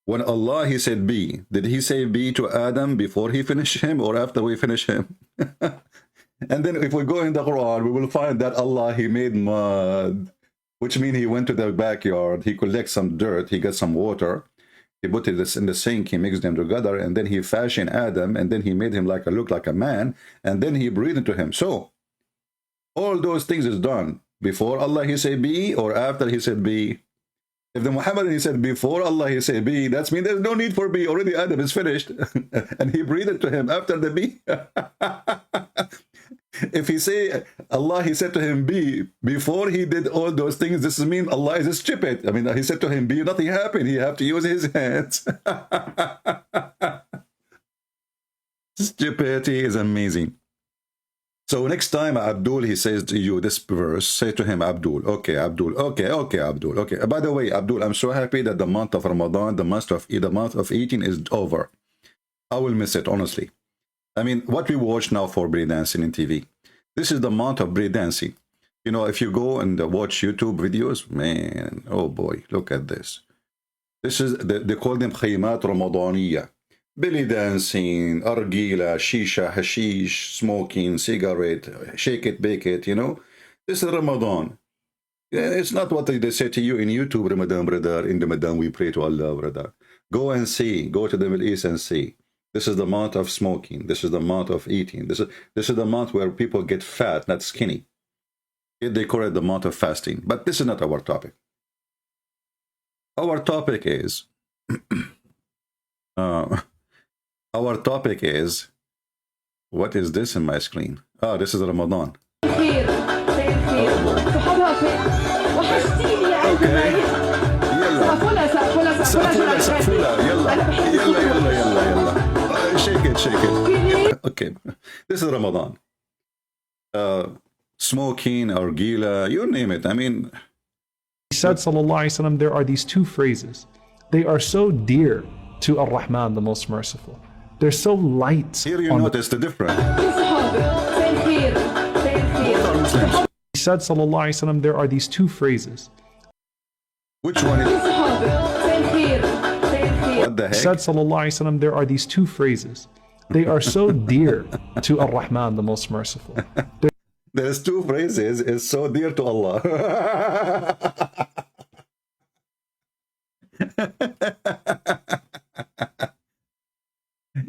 When Allah, he said be, did he say be to Adam before he finished him or after we finish him? And then if we go in the Quran, we will find that Allah, he made mud, which means he went to the backyard, he collects some dirt, he got some water, he put it in the sink, he mixed them together, and then he fashioned Adam, and then he made him look like a man, and then he breathed into him. So all those things is done before Allah, he said be, or after he said be. If the Muhammad, he said before Allah, he said be, that means there's no need for be. Already Adam is finished, and he breathed to him after the be. If he say Allah, he said to him be before he did all those things, this means Allah is stupid. I mean, he said to him be, nothing happened. He have to use his hands. Stupidity is amazing. So next time Abdul, he says to you this verse, say to him Abdul, okay Abdul, okay Abdul, okay. By the way, Abdul, I'm so happy that the month of Ramadan, the month of eating is over. I will miss it, honestly. I mean, what we watch now for breakdancing in TV, this is the month of breakdancing. You know, if you go and watch YouTube videos, man, oh boy, look at this. This is, they call them khaymat Ramadaniya. Belly dancing, argila, shisha, hashish, smoking, cigarette, shake it, bake it, you know. This is Ramadan. Yeah, it's not what they say to you in YouTube, Ramadan, brother. In Ramadan, we pray to Allah, brother. Go and see. Go to the Middle East and see. This is the month of smoking. This is the month of eating. This is the month where people get fat, not skinny. They call it the month of fasting. But this is not our topic. Our topic is... our topic is, what is this in my screen? Oh, this is Ramadan. Okay. Shake it. Okay. This is Ramadan. Smoking, argila, you name it. I mean... He said, sallallahu alaihi wasallam, there are these two phrases. They are so dear to Ar-Rahman, the most merciful. They're so light. Here you notice the difference. He said, sallallahu alaihi wasallam, there are these two phrases. Which one is it? What the heck? He said, sallallahu alaihi wasallam, there are these two phrases. They are so dear to Ar-Rahman, the most merciful. There's two phrases, it's so dear to Allah.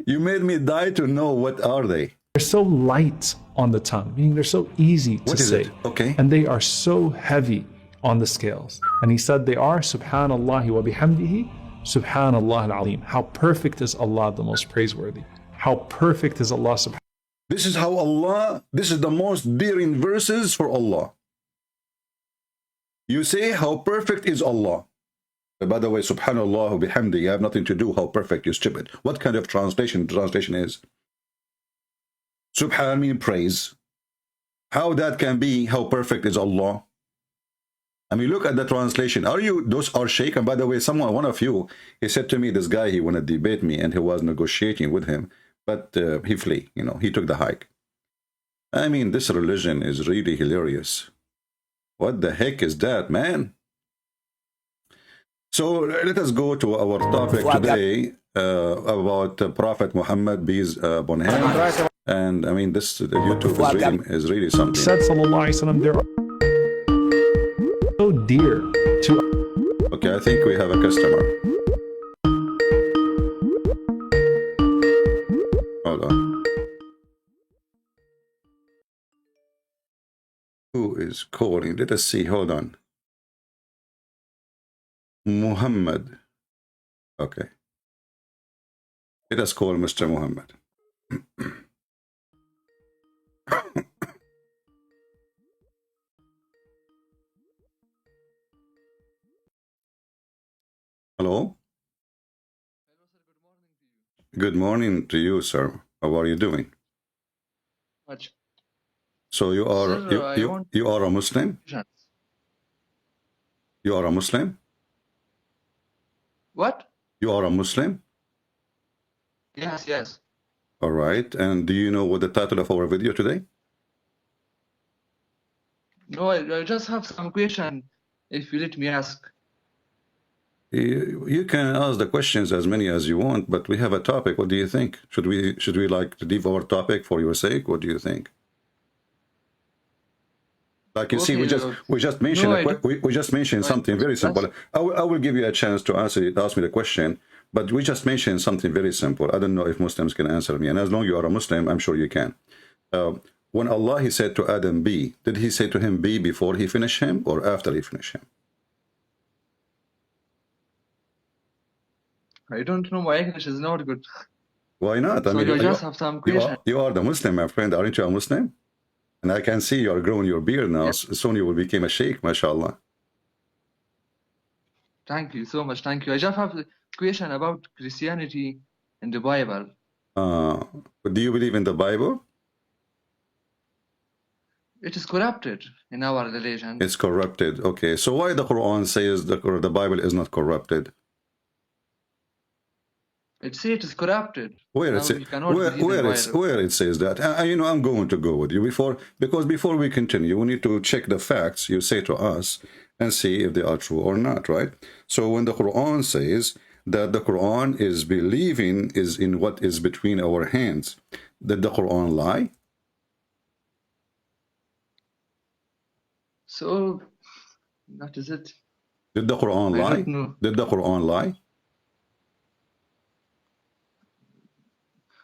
You made me die to know what are they. They're so light on the tongue, meaning they're so easy to say. Okay. And they are so heavy on the scales. And he said they are Subhanallah wa bihamdihi, Subhanallah al-Azim. How perfect is Allah, the most praiseworthy. How perfect is Allah subhanahu. This is how Allah, this is the most daring verses for Allah. You say how perfect is Allah. By the way, Subhanallah wa bihamdi, you have nothing to do how perfect, you stupid. What kind of translation is? Subhan means praise. How that can be, how perfect is Allah? I mean, look at the translation. Those are shaken. By the way, one of you, he said to me, this guy, he wanted to debate me, and he was negotiating with him, but he flee, you know, he took the hike. I mean, this religion is really hilarious. What the heck is that, man? So let us go to our topic today about Prophet Muhammad, peace upon him. And I mean, this YouTube is really something. Said sallallahu alaihi wasallam, they're so dear to. Okay, I think we have a customer. Hold on. Who is calling? Let us see. Hold on. Muhammad. Okay. Let us call Mr. Muhammad. Hello? Hello, sir. Good morning to you. Good morning to you, sir. How are you doing? Much. So you are Sir, you are a Muslim? You are a Muslim? What? You are a Muslim? Yes, yes. All right. And do you know what the title of our video today? No, I just have some question, if you let me ask. You can ask the questions as many as you want, but we have a topic. What do you think? Should we like leave our topic for your sake? What do you think? Like you see, Okay, we just mentioned no, I don't. we just mentioned I something very simple. that's I will give you a chance to ask me the question, but we just mentioned something very simple. I don't know if Muslims can answer me, and as long as you are a Muslim, I'm sure you can. When Allah he said to Adam, "Be," did he say to him, "Be" before he finished him or after he finished him? I don't know. My English is not good. Why not? I So mean, I just have some question. you are the Muslim, my friend. Aren't you a Muslim? And I can see you are growing your beard now. Yeah. Soon you will become a sheikh, mashallah. Thank you so much. Thank you. I just have a question about Christianity and the Bible. Do you believe in the Bible? It is corrupted in our religion. It's corrupted. Okay, so why the Quran says the Bible is not corrupted? It says it is corrupted. Where Now it we cannot believe in where Bible. it says that? You know, I'm going to go with you because before we continue, we need to check the facts you say to us and see if they are true or not, right? So when the Quran says that the Quran is believing is in what is between our hands, did the Quran lie? So that is it. Did the Quran I lie? don't know. Did the Quran lie?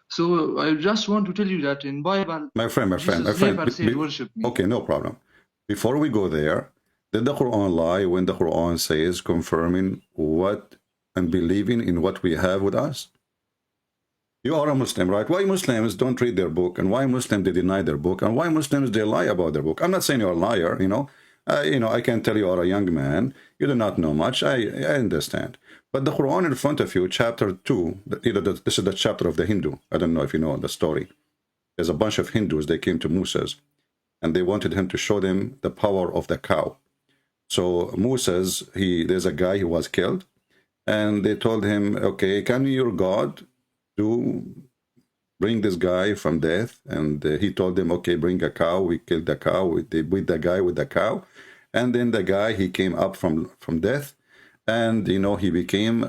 So I just want to tell you that in Bible, My friend, Jesus never said worship me. okay, no problem. Before we go there, did the Quran lie when the Quran says confirming what and believing in what we have with us? You are a Muslim, right? Why Muslims don't read their book, and why Muslims they deny their book, and why Muslims they lie about their book? I'm not saying you're a liar, you know. I can tell you are a young man. You do not know much. I understand. But the Quran in front of you, chapter 2, this is the chapter of the Hindu. I don't know if you know the story. There's a bunch of Hindus, they came to Moses, and they wanted him to show them the power of the cow. So Moses, there's a guy who was killed, and they told him, okay, can your God bring this guy from death? And he told them, okay, bring a cow. We killed the cow with the guy with the cow. And then the guy, he came up from death, and, you know, he became,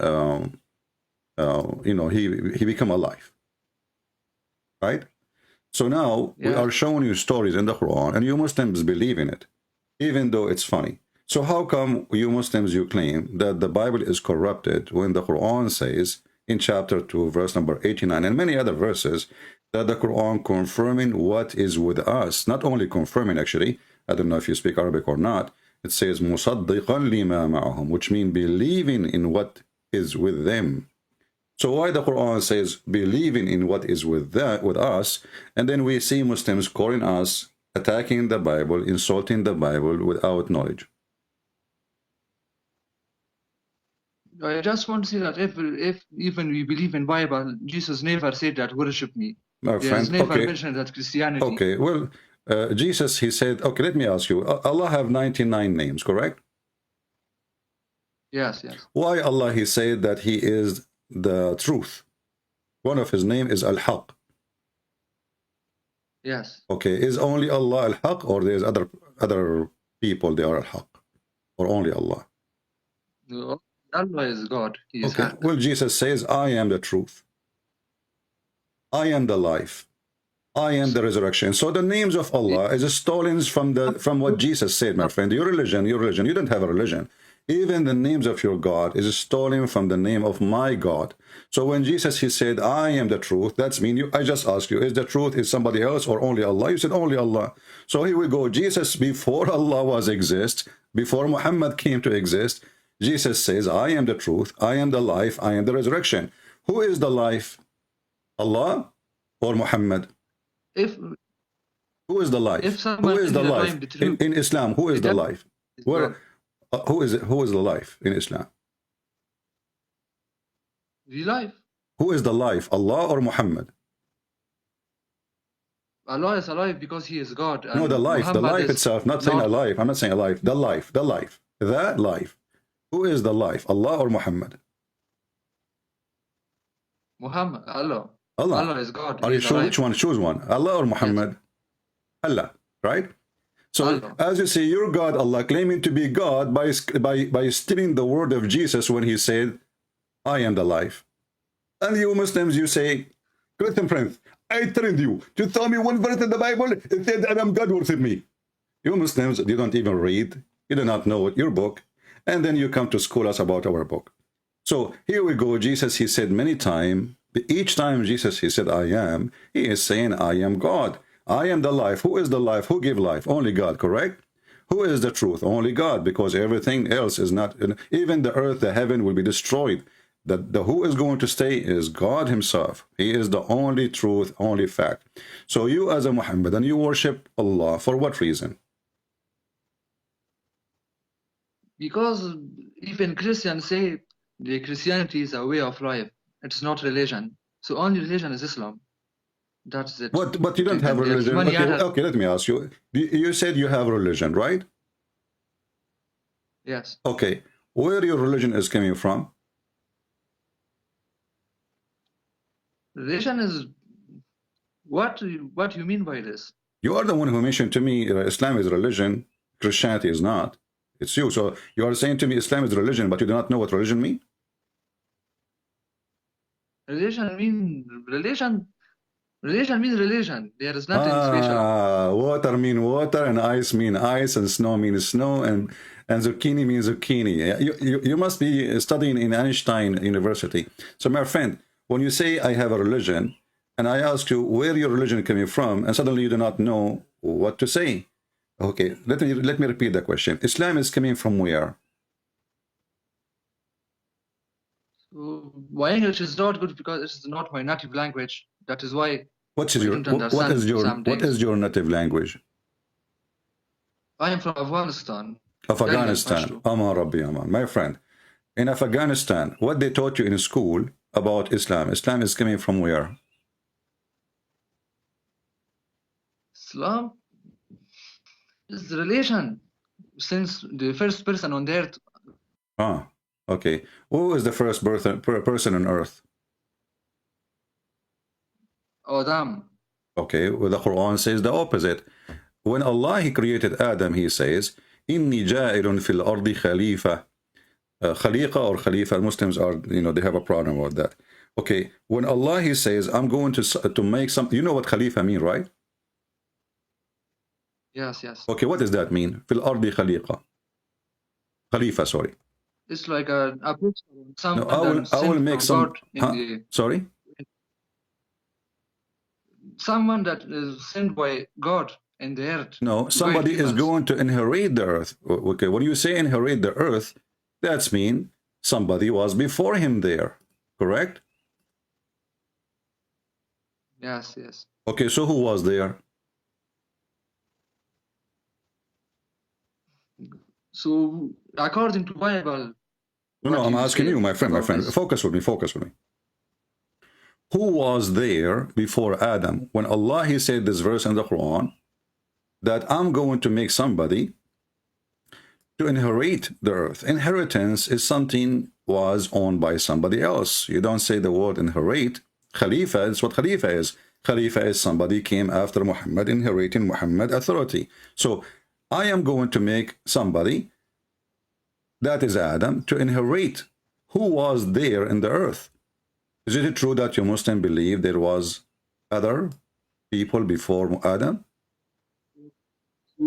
he became alive, right? So now we are showing you stories in the Quran, and you Muslims believe in it, even though it's funny. So how come you Muslims, you claim that the Bible is corrupted when the Quran says in chapter 2, verse number 89, and many other verses, that the Quran confirming what is with us, not only confirming, actually, I don't know if you speak Arabic or not, it says مُصَدِّقًا لِمَا مَعَهُمْ, which means believing in what is with them. So why the Quran says believing in what is with us, and then we see Muslims calling us, attacking the Bible, insulting the Bible without knowledge? I just want to say that if even we believe in Bible, Jesus never said that worship me. My He friend, has never okay. mentioned that Christianity. Okay, well, Jesus, he said, okay, let me ask you, Allah have 99 names, correct? Yes, yes. Why Allah, he said that he is the truth? One of his name is Al-Haq. Yes. Okay, is only Allah Al-Haq, or there's other people, they are Al-Haq? Or only Allah? No, Allah is God. He is Okay, Haq. well, Jesus says, I am the truth. I am the life. I am the resurrection. So the names of Allah is stolen from what Jesus said, my friend. Your religion, you don't have a religion. Even the names of your God is stolen from the name of my God. So when Jesus, he said, I am the truth, that's mean I just asked you, is the truth is somebody else or only Allah? You said only Allah. So here we go. Jesus, before Allah was exist, before Muhammad came to exist, Jesus says, I am the truth, I am the life, I am the resurrection. Who is the life? Allah or Muhammad? Who is the life? Who is the life in Islam? Who is the life? Where? Who is the life in Islam? The life. Who is the life? Allah or Muhammad? Allah is alive because he is God. And no, the life. Muhammad the life itself. Not saying alive. I'm not saying alive. The life. The life. That life. Who is the life? Allah or Muhammad? Muhammad. Allah. Allah. Allah is God. Are you sure? Which one? Choose one. Allah or Muhammad? Yes. Allah. Right? So Allah. as you say, your God, Allah, claiming to be God by stealing the word of Jesus when he said, I am the life. And you Muslims, you say, Christian friends, I trained you to tell me one verse in the Bible. It said, I am God worship me. You Muslims, you don't even read. You do not know your book. And then you come to school us about our book. So here we go. Jesus, he said many times, each time Jesus, he said, I am, he is saying, I am God. I am the life. Who is the life? Who give life? Only God, correct? Who is the truth? Only God, because everything else is not, even the earth, the heaven will be destroyed. The who is going to stay is God himself. He is the only truth, only fact. So you as a Muhammadan, you worship Allah for what reason? Because even Christians say the Christianity is a way of life. It's not religion. So only religion is Islam. That's it. But you don't have And there's religion. many Okay, other. okay, let me ask you. You said you have religion, right? Yes. Okay, where your religion is coming from? Religion is what you mean by this? You are the one who mentioned to me Islam is religion, Christianity is not. It's you. So you are saying to me Islam is religion, but you do not know what religion means? Religion means religion. Religion means religion. There is nothing special. Water mean water, and ice mean ice, and snow means snow, and zucchini means zucchini. You must be studying in Einstein University. So my friend, when you say I have a religion, and I ask you where your religion coming from, and suddenly you do not know what to say. Okay, let me repeat the question. Islam is coming from where? So my English is not good because it's not my native language. That is why What is I don't understand some what things. is your native language? I am from Afghanistan. Afghanistan. Aman Rabbi Aman. My friend, in Afghanistan, what they taught you in school about Islam, Islam is coming from where? Islam is religion since the first person on the earth. Ah, okay. Who is the first person on earth? Adam. Okay, well, the Quran says the opposite. When Allah he created Adam, he says, "Inni ja'ilun fil ardi khalifa." Khaliqa or Khalifa, Muslims are, they have a problem with that. Okay, when Allah he says, "I'm going to make some," you know what Khalifa mean, right? Yes, yes. Okay, what does that mean? Fil ardi khaliqa. Khalifa, sorry. It's like a No, I will make some. Sorry. Someone that is sent by God in the earth. No, somebody is going to inherit the earth. Okay, when you say inherit the earth, that's mean somebody was before him there, correct? Yes, yes. Okay, so who was there? So according to Bible. No, I'm asking you, my friend, focus with me. Who was there before Adam? When Allah, he said this verse in the Quran, that I'm going to make somebody to inherit the earth. Inheritance is something was owned by somebody else. You don't say the word inherit. Khalifa is what Khalifa is. Khalifa is somebody came after Muhammad, inheriting Muhammad authority. So I am going to make somebody, that is Adam, to inherit who was there in the earth. Is it true that you Muslim believe there was other people before Adam?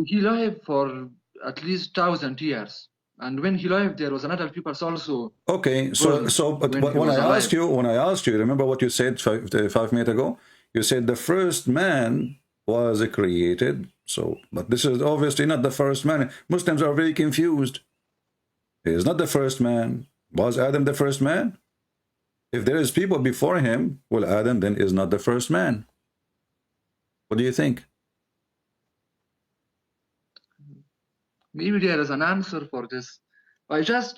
He lived for at least 1,000 years. And when he lived, there was another people also. Okay, but when I asked you, remember what you said 5 minutes ago? You said the first man was created. So, but this is obviously not the first man. Muslims are very confused. He is not the first man. Was Adam the first man? If there is people before him, well, Adam then is not the first man. What do you think? Maybe there is an answer for this.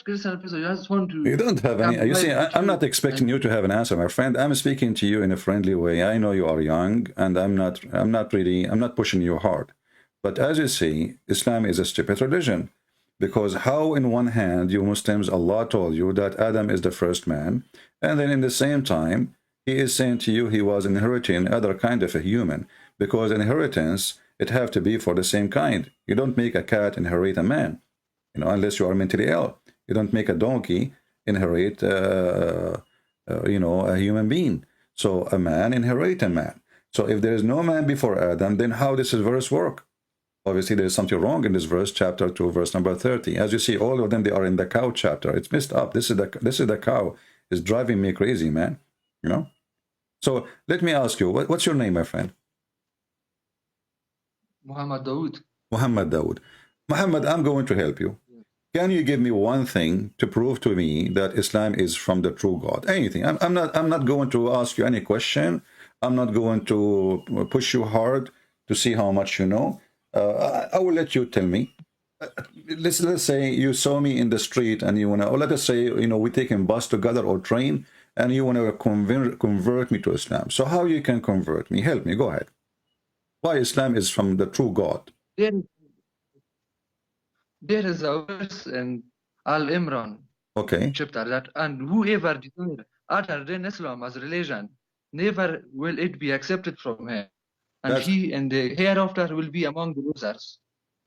Christian, I just want to... You don't have any... You see, I'm not expecting you to have an answer, my friend. I'm speaking to you in a friendly way. I know you are young, and I'm not pushing you hard. But as you see, Islam is a stupid religion. Because how in one hand, you Muslims, Allah told you that Adam is the first man, and then in the same time, he is saying to you he was inheriting other kind of a human. Because inheritance it have to be for the same kind. You don't make a cat inherit a man, you know, unless you are mentally ill. You don't make a donkey inherit, you know, a human being. So a man inherit a man. So if there is no man before Adam, then how does this verse work? Obviously, there's something wrong in this verse, chapter 2, verse number 30. As you see, all of them, they are in the cow chapter. It's messed up. This is the cow. It's driving me crazy, man. You know? So let me ask you, what's your name, my friend? Muhammad Dawood. Muhammad Dawood. Muhammad, I'm going to help you. Can you give me one thing to prove to me that Islam is from the true God? Anything. I'm not going to ask you any question. I'm not going to push you hard to see how much you know. I will let you tell me. Let's say you saw me in the street and you want to, or let us say, you know, we taking bus together or train, and you want to convert me to Islam. So how you can convert me? Help me. Go ahead. Why Islam is from the true God? There is a verse in Al-Imran Okay. chapter that, and whoever desires other than Islam as religion, never will it be accepted from him. And he in the hereafter will be among the losers.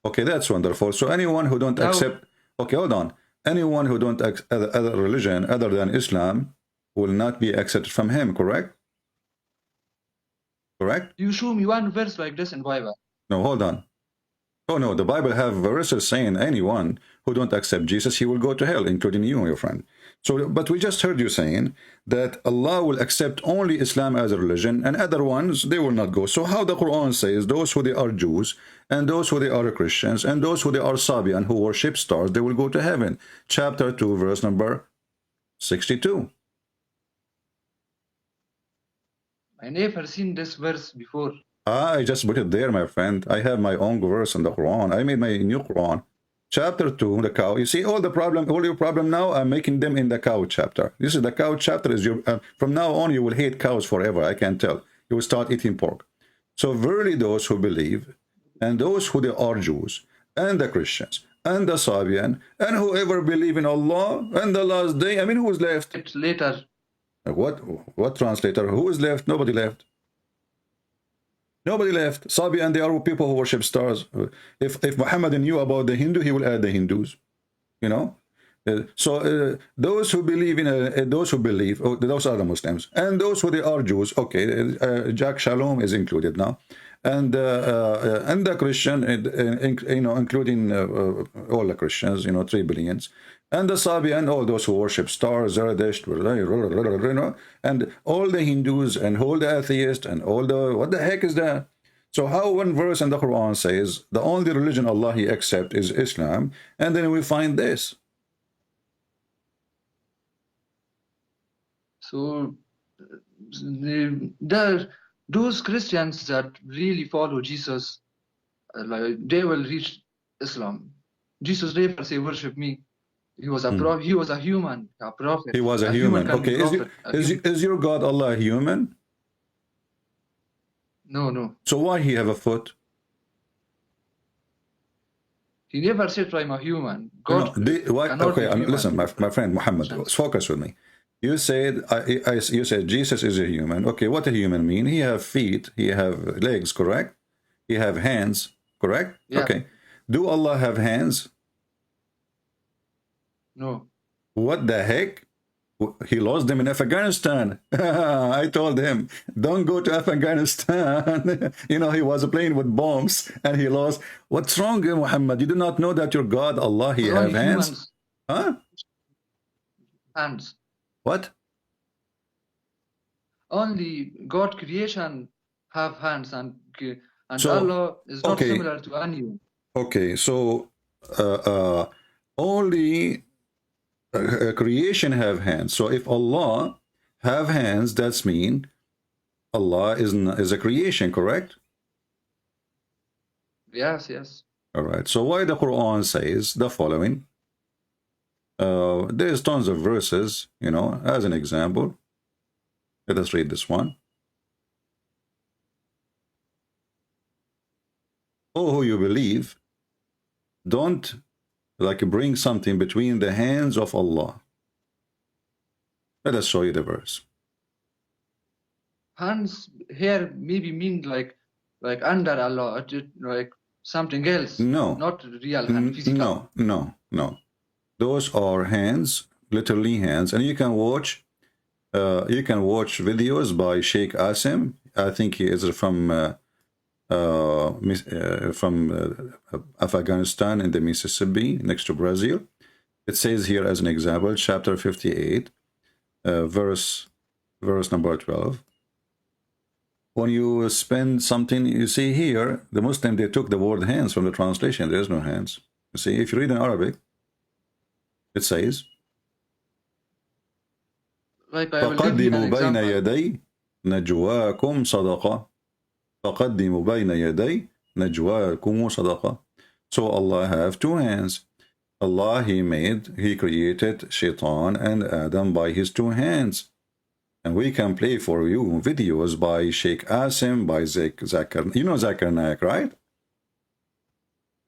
Okay, that's wonderful. So anyone who don't accept, okay, hold on. Anyone who don't accept other religion other than Islam will not be accepted from him, correct? Correct? You show me one verse like this in Bible. No, hold on. Oh no, the Bible have verses saying anyone who don't accept Jesus, he will go to hell, including you, my friend. So, but we just heard you saying that Allah will accept only Islam as a religion, and other ones, they will not go. So how the Quran says those who they are Jews, and those who they are Christians, and those who they are Sabian, who worship stars, they will go to heaven. Chapter 2, verse number 62. I never seen this verse before. I just put it there, my friend. I have my own verse in the Quran. I made my new Quran. Chapter 2, the cow. You see, all your problem now, I'm making them in the cow chapter. This is the cow chapter. Is your from now on, you will hate cows forever. I can tell. You will start eating pork. So verily those who believe, and those who they are Jews, and the Christians, and the Sabian, and whoever believe in Allah, and the last day. I mean, who is left? It's later. What translator? Who is left? Nobody left. Nobody left. Sabian, they are people who worship stars. If Muhammad knew about the Hindu, he will add the Hindus. You know? Those who believe in those who believe, those are the Muslims, and those who they are Jews. Okay, Jack Shalom is included now, and the Christian, you know, including all the Christians, you know, 3 billions, and the Sabian, all those who worship stars, Zerdusht, you know, and all the Hindus and all the atheists and all the, what the heck is that? So how one verse in the Quran says the only religion Allah He accepts is Islam, and then we find this. So those Christians that really follow Jesus, like they will reach Islam. Jesus never say worship me. He was a prophet. He was a human, a prophet. He was a human. Okay, is your God Allah human? No, no. So why He have a foot? He never said I'm a human. God. Okay, listen, my friend Muhammad, focus with me. You said you said Jesus is a human. Okay, what a human mean? He have feet, he have legs, correct? He have hands, correct? Yeah. Okay. Do Allah have hands? No. What the heck? He lost them in Afghanistan. I told him, don't go to Afghanistan. You know, he was playing with bombs and he lost. What's wrong, Muhammad? You do not know that your God, Allah, He have hands? Humans. Huh? Hands. What? Only God creation have hands, and So, Allah is not okay. similar to anyone. Okay, so only creation have hands. So if Allah have hands, that's mean Allah is a creation, correct? Yes, yes. All right. So why the Quran says the following? There's tons of verses, you know, as an example. Let us read this one. Oh, who you believe, don't bring something between the hands of Allah. Let us show you the verse. Hands here maybe mean like like under Allah, like something else. No. Not real hand, physical. No. Those are hands, literally hands, and you can watch videos by Sheikh Asim. I think he is from Afghanistan in the Mississippi next to Brazil. It says here as an example, chapter 58, verse number 12. When you spend something, you see here, the Muslim, they took the word hands from the translation. There is no hands. You see, if you read in Arabic, it says, Like I will give you an فَقَدِّمُوا بَيْنَ example. يَدَيْ نَجْوَاكُمْ صَدَقَةً فَقَدِّمُوا بَيْنَ يَدَيْ نَجْوَاكُمْ صَدَقَةً. So Allah have two hands. Allah, He created Shaitan and Adam by his two hands. And we can play for you videos by Sheikh Asim, by Zakir. You know Zakir Naik, right?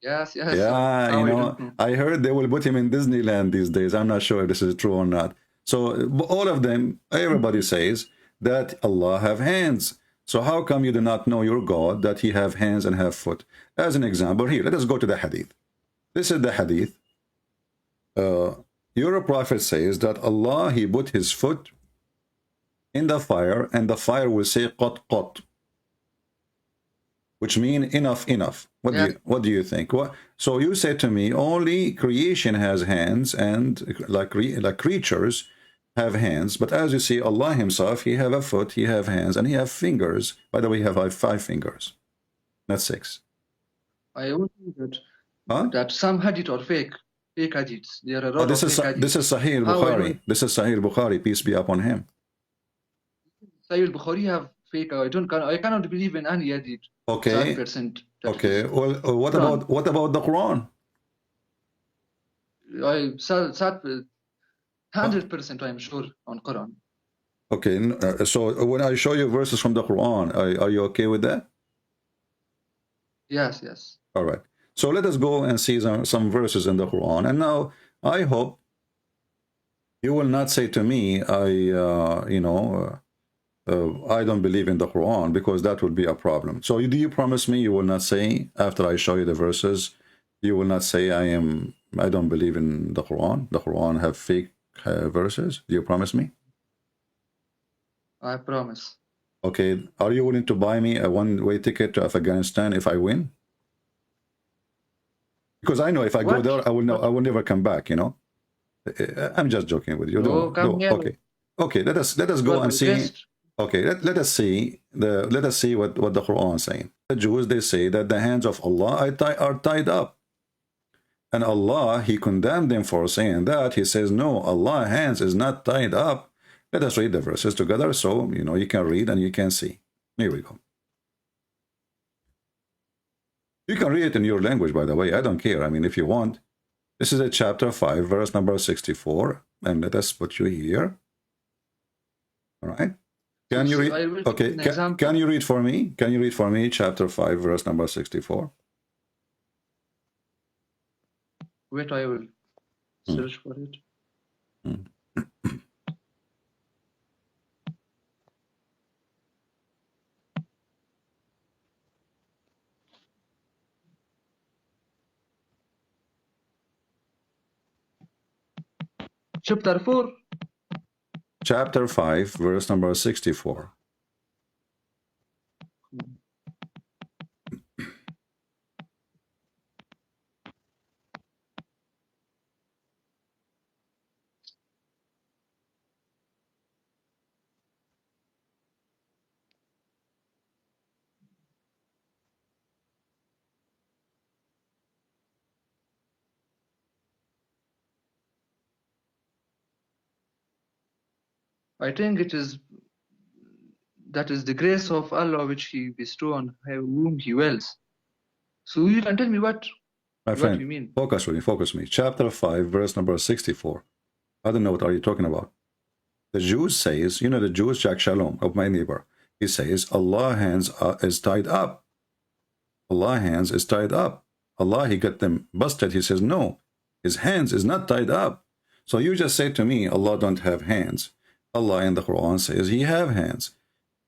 Yes. Yeah, How you I know, don't know. I heard they will put him in Disneyland these days. I'm not sure if this is true or not. So all of them, everybody says that Allah have hands. So how come you do not know your God, that He have hands and have foot? As an example, here, let us go to the hadith. This is the hadith. Your prophet says that Allah, He put His foot in the fire, and the fire will say qat qat, which mean enough. What do you think? What? So you said to me, only creation has hands, and like creatures have hands. But as you see, Allah Himself, He have a foot, He have hands, and He have fingers. By the way, He have 5 fingers, not 6. I would think Huh? that some hadith are fake hadiths. There are a Oh, lot this of is fake hadiths. this is Sahih How I Bukhari. This is Sahih Bukhari. Peace be upon him. Sahih al-Bukhari have fake. I cannot believe in any hadith. Okay. 100%. Okay. Well, what about the Quran? 100% I'm sure on Quran. Okay. So when I show you verses from the Quran, are you okay with that? Yes. All right. So let us go and see some verses in the Quran. And now I hope you will not say to me, I don't believe in the Quran, because that would be a problem. So do you promise me you will not say, after I show you the verses, you will not say I don't believe in the Quran? The Quran have fake verses. Do you promise me? I promise. Okay. Are you willing to buy me a one-way ticket to Afghanistan if I win? Because I know if I go there, I will never come back, you know. I'm just joking with you. No, come here. Okay. Let us go and see. Okay, let us see what the Quran is saying. The Jews, they say that the hands of Allah are tied up, and Allah, He condemned them for saying that. He says, no, Allah's hands is not tied up. Let us read the verses together, so you can read and you can see. Here we go. You can read it in your language, by the way. I don't care. I mean, if you want. This is a chapter 5, verse number 64, and let us put you here. All right. Can you read? Okay. Can you read for me? Can you read for me chapter 5, verse number 64? Wait, I will search for it. Chapter 4. Chapter 5, verse number 64. I think that is the grace of Allah which He bestow on whom He wills. So you can tell me what you mean. Focus me. Chapter 5, verse number 64. I don't know what are you talking about. The Jews says, the Jews, Jack Shalom, of my neighbor, he says, Allah's hands is tied up. Allah's hands is tied up. Allah, He got them busted. He says, no, His hands is not tied up. So you just say to me, Allah don't have hands. Allah in the Quran says He have hands.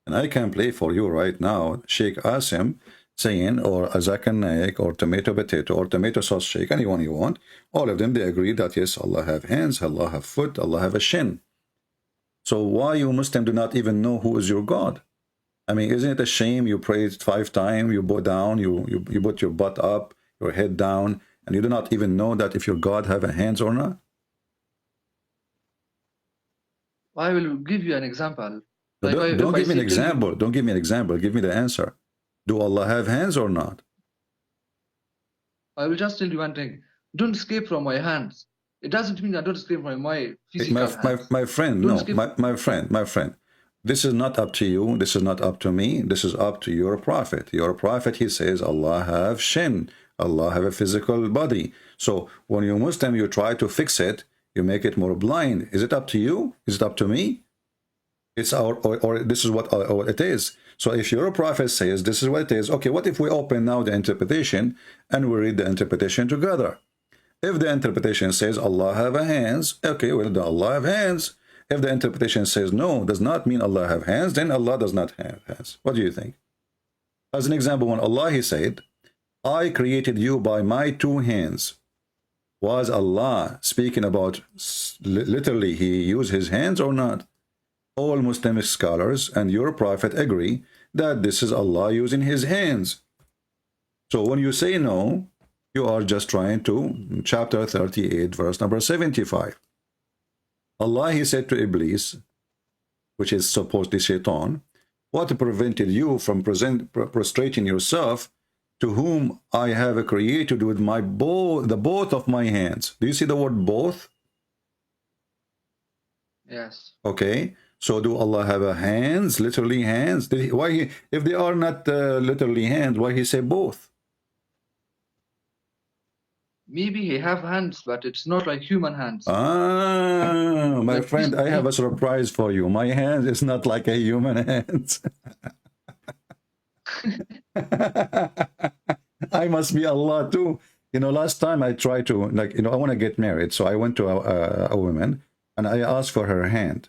And I can play for you right now Sheikh Asim saying, or Azak Naik, or Tomato Potato, or Tomato Sauce Sheikh, anyone you want. All of them, they agree that yes, Allah have hands, Allah have foot, Allah have a shin. So why you Muslim do not even know who is your God? I mean, isn't it a shame you pray 5 times, you bow down, you put your butt up, your head down, and you do not even know that if your God have a hands or not? I will give you an example. So Like don't if I give me an say, tell you, example. Don't give me an example. Give me the answer. Do Allah have hands or not? I will just tell you one thing. Don't escape from my hands. It doesn't mean I don't escape from my physical hands. My friend, Don't no, escape. my friend. This is not up to you. This is not up to me. This is up to your prophet. Your prophet, he says, Allah have shin. Allah have a physical body. So when you're Muslim, you try to fix it. You make it more blind. Is it up to you? Is it up to me? It's our, or this is what it is. So if your prophet says this is what it is, okay, what if we open now the interpretation and we read the interpretation together? If the interpretation says Allah have a hands, okay, well, Allah have hands. If the interpretation says no, does not mean Allah have hands, then Allah does not have hands. What do you think? As an example, when Allah, he said, I created you by my 2 hands. Was Allah speaking about literally he used his hands or not? All Muslim scholars and your prophet agree that this is Allah using his hands. So when you say no, you are just trying to, chapter 38, verse number 75. Allah, he said to Iblis, which is supposedly Shaitan, what prevented you from prostrating yourself to whom I have created with my the both of my hands? Do you see the word both? Yes. Okay. So do Allah have a hands, literally hands? Why if they are not literally hands, why he say both? Maybe he have hands, but it's not like human hands. Ah, my Like friend, I have a surprise for you. My hand is not like a human hand. I must be Allah too. You know, last time I tried to, like, you know, I want to get married. So I went to a woman and I asked for her hand.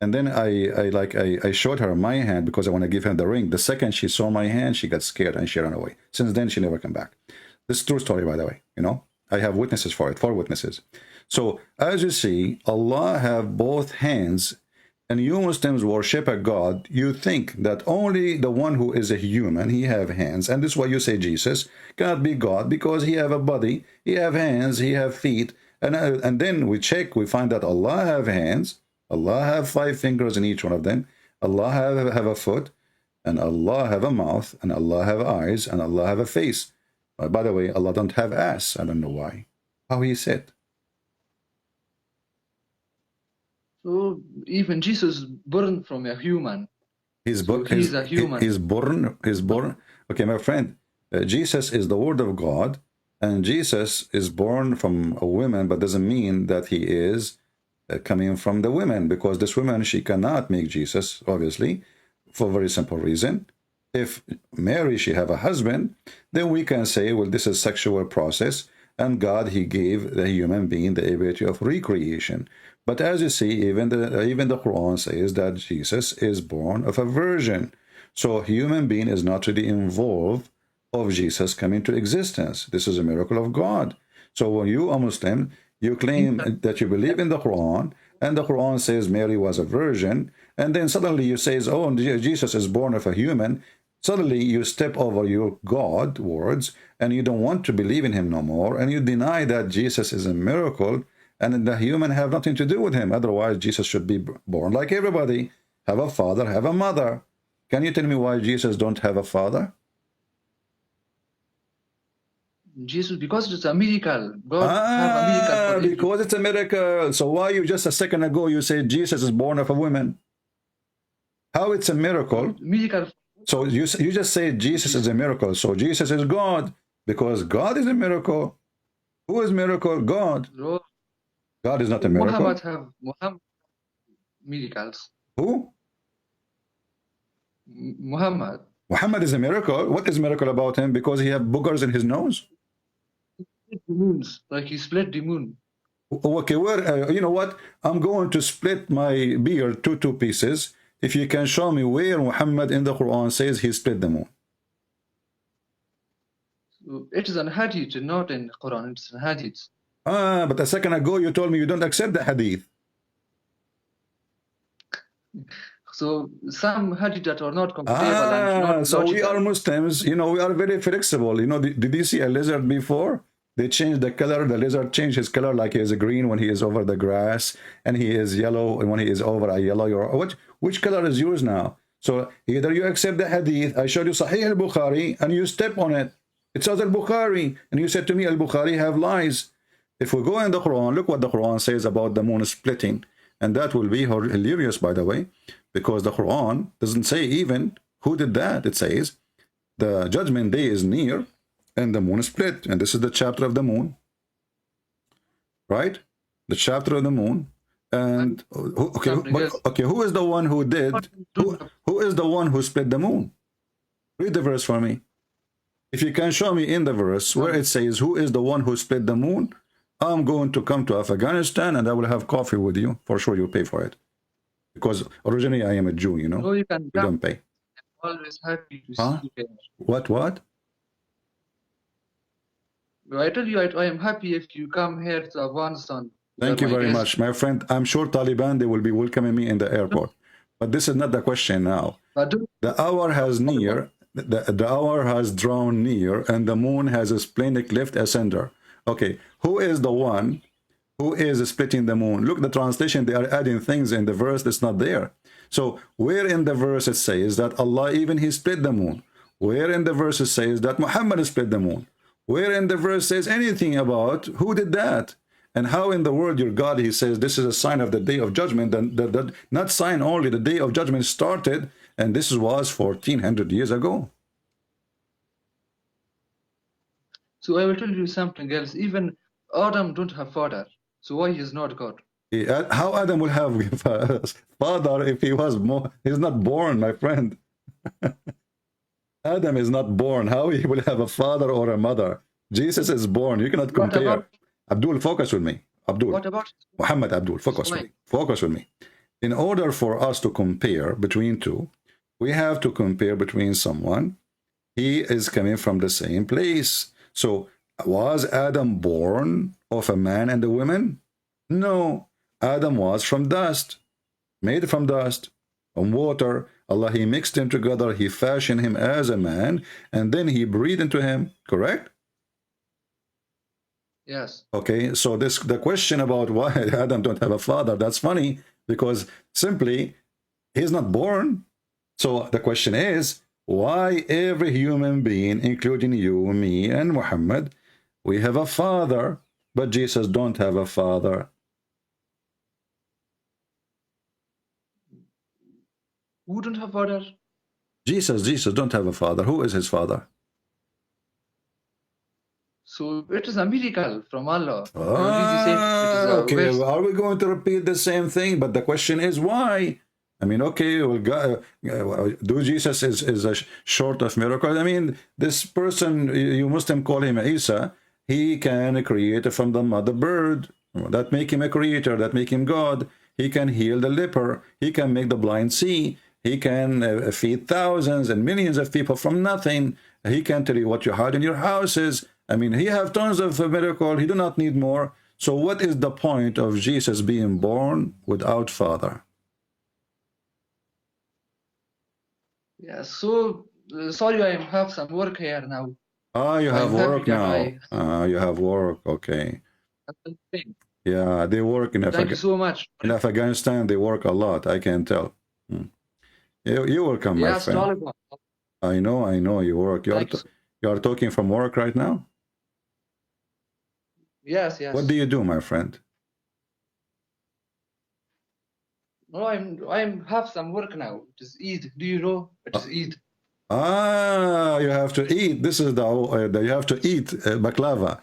And then I showed her my hand because I want to give her the ring. The second she saw my hand, she got scared and she ran away. Since then, she never came back. This is true story, by the way. You know, I have witnesses for it, 4 witnesses. So as you see, Allah have both hands, and you Muslims worship a God. You think that only the one who is a human, he have hands. And this is why you say Jesus cannot be God, because he have a body, he have hands, he have feet. And then we check, we find that Allah have hands. Allah have 5 fingers in each one of them. Allah have a foot, and Allah have a mouth, and Allah have eyes, and Allah have a face. By the way, Allah don't have ass. I don't know why. How he said. So even Jesus born from a human. He's a human. He's born. Okay, my friend, Jesus is the Word of God, and Jesus is born from a woman, but doesn't mean that he is coming from the women, because this woman, she cannot make Jesus, obviously, for a very simple reason. If Mary, she have a husband, then we can say, well, this is sexual process, and God, he gave the human being the ability of recreation. But as you see, even the Quran says that Jesus is born of a virgin. So human being is not really involved of Jesus coming to existence. This is a miracle of God. So when you are Muslim, you claim that you believe in the Quran, and the Quran says Mary was a virgin, and then suddenly you say, oh, Jesus is born of a human. Suddenly you step over your God words, and you don't want to believe in him no more, and you deny that Jesus is a miracle, and the human have nothing to do with him. Otherwise, Jesus should be born like everybody, have a father, have a mother. Can you tell me why Jesus don't have a father? Jesus, because it's a miracle. God have a miracle for because it's a miracle. So why you just a second ago you said Jesus is born of a woman? How it's a miracle? Miracle. So you just say Jesus is a miracle. So Jesus is God, because God is a miracle. Who is miracle? God. God is not a miracle. Muhammad miracles. Who? Muhammad. Muhammad is a miracle. What is miracle about him? Because he have boogers in his nose? The moons, like he split the moon. Okay, well, you know what? I'm going to split my beard to 2 pieces. if you can show me where Muhammad in the Quran says he split the moon. It is an hadith, not in Quran. It's an hadith. But a second ago you told me you don't accept the hadith. So some hadith that are not comfortable and not So we logical. are Muslims, you know, we are very flexible. You know, did you see a lizard before? They changed the color. The lizard changed his color, like he is green when he is over the grass, and he is yellow when he is over a yellow. Which color is yours now? So either you accept the hadith, I showed you Sahih al-Bukhari, and you step on it. It says al-Bukhari, and you said to me al-Bukhari have lies. If we go in the Quran, look what the Quran says about the moon splitting. And that will be hilarious, by the way, because the Quran doesn't say even who did that. It says the judgment day is near and the moon is split. And this is the chapter of the moon, right? The chapter of the moon. And okay, who is the one who did? Who is the one who split the moon? Read the verse for me. If you can show me in the verse where it says who is the one who split the moon, I'm going to come to Afghanistan and I will have coffee with you. For sure, you pay for it. Because originally I am a Jew, you know. No, you can We don't pay. I'm always happy to Huh? see you here. What? I tell you, I am happy if you come here to Afghanistan. Thank you very much, my friend. I'm sure Taliban, they will be welcoming me in the airport. But this is not the question now. The hour has near, the hour has drawn near, and the moon has a splenic left ascender. Okay, who is the one who is splitting the moon? Look, the translation, they are adding things in the verse that's not there. So where in the verse it says that Allah even he split the moon? Where in the verse it says that Muhammad split the moon? Where in the verse says anything about who did that? And how in the world your God, he says this is a sign of the day of judgment, that not sign only, the day of judgment started, and this was 1400 years ago. So I will tell you something else. Even Adam don't have father. So why he is not God? How Adam will have a father if he was he's not born, my friend. Adam is not born. How he will have a father or a mother? Jesus is born. You cannot compare. Abdul, focus with me. Abdul. What about Muhammad Abdul, focus with me. Focus with me. In order for us to compare between two, we have to compare between someone. He is coming from the same place. So was Adam born of a man and a woman? No. Adam was from dust, made from dust, from water. Allah, he mixed him together. He fashioned him as a man, and then he breathed into him. Correct? Yes. Okay, so the question about why Adam don't have a father, that's funny, because simply he's not born. So the question is, why every human being, including you, me, and Muhammad, we have a father, but Jesus don't have a father? Who don't have father? Jesus don't have a father. Who is his father? So it is a miracle from Allah. Okay, are we going to repeat the same thing? But the question is why? I mean, okay, well, God, do Jesus is a short of miracles? I mean, this person, you Muslim call him Isa, he can create from the mother bird. That make him a creator, that make him God. He can heal the leper. He can make the blind see. He can feed thousands and millions of people from nothing. He can tell you what you had in your houses. I mean, he have tons of miracles. He do not need more. So what is the point of Jesus being born without father? Yeah, so sorry, I have some work here now. You have work now. You have work, okay. Yeah, they work in Thank you so much. In Afghanistan, they work a lot, I can tell. You're welcome, my friend. Taliban. I know you work. You are talking from work right now? Yes. What do you do, my friend? No, I'm have some work now. It is Eid. Do you know? It is Eid. You have to eat. This is you have to eat baklava.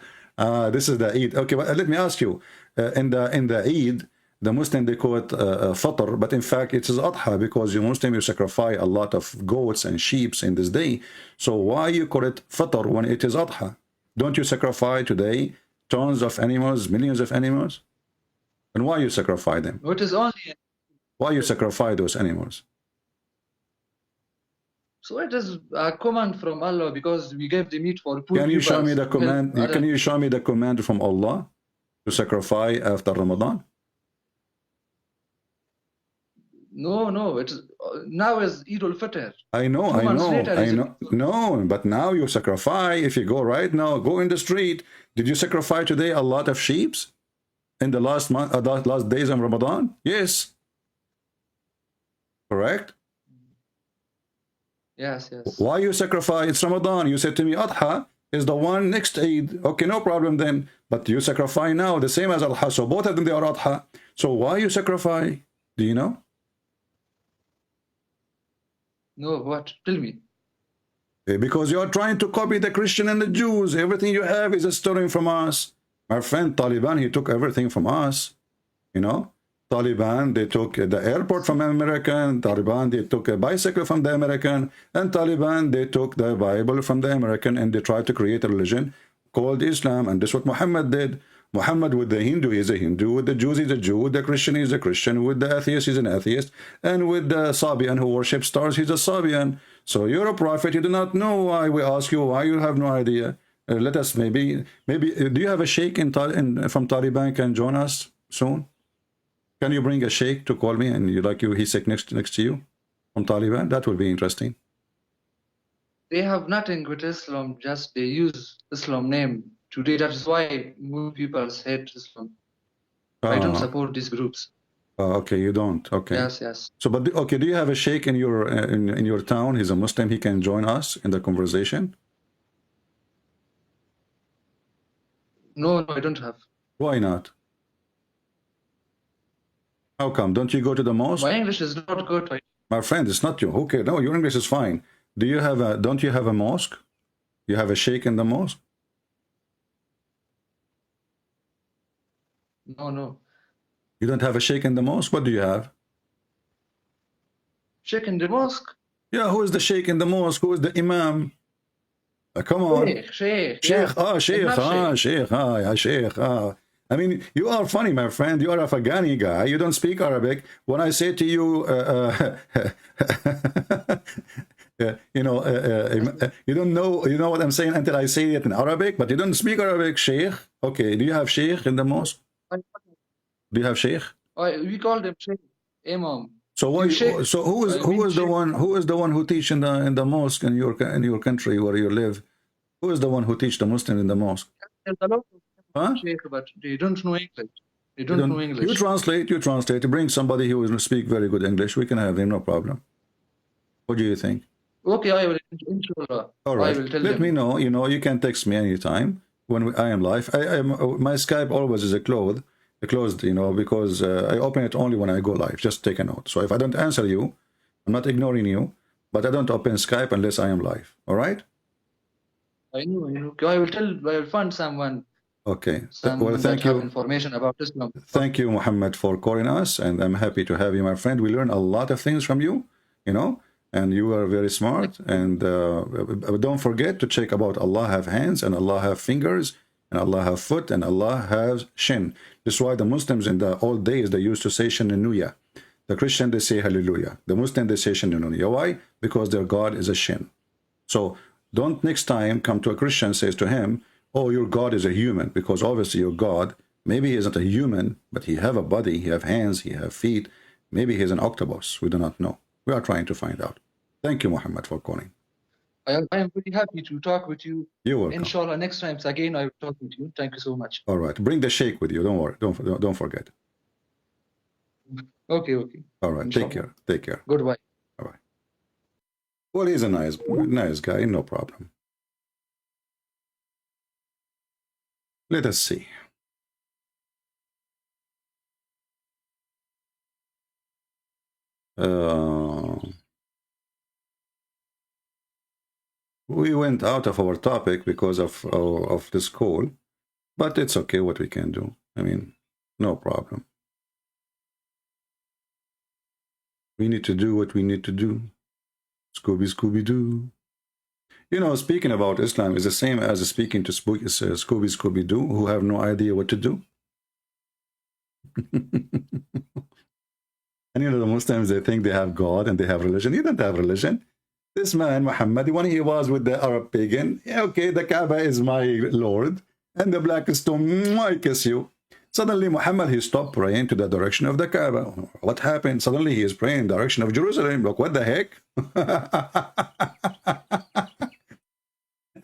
This is the Eid. Okay, well, let me ask you. In the Eid, the Muslim, they call it Fitr, but in fact it is Adha, because you Muslim, you sacrifice a lot of goats and sheep in this day. So why you call it Fitr when it is Adha? Don't you sacrifice today tons of animals, millions of animals? And why you sacrifice them? It is only. Why you sacrifice those animals? So it is a command from Allah because we gave the meat for poor Can you show me people the to help command? other. Can you show me the command from Allah to sacrifice after Ramadan? No, it's now is Eid al-Fitr. I know, 2 I months know, later I is know. No, but now you sacrifice. If you go right now, go in the street. Did you sacrifice today a lot of sheep in the last month, last days of Ramadan? Yes. Correct? Yes. Why you sacrifice? It's Ramadan. You said to me, Adha is the one next Eid. Okay, no problem then. But you sacrifice now, the same as Adha. So both of them, they are Adha. So why you sacrifice? Do you know? No, what? Tell me. Because you are trying to copy the Christian and the Jews. Everything you have is a story from us. My friend Taliban, he took everything from us. You know? Taliban, they took the airport from American. Taliban, they took a bicycle from the American. And Taliban, they took the Bible from the American, and they tried to create a religion called Islam. And this is what Muhammad did. Muhammad with the Hindu is a Hindu, with the Jews is a Jew, with the Christian is a Christian, with the atheist is an atheist, and with the Sabian who worships stars, he's a Sabian. So you're a prophet, you do not know why. We ask you why, you have no idea. Let us maybe, do you have a sheikh from Taliban can join us soon? Can you bring a sheikh to call me and he's sick next to you from Taliban? That would be interesting. They have nothing with Islam, just they use Islam name today. That is why more people hate Islam. I don't support these groups. Okay, you don't. Okay. Yes. So, but okay, do you have a sheikh in your town? He's a Muslim. He can join us in the conversation. No, I don't have. Why not? How come? Don't you go to the mosque? My English is not good. My friend, it's not you. Okay, no, your English is fine. Don't you have a mosque? You have a sheikh in the mosque? No. You don't have a sheikh in the mosque? What do you have? Sheikh in the mosque? Yeah, who is the sheikh in the mosque? Who is the imam? Come on. Sheikh. Sheikh. I mean, you are funny, my friend. You are a Afghani guy. You don't speak Arabic. When I say to you, you don't know, you know what I'm saying until I say it in Arabic, but you don't speak Arabic, Sheikh. Okay, do you have Sheikh in the mosque? Do you have Sheikh? We call them Sheikh, Imam. So who is the one who teach in the mosque in your country where you live? Who is the one who teach the Muslims in the mosque? Huh? Sheikh, but they don't know English. They don't know English. You translate. Bring somebody who will speak very good English. We can have him, no problem. What do you think? Okay, I will, inshallah. All right. I will tell Let them. me know. You can text me anytime when I am live. My Skype always is closed, because I open it only when I go live. Just take a note. So if I don't answer you, I'm not ignoring you, but I don't open Skype unless I am live. All right? I know. I will find someone. Okay. Well, thank you. Information about Islam. Thank you, Muhammad, for calling us, and I'm happy to have you, my friend. We learn a lot of things from you, and you are very smart. And don't forget to check about Allah have hands, and Allah have fingers, and Allah have foot, and Allah has shin. That's why the Muslims in the old days, they used to say Shinnuya. The Christian, they say Hallelujah. The Muslim, they say Shinnuya. Why? Because their God is a shin. So don't next time come to a Christian says to him, oh, your God is a human, because obviously your God, maybe he isn't a human, but he have a body, he have hands, he have feet. Maybe he's an octopus. We do not know. We are trying to find out. Thank you, Muhammad, for calling. I am very happy to talk with you. You're welcome. Inshallah, next time again I will talk with you. Thank you so much. All right. Bring the sheikh with you. Don't worry. Don't forget. Okay. All right. Inshallah. Take care. Goodbye. Bye-bye. Well, he's a nice guy. No problem. Let us see. We went out of our topic because of this call, but it's okay what we can do. I mean, no problem. We need to do what we need to do. Scooby-Doo. Speaking about Islam is the same as speaking to Scooby-Doo, who have no idea what to do. And the Muslims, they think they have God and they have religion. You don't have religion. This man, Muhammad, when he was with the Arab pagan, yeah, okay, the Kaaba is my Lord, and the black stone, I kiss you. Suddenly, Muhammad, he stopped praying to the direction of the Kaaba. What happened? Suddenly, he is praying in the direction of Jerusalem. Look, what the heck?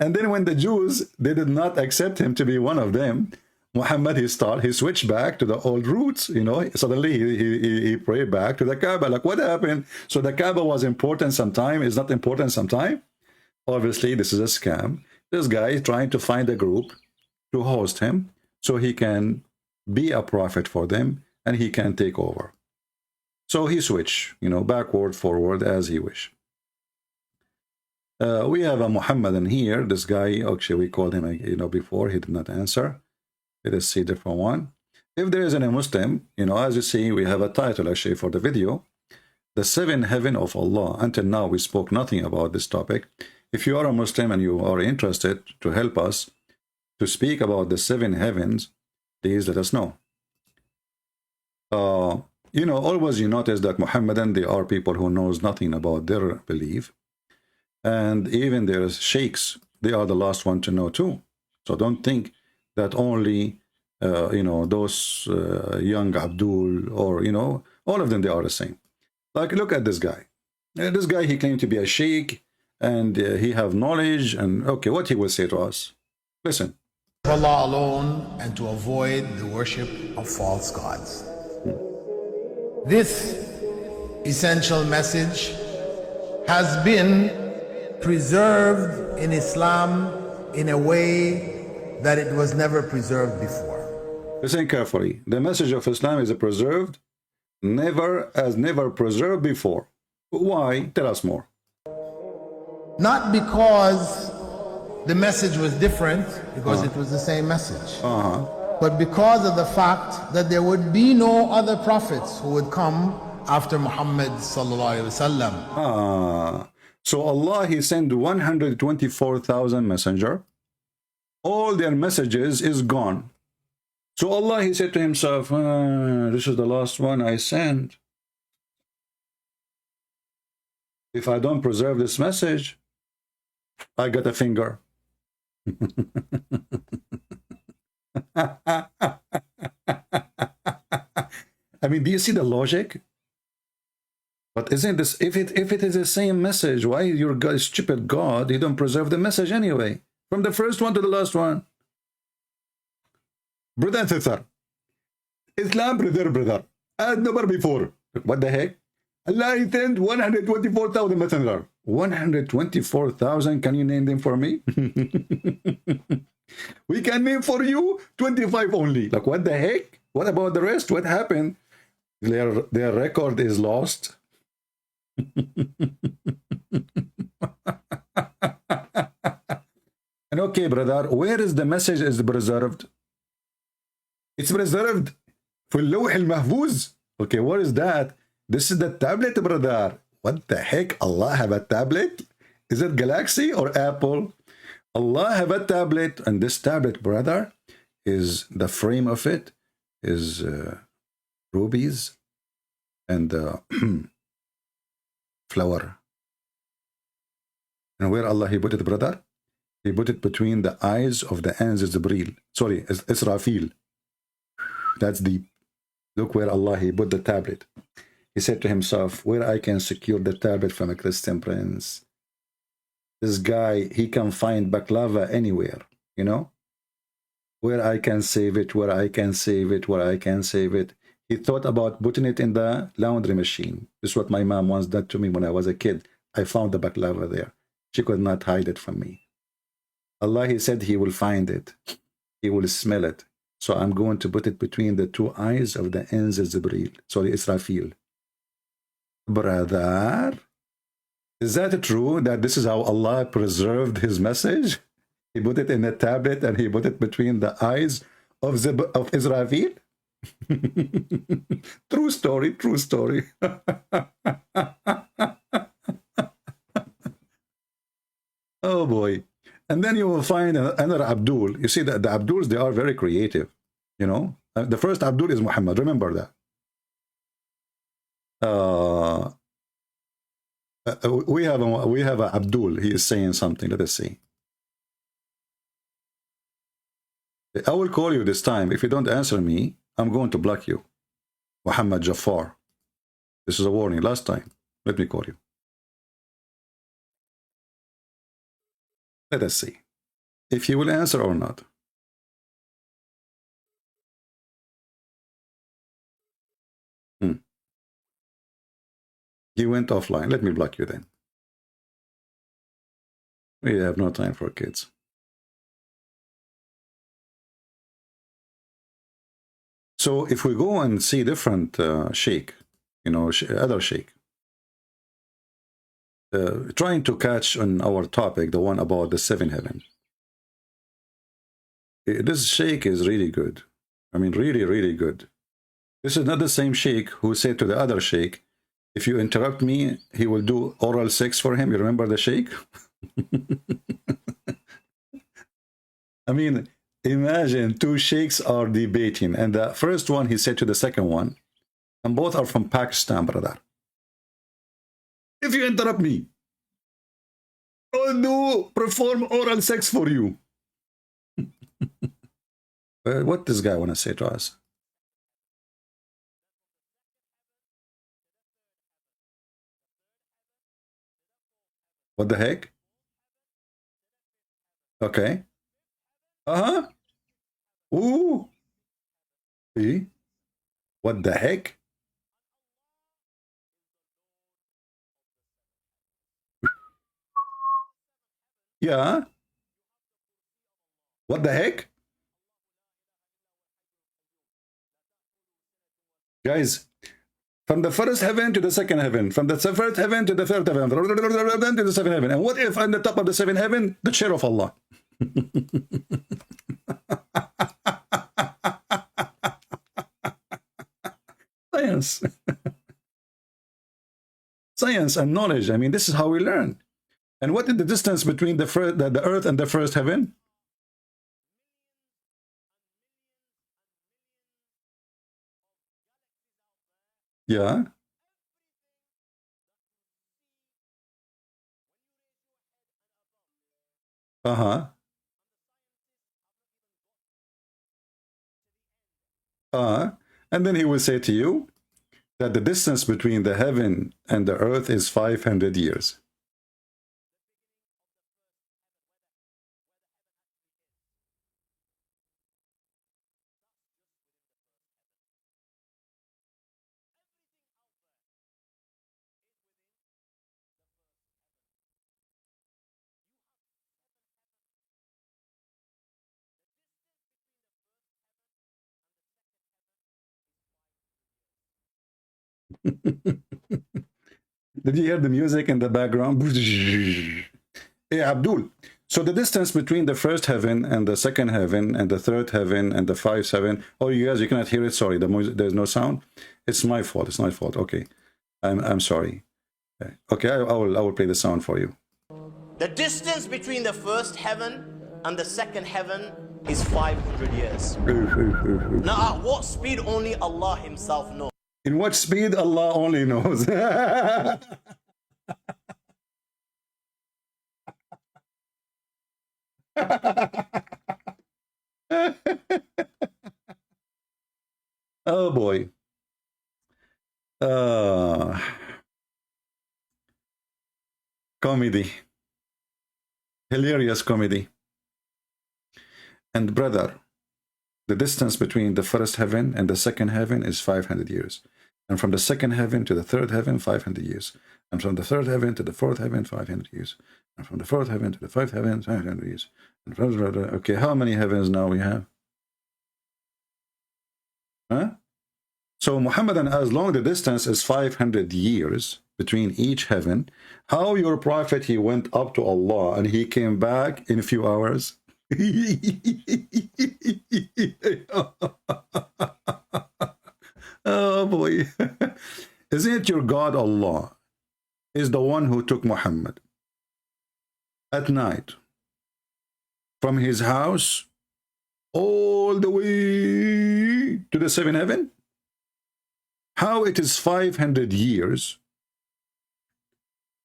And then when the Jews, they did not accept him to be one of them, Muhammad, he switched back to the old roots, you know. Suddenly he prayed back to the Kaaba. Like, what happened? So the Kaaba was important sometime, is not important sometime. Obviously, this is a scam. This guy is trying to find a group to host him so he can be a prophet for them and he can take over. So he switched, you know, backward, forward, as he wish. We have a Muhammadan here. This guy, actually, we called him, you know, before. He did not answer. Let us see a different one. If there is any Muslim, you know, as you see, we have a title actually for the video, The Seven Heaven of Allah. Until now, we spoke nothing about this topic. If you are a Muslim and you are interested to help us to speak about the seven heavens, please let us know. You know, always you notice that Muhammadan, they are people who knows nothing about their belief. And even their sheikhs, they are the last one to know too. So don't think that only, you know, those young Abdul or, you know, all of them, they are the same. Like, look at this guy. This guy, he claimed to be a sheikh and he have knowledge. And okay, what he will say to us? Listen. Allah alone and to avoid the worship of false gods. This essential message has been preserved in Islam in a way that it was never preserved before. Listen carefully. The message of Islam is preserved, never preserved before. Why? Tell us more. Not because the message was different, because it was the same message. But because of the fact that there would be no other prophets who would come after Muhammad sallallahu alaihi wasallam. So Allah, he sent 124,000 messenger. All their messages is gone. So Allah, he said to himself, this is the last one I sent. If I don't preserve this message, I got a finger. I mean, do you see the logic? But isn't this, if it is the same message, why your God, stupid God, you don't preserve the message anyway? From the first one to the last one. Brother and sister, Islam preserved, brother, as never before. What the heck? Allah sent 124,000 messenger. 124,000, can you name them for me? We can name for you 25 only. Like, what the heck? What about the rest? What happened? Their record is lost. And okay, brother, where is the message is preserved? It's preserved for Lawh al-Mahfuz. Okay, what is that? This is the tablet, brother. What the heck? Allah have a tablet? Is it Galaxy or Apple? Allah have a tablet, and this tablet, brother, is the frame of it is rubies and flower. And where Allah he put it, brother? He put it between the eyes of the Anz Jibreel. Sorry, Israfil. That's deep. Look where Allah he put the tablet. He said to himself, where I can secure the tablet from a Christian prince. This guy, he can find baklava anywhere, you know? Where I can save it, where I can save it, where I can save it. He thought about putting it in the laundry machine. This is what my mom once did to me when I was a kid. I found the baklava there. She could not hide it from me. Allah, he said he will find it. He will smell it. So I'm going to put it between the two eyes of the Anz Jibreel. Sorry, Israfil. Brother, is that true that this is how Allah preserved his message? He put it in a tablet and he put it between the eyes of Israfil? True story, true story. Oh boy. And then you will find another Abdul. You see that the Abduls, they are very creative. You know, the first Abdul is Muhammad. Remember that. We have a Abdul. He is saying something. Let us see. I will call you this time. If you don't answer me, I'm going to block you. Muhammad Jafar. This is a warning. Last time. Let me call you. Let us see if he will answer or not. He went offline. Let me block you then. We have no time for kids. So if we go and see different sheikh, you know, other sheikh, trying to catch on our topic, the one about the seven heavens. This sheikh is really good. I mean, really, really good. This is not the same sheikh who said to the other sheikh, if you interrupt me, he will do oral sex for him. You remember the sheikh? I mean, imagine two sheikhs are debating, and the first one he said to the second one, and both are from Pakistan, brother. If you interrupt me, I will perform oral sex for you. What does this guy want to say to us? What the heck? Okay. Uh-huh. Ooh. See? What the heck? Yeah. What the heck? Guys, from the first heaven to the second heaven, from the first heaven to the third heaven, to the seventh heaven. And what if on the top of the seventh heaven, the chair of Allah? Science. Science and knowledge. I mean, this is how we learn. And what is the distance between the earth and the first heaven? Yeah. Uh-huh. And then he will say to you that the distance between the heaven and the earth is 500 years. Did you hear the music in the background? Hey, Abdul. So the distance between the first heaven and the second heaven and the third heaven and the fifth heaven. Oh, you guys, you cannot hear it. Sorry, there's no sound. It's my fault. It's my fault. Okay, I'm sorry. Okay, I will play the sound for you. The distance between the first heaven and the second heaven is 500 years. Now, at what speed only Allah Himself knows. In what speed Allah only knows. Oh boy. Comedy. Hilarious comedy. And brother, the distance between the first heaven and the second heaven is 500 years. And from the second heaven to the third heaven, 500 years. And from the third heaven to the fourth heaven, 500 years. And from the fourth heaven to the fifth heaven, 500 years. And okay, how many heavens now we have? Huh? So Muhammadan, as long the distance is 500 years between each heaven, how your prophet, he went up to Allah and he came back in a few hours? Oh boy. Isn't it your God Allah is the one who took Muhammad at night from his house all the way to the seventh heaven? How it is 500 years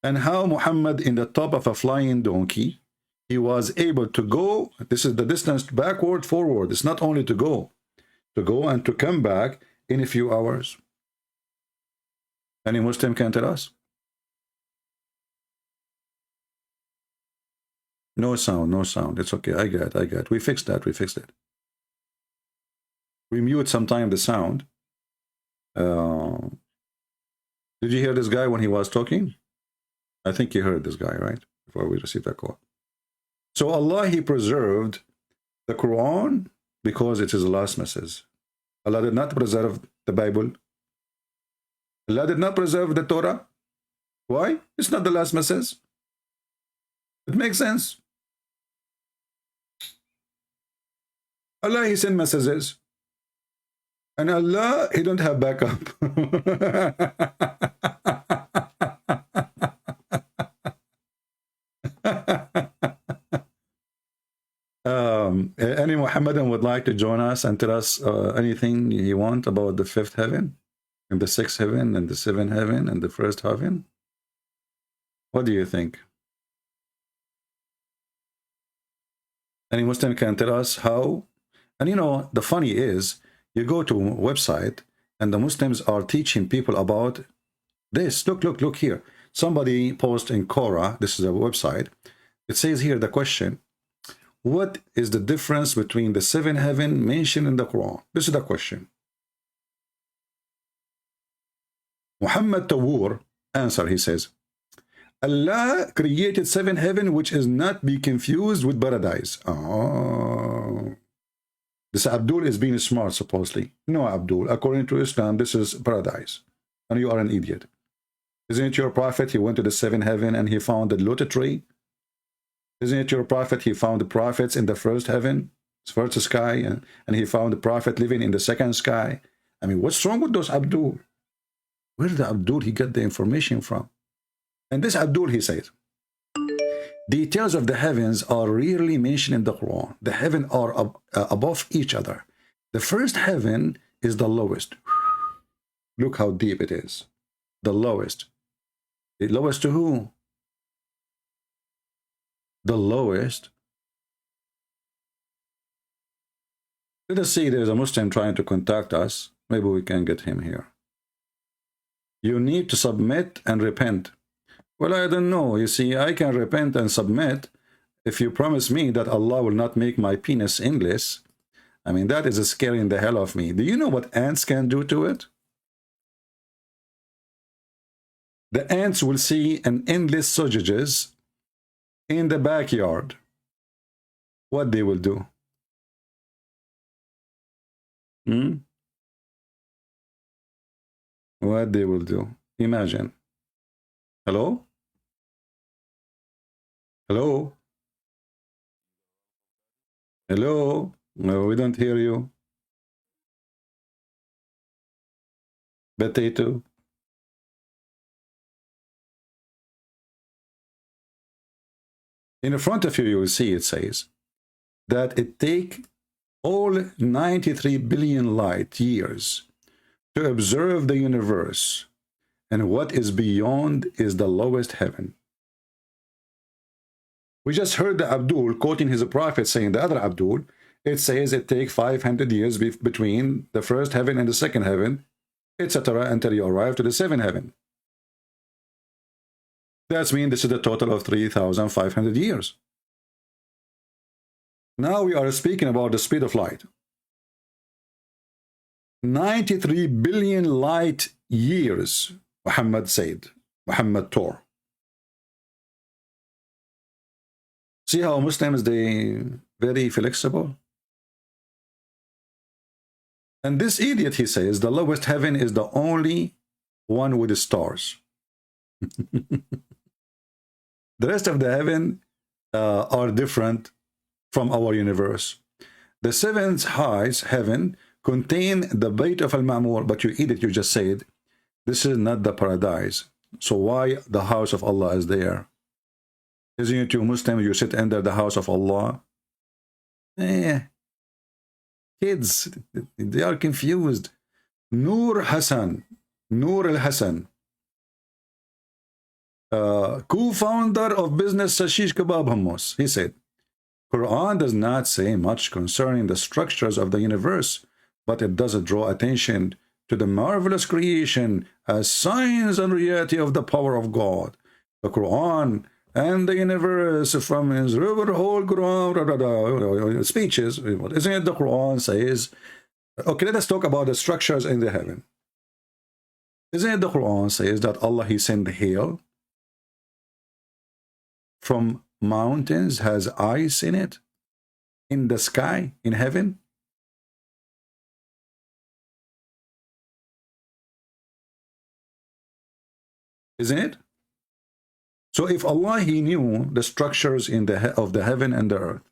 And how Muhammad in the top of a flying donkey, he was able to go, this is the distance backward, forward. It's not only to go and to come back in a few hours. Any Muslim can tell us? No sound, no sound. It's okay. I got it. We fixed that. We fixed it. We mute sometime the sound. Did you hear this guy when he was talking? I think you heard this guy, right? Before we received that call. So Allah, He preserved the Quran because it is the last message. Allah did not preserve the Bible. Allah did not preserve the Torah. Why? It's not the last message. It makes sense. Allah, He sent messages. And Allah, He don't have backup. Any Muhammadan would like to join us and tell us anything you want about the fifth heaven, and the sixth heaven, and the seventh heaven, and the first heaven? What do you think? Any Muslim can tell us how? And you know, the funny is, you go to a website and the Muslims are teaching people about this. Look here. Somebody posted in Quora, this is a website. It says here the question, what is the difference between the seven heaven mentioned in the Quran? This is the question. Muhammad Tawur answer, he says, Allah created seven heaven which is not be confused with paradise. Oh. This Abdul is being smart, supposedly. No, Abdul. According to Islam, this is paradise. And you are an idiot. Isn't it your prophet? He went to the seventh heaven and he found the lotus tree. Isn't it your prophet? He found the prophets in the first heaven, first sky, and he found the prophet living in the second sky. I mean, what's wrong with those Abdul? Where did Abdul he get the information from? And this Abdul, he says, details of the heavens are rarely mentioned in the Quran. The heavens are above each other. The first heaven is the lowest. Look how deep it is. The lowest. The lowest to who? The lowest. Let us see, there's a Muslim trying to contact us. Maybe we can get him here. You need to submit and repent. Well, I don't know. You see, I can repent and submit if you promise me that Allah will not make my penis endless. I mean, that is scaring the hell of me. Do you know what ants can do to it? The ants will see an endless sausages in the backyard. What they will do? What they will do? Imagine. Hello? Hello? Hello? No, we don't hear you. Potato. In the front of you, you will see it says that it take all 93 billion light years to observe the universe, and what is beyond is the lowest heaven. We just heard the Abdul quoting his prophet saying, the other Abdul, it says it takes 500 years between the first heaven and the second heaven, etc., until you arrive to the seventh heaven. That means this is a total of 3,500 years. Now we are speaking about the speed of light. 93 billion light years, Muhammad said. Muhammad taught. See how Muslims, they very flexible? And this idiot, he says, the lowest heaven is the only one with the stars. The rest of the heaven are different from our universe. The seventh highest heaven contain the Bayt of Al-Ma'mur, but you idiot, you just said, this is not the paradise. So why the house of Allah is there? Isn't it you Muslim, you sit under the house of Allah? Kids, they are confused. Nur Hassan, Nur al-Hassan, co-founder of business Sashish Kebab Hummus, he said, Quran does not say much concerning the structures of the universe, but it does draw attention to the marvelous creation as signs and reality of the power of God. The Quran and the universe from his whole Quran speeches, isn't it the Quran says, okay, let us talk about the structures in the heaven. Isn't it the Quran says that Allah, he sent hail from mountains, has ice in it, in the sky, in heaven? Isn't it? So if Allah, he knew the structures in of the heaven and the earth,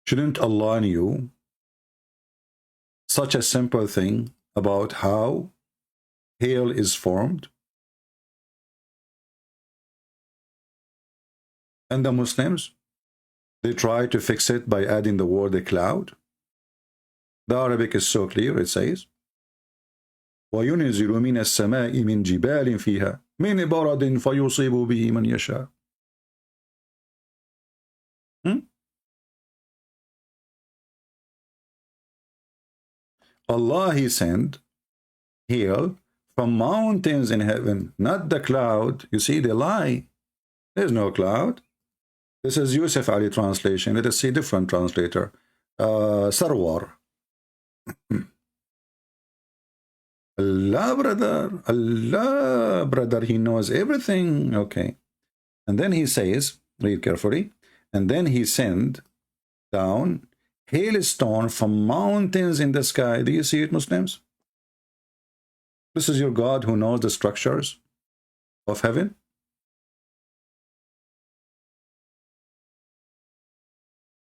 shouldn't Allah knew such a simple thing about how hail is formed? And the Muslims, they try to fix it by adding the word a cloud. The Arabic is so clear, it says, وَيُنْزِلُ مِنَ السَّمَاءِ مِنْ جِبَالٍ فِيهَا مِنْ بَرَدٍ فَيُصِيبُ بِهِ مَنْ يَشَاءُ. Allah, he sent hail from mountains in heaven, not the cloud. You see, they lie. There's no cloud. This is Yusuf Ali translation. Let us see different translator. Sarwar. Allah, brother. Allah, brother. He knows everything. Okay. And then he says, read carefully, and then he sent down hailstone from mountains in the sky. Do you see it, Muslims? This is your God who knows the structures of heaven.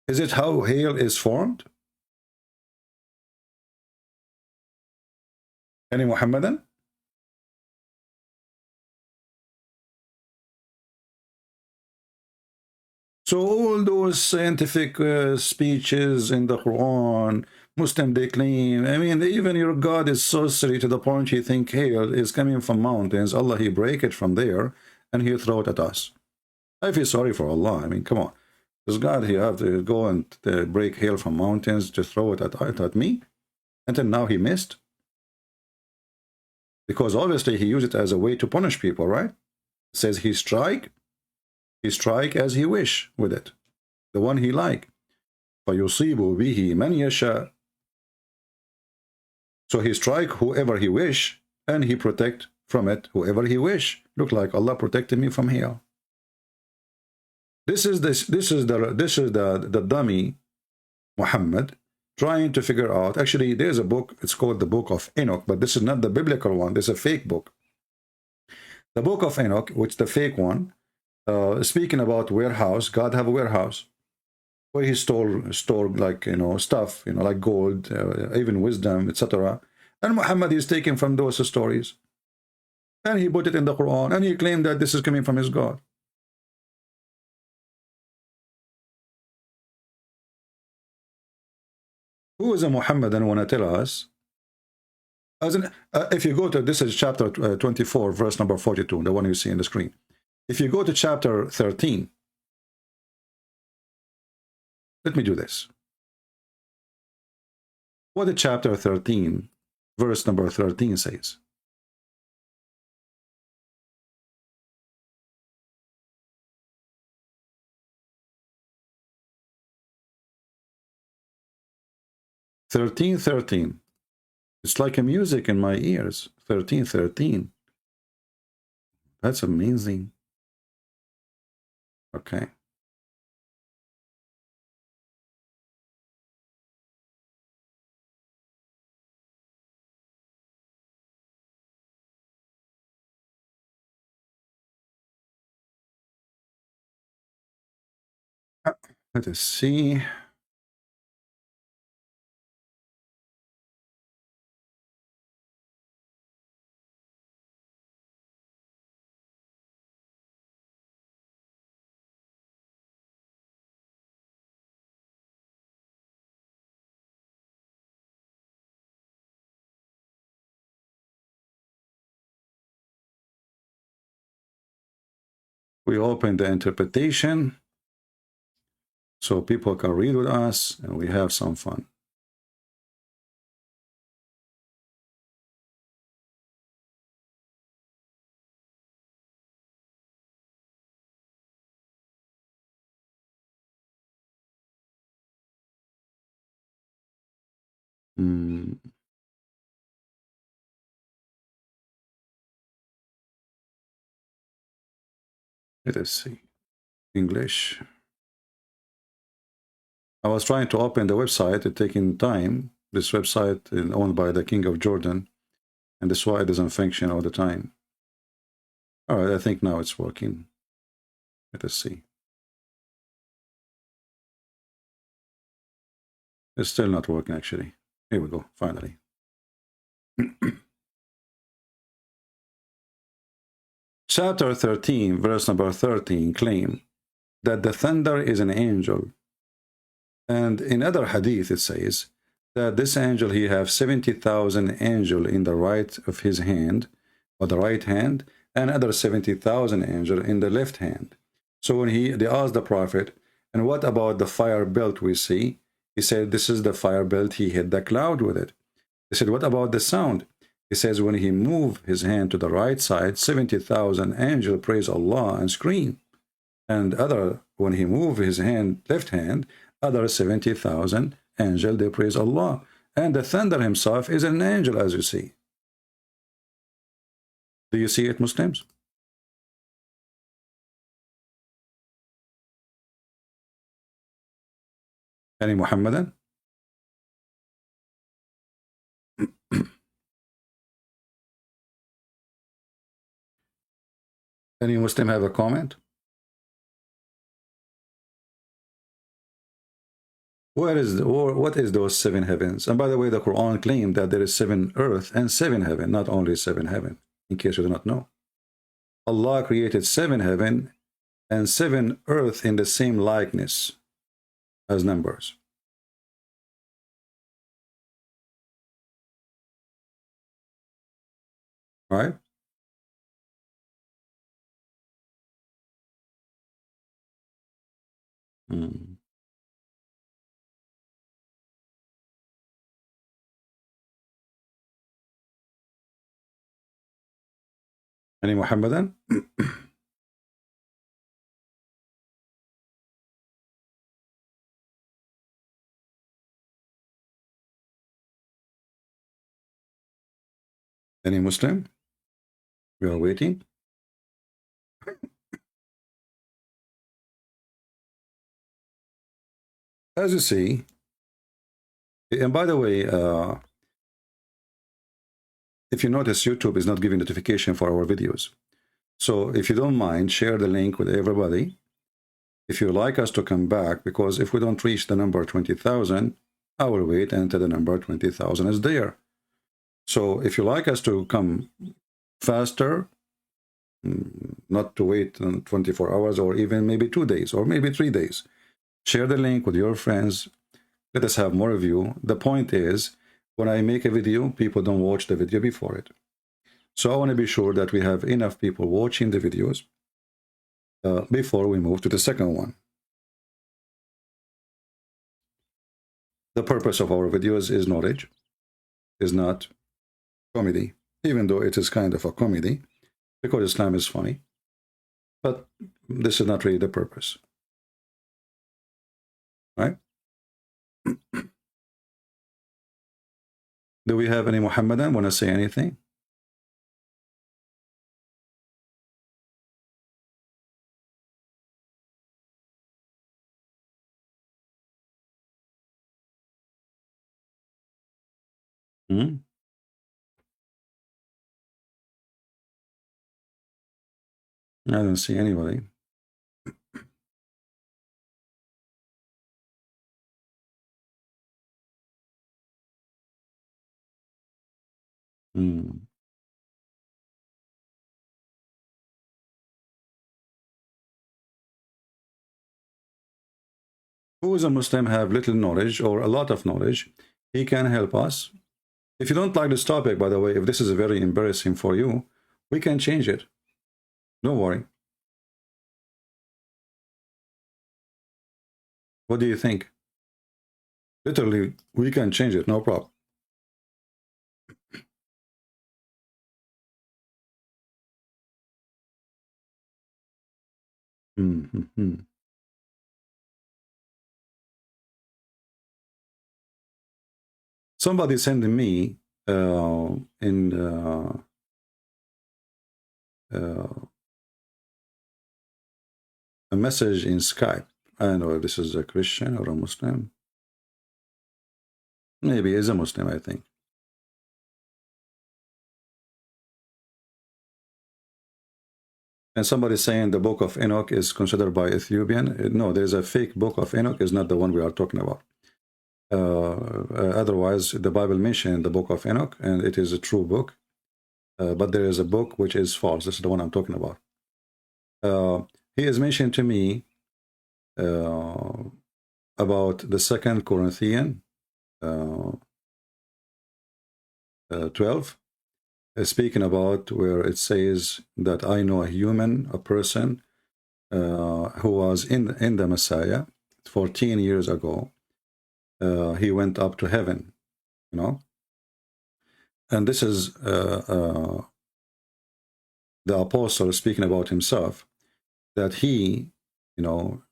Is it how hail is formed? Any Muhammadan? So all those scientific speeches in the Quran, Muslim they claim, I mean, even your God is so silly to the point he think hail is coming from mountains. Allah, he break it from there and he throw it at us. I feel sorry for Allah. I mean, come on. Does God, he have to go and break hail from mountains to throw it at me? Until now he missed. Because obviously he used it as a way to punish people, right? It says he strike as he wish with it, the one he like. فَيُصِيبُ بِهِ مَنْ يَشَاءُ. So he strike whoever he wish, and he protect from it whoever he wish. Look like Allah protected me from hail. This is the dummy Muhammad trying to figure out. Actually, there's a book, it's called the Book of Enoch, but this is not the biblical one. This is a fake book. The Book of Enoch, which is the fake one, speaking about warehouse. God have a warehouse where he store like, you know, stuff, you know, like gold, even wisdom, etc. And Muhammad is taken from those stories, and he put it in the Quran, and he claimed that this is coming from his God. Who is a Muhammadan want to tell us? As in, if you go to, this is chapter 24, verse number 42, the one you see on the screen. If you go to chapter 13, let me do this. What did chapter 13, verse number 13 says? "13:13. It's like a music in my ears. 13:13. That's amazing. Okay. Let us see. We open the interpretation so people can read with us and we have some fun. Let us see. English. I was trying to open the website, it's taking time. This website is owned by the King of Jordan, and that's why it doesn't function all the time. All right, I think now it's working. Let us see. It's still not working, actually. Here we go, finally. Chapter 13, verse number 13, claim that the thunder is an angel. And in other hadith, it says that this angel, he have 70,000 angel in the right of his hand, or the right hand, and other 70,000 angel in the left hand. So when they asked the Prophet, and what about the fire belt we see? He said, this is the fire belt, he hit the cloud with it. He said, what about the sound? He says, when he moved his hand to the right side, 70,000 angel praise Allah and scream. And when he moved his left hand, other 70,000 angel, they praise Allah. And the thunder himself is an angel, as you see. Do you see it, Muslims? Any Muhammadan? Any Muslim have a comment? What is those 7 heavens? And by the way, the Quran claimed that there is 7 earth and 7 heaven, not only 7 heaven, in case you do not know. Allah created 7 heaven and 7 earth in the same likeness as numbers. Right? Any Muhammadan? Any Muslim? We are waiting. As you see, and by the way, if you notice, YouTube is not giving notification for our videos. So if you don't mind, share the link with everybody. If you like us to come back, because if we don't reach the number 20,000, I will wait until the number 20,000 is there. So if you like us to come faster, not to wait 24 hours or even maybe 2 days or maybe 3 days, share the link with your friends. Let us have more of you. The point is, when I make a video, people don't watch the video before it. So I want to be sure that we have enough people watching the videos before we move to the second one. The purpose of our videos is knowledge, is not comedy, even though it is kind of a comedy, because Islam is funny. But this is not really the purpose. Right? Do we have any Muhammadan want to say anything? I don't see anybody. Who is a Muslim have little knowledge or a lot of knowledge, he can help us. If you don't like this topic, by the way, if this is very embarrassing for you, we can change it. Don't worry. What do you think? Literally, we can change it, no problem. Somebody sending me in a message in Skype. I don't know if this is a Christian or a Muslim. Maybe he's a Muslim, I think. And somebody saying the book of Enoch is considered by Ethiopian. No, there's a fake book of Enoch. Is not the one we are talking about. Otherwise, the Bible mentioned the book of Enoch, and it is a true book. But there is a book which is false. This is the one I'm talking about. He is mentioned to me about the 2 Corinthians 12, speaking about where it says that I know a human, a person who was in the Messiah 14 years ago. He went up to heaven, you know. And this is the apostle speaking about himself, that he, you know,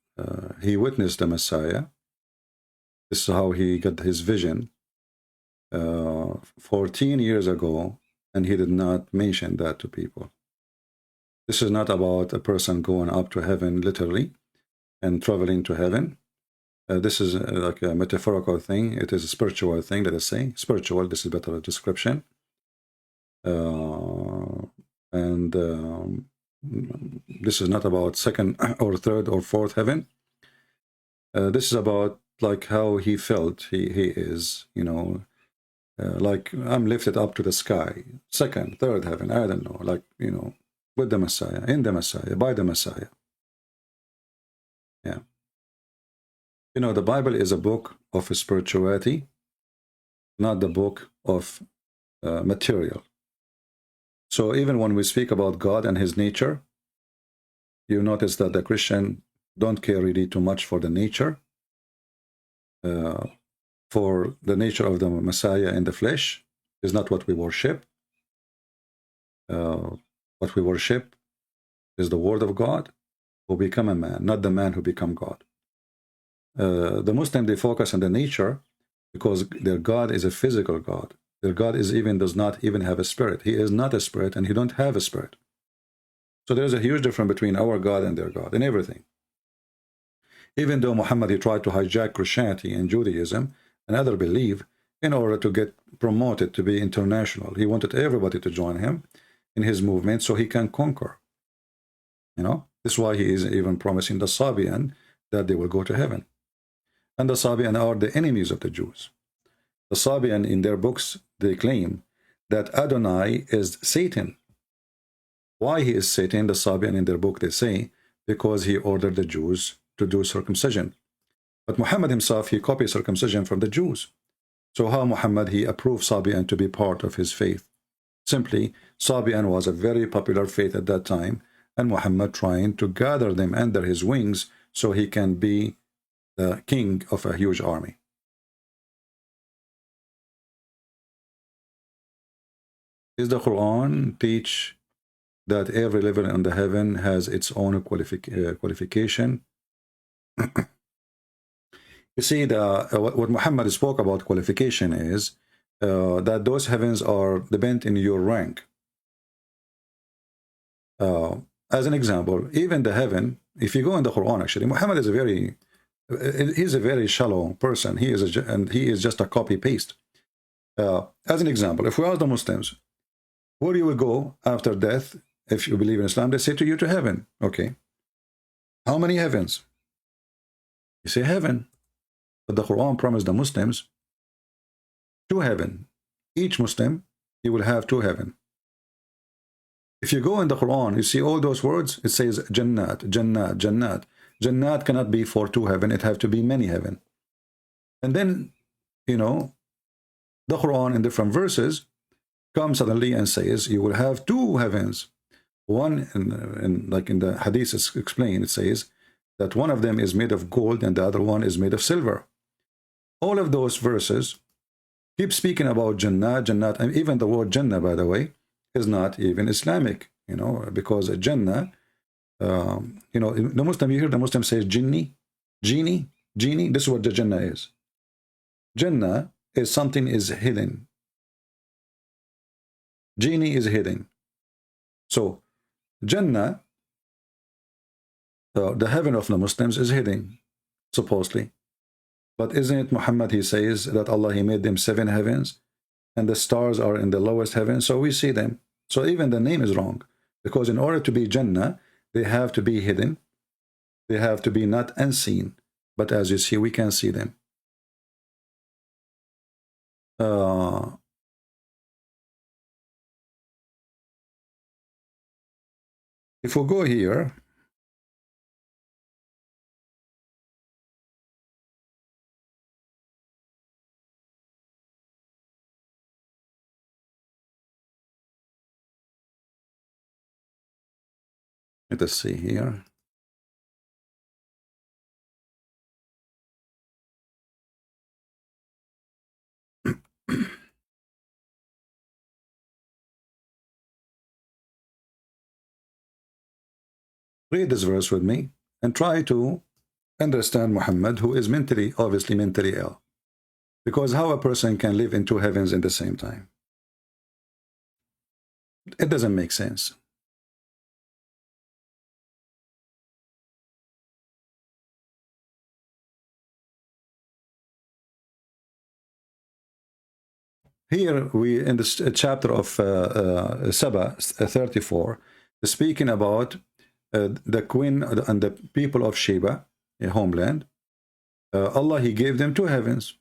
he witnessed the Messiah. This is how he got his vision 14 years ago, and he did not mention that to people. This is not about a person going up to heaven literally and traveling to heaven. This is like a metaphorical thing. It is a spiritual thing, let us say. Spiritual, this is better description. This is not about second or third or fourth heaven. This is about like how he felt he is, you know, like I'm lifted up to the sky, second, third heaven, I don't know, like, you know, with the Messiah, in the Messiah, by the Messiah. Yeah. You know, the Bible is a book of spirituality, not the book of material. So even when we speak about God and his nature, you notice that the Christian don't care really too much for the nature, for the nature of the Messiah in the flesh is not what we worship. What we worship is the Word of God who become a man, not the man who become God. The Muslim, they focus on the nature because their God is a physical God. Their God does not even have a spirit. He is not a spirit, and he don't have a spirit. So there's a huge difference between our God and their God in everything. Even though Muhammad, he tried to hijack Christianity and Judaism and other belief in order to get promoted to be international. He wanted everybody to join him in his movement so he can conquer. You know, this is why he is even promising the Sabian that they will go to heaven. And the Sabian are the enemies of the Jews. The Sabian, in their books, they claim that Adonai is Satan. Why he is Satan? The Sabian in their book, they say, because he ordered the Jews to do circumcision. But Muhammad himself, he copied circumcision from the Jews. So how Muhammad, he approved Sabian to be part of his faith? Simply, Sabian was a very popular faith at that time, and Muhammad trying to gather them under his wings so he can be the king of a huge army. Is the Quran teach that every level in the heaven has its own qualification? You see, what Muhammad spoke about qualification is that those heavens are dependent in your rank. As an example, even the heaven, if you go in the Quran, actually, Muhammad is he's a very shallow person. He is just a copy paste. As an example, if we ask the Muslims, where you will go after death, if you believe in Islam, they say to you to heaven. Okay. How many heavens? You say heaven. But the Quran promised the Muslims 2 heaven. Each Muslim, he will have 2 heaven. If you go in the Quran, you see all those words, it says Jannat, Jannat, Jannat. Jannat cannot be for 2 heaven, it have to be many heaven. And then, you know, the Quran in different verses comes suddenly and says you will have 2 heavens. One, like in the Hadith is explained, it says that one of them is made of gold and the other one is made of silver. All of those verses keep speaking about Jannah, Jannat, and even the word Jannah, by the way, is not even Islamic, you know, because Jannah, you know, the Muslim, you hear the Muslim say genie, this is what the Jannah is. Jannah is something is hidden. Genie is hidden. So Jannah, the heaven of the Muslims is hidden, supposedly. But isn't it Muhammad, he says that Allah, he made them 7 heavens and the stars are in the lowest heaven, so we see them. So even the name is wrong, because in order to be Jannah, they have to be hidden. They have to be not unseen, but as you see, we can see them. If we go here, let us see here. Read this verse with me and try to understand Muhammad, who is mentally, obviously mentally ill. Because how a person can live in 2 heavens in the same time? It doesn't make sense. Here we, in this chapter of Saba 34, speaking about the queen and the people of Sheba, a homeland. Allah, he gave them 2 heavens,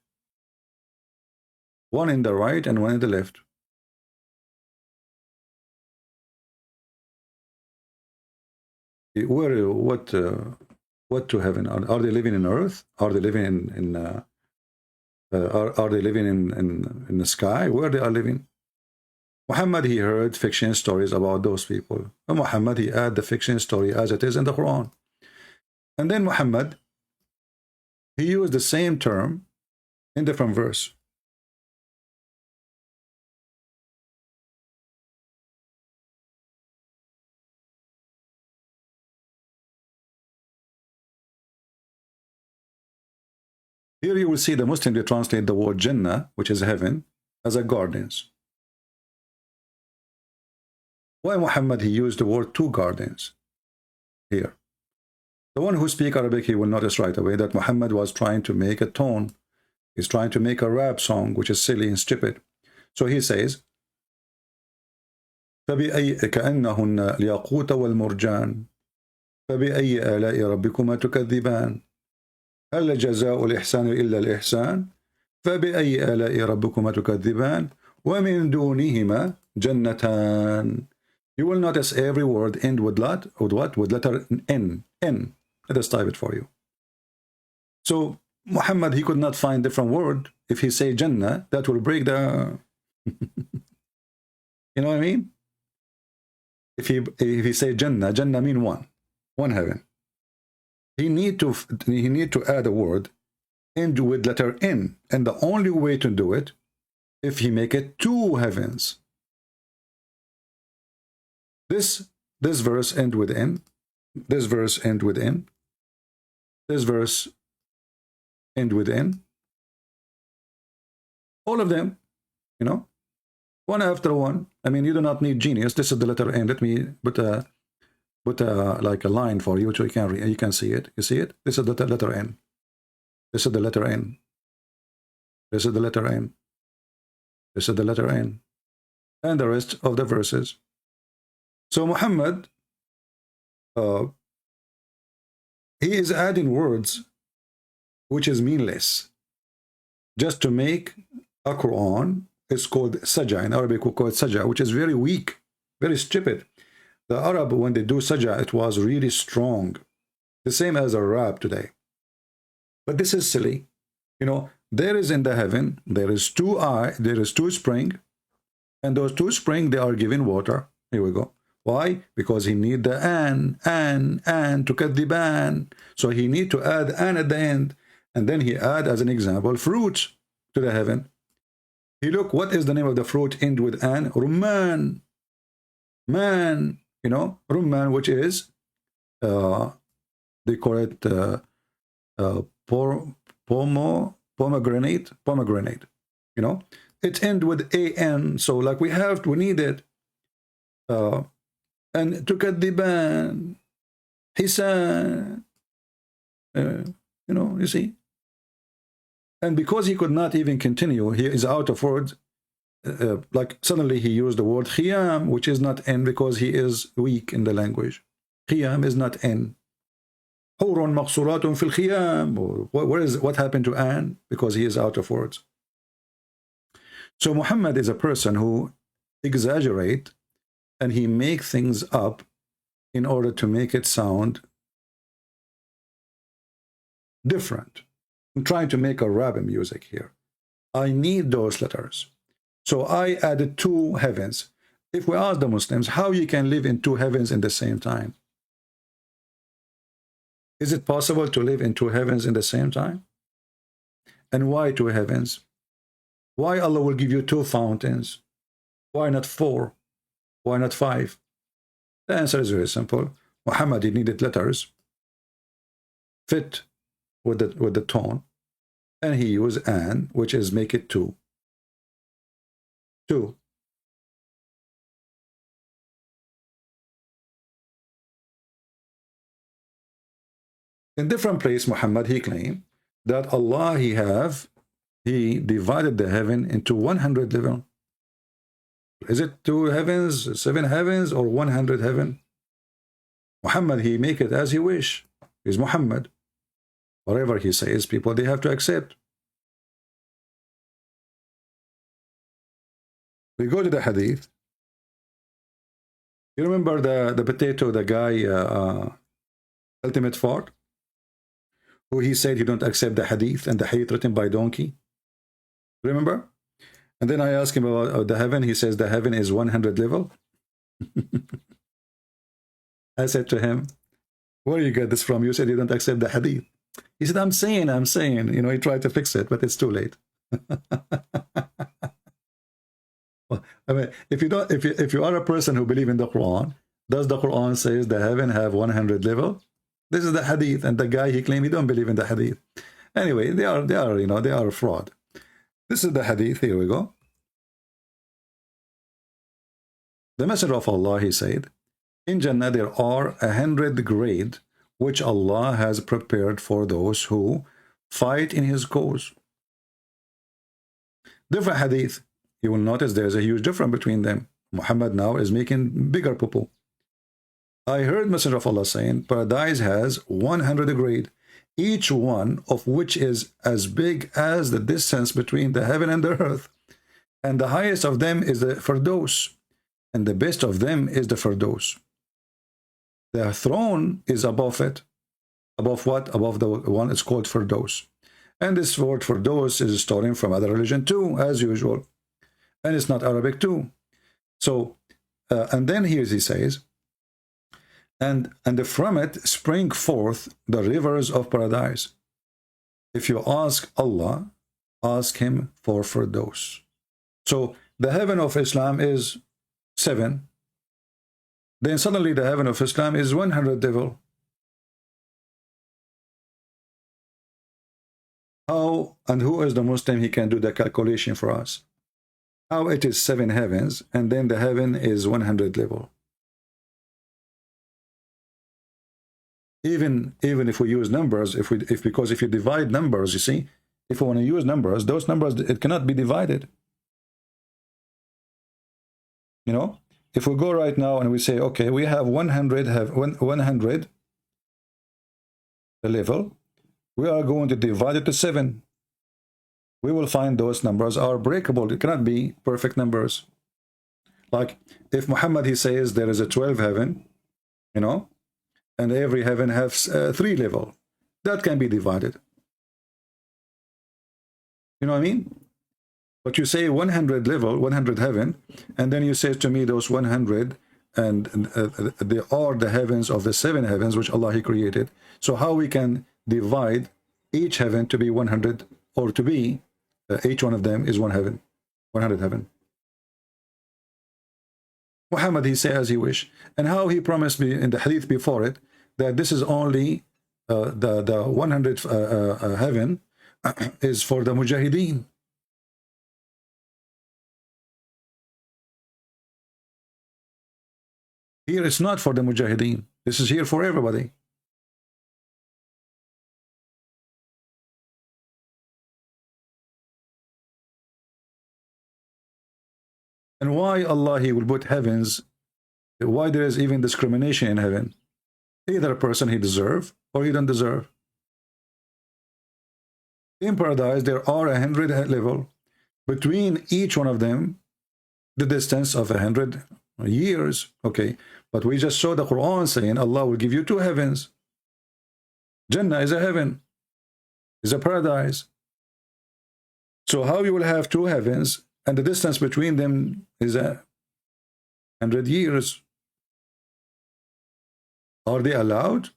one in the right and one in the left. Where, what 2 heaven? Are they living in earth? Are they living in are they living in the sky? Where they are living? Muhammad, he heard fiction stories about those people. And Muhammad, he add the fiction story as it is in the Quran. And then Muhammad, he used the same term in different verse. Here you will see the Muslim, they translate the word Jannah, which is heaven, as a gardens. Why Muhammad, he used the word 2 gardens here? The one who speaks Arabic, he will notice right away that Muhammad was trying to make a tone. He's trying to make a rap song, which is silly and stupid. So he says, فَبِأَيِّ كَأَنَّهُنَّ الْيَاقُوتَ وَالْمُرْجَانِ فَبِأَيِّ آلَاءِ رَبِّكُمَا تُكَذِّبَانِ هل جزاء الإحسان إلا الإحسان فبأي آلاء ربكما تكذبان ومن دونهما جنتان. You will notice every word end with what? With letter N. N. Let us type it for you. So Muhammad, he could not find different word. If he say Jannah, that will break the you know what I mean? If he say Jannah, Jannah mean one heaven. He need to add a word end with letter N, and the only way to do it, if he make it 2 heavens. This verse end with N, this verse end with N, this verse end with N. All of them, you know, one after one. I mean, you do not need genius. This is the letter N. Let me put like a line for you so you can see it. You see it? This is the letter N. This is the letter N. This is the letter N. This is the letter N. And the rest of the verses. So Muhammad, he is adding words which is meaningless just to make a Quran. It's called Saj'a. In Arabic we call it Saj'a, which is very weak, very stupid. The Arab, when they do Saj'a, it was really strong. The same as a rap today. But this is silly. You know, there is in the heaven, there is 2 spring, and those 2 spring, they are giving water. Here we go. Why? Because he need the an to cut the ban. So he need to add an at the end. And then he add, as an example, fruit to the heaven. He look, what is the name of the fruit end with an? Rumman. Man, you know, rumman, which is, they call it pomegranate, you know. It end with an. So like we need it. And to cut the ban, Hisan, you know, you see. And because he could not even continue, he is out of words. Like suddenly he used the word khiyam, which is not n, because he is weak in the language. Khiyam is not n. Hurun maqsuratun fil khiyam. What happened to an? Because he is out of words. So Muhammad is a person who exaggerate, and he make things up in order to make it sound different. I'm trying to make a rap music here. I need those letters. So I added 2 heavens. If we ask the Muslims how you can live in 2 heavens in the same time, is it possible to live in 2 heavens in the same time? And why 2 heavens? Why Allah will give you 2 fountains? Why not 4? Why not 5? The answer is very simple. Muhammad, he needed letters fit with the tone, and he used an, which is make it 2. 2. In different place, Muhammad, he claimed that Allah, he divided the heaven into 100 level. Is it 2 heavens, 7 heavens, or 100 heaven? Muhammad, he make it as he wish. He's Muhammad. Whatever he says, people, they have to accept. We go to the hadith. You remember the potato, the guy, ultimate fart, who he said he don't accept the hadith and the hadith written by donkey? Remember? And then I asked him about the heaven. He says the heaven is 100 level. I said to him, where do you get this from? You said you don't accept the hadith. He said, I'm saying, you know, he tried to fix it, but it's too late. Well, I mean, if you are a person who believe in the Quran, does the Quran says the heaven have 100 level? This is the hadith, and the guy, he claimed he don't believe in the hadith. Anyway, they are you know, they are a fraud. This is the hadith. Here we go. The Messenger of Allah, he said, in Jannah there are 100 grades which Allah has prepared for those who fight in his cause. Different hadith. You will notice there's a huge difference between them. Muhammad now is making bigger poo-poo. I heard Messenger of Allah saying, paradise has 100 grades, each one of which is as big as the distance between the heaven and the earth. And the highest of them is the Firdaus, and the best of them is the Firdaus. The throne is above it. Above what? Above the one it's called Firdaus. And this word Firdaus is stolen from other religion too, as usual. And it's not Arabic too. So, and then here he says, and from it spring forth the rivers of paradise. If you ask Allah, ask him for Firdaus. So the heaven of Islam is 7. Then suddenly the heaven of Islam is 100 level. How and who is the Muslim? He can do the calculation for us. How it is 7 heavens, and then the heaven is 100 level. Even if we use numbers, because if you divide numbers, you see, if we want to use numbers, those numbers, it cannot be divided. You know, if we go right now and we say, okay, we have 100 level, we are going to divide it to 7. We will find those numbers are breakable. It cannot be perfect numbers. Like if Muhammad, he says there is a 12 heaven, you know, and every heaven has 3 level, that can be divided. You know what I mean? But you say 100 level, 100 heaven, and then you say to me those 100 and they are the heavens of the 7 heavens which Allah he created. So how we can divide each heaven to be 100, or to be each one of them is one heaven, 100 heaven? Muhammad he say as he wish, and how he promised me in the hadith before it that this is only the 100 heaven is for the mujahideen. Here it's not for the mujahideen. This is here for everybody. And why Allah he will put heavens? Why there is even discrimination in heaven? Either a person he deserve or he don't deserve. In paradise there are 100 level. Between each one of them, the distance of 100 years. Okay, but we just saw the Quran saying Allah will give you 2 heavens. Jannah is a heaven, is a paradise. So how you will have 2 heavens and the distance between them is 100 years? Are they allowed?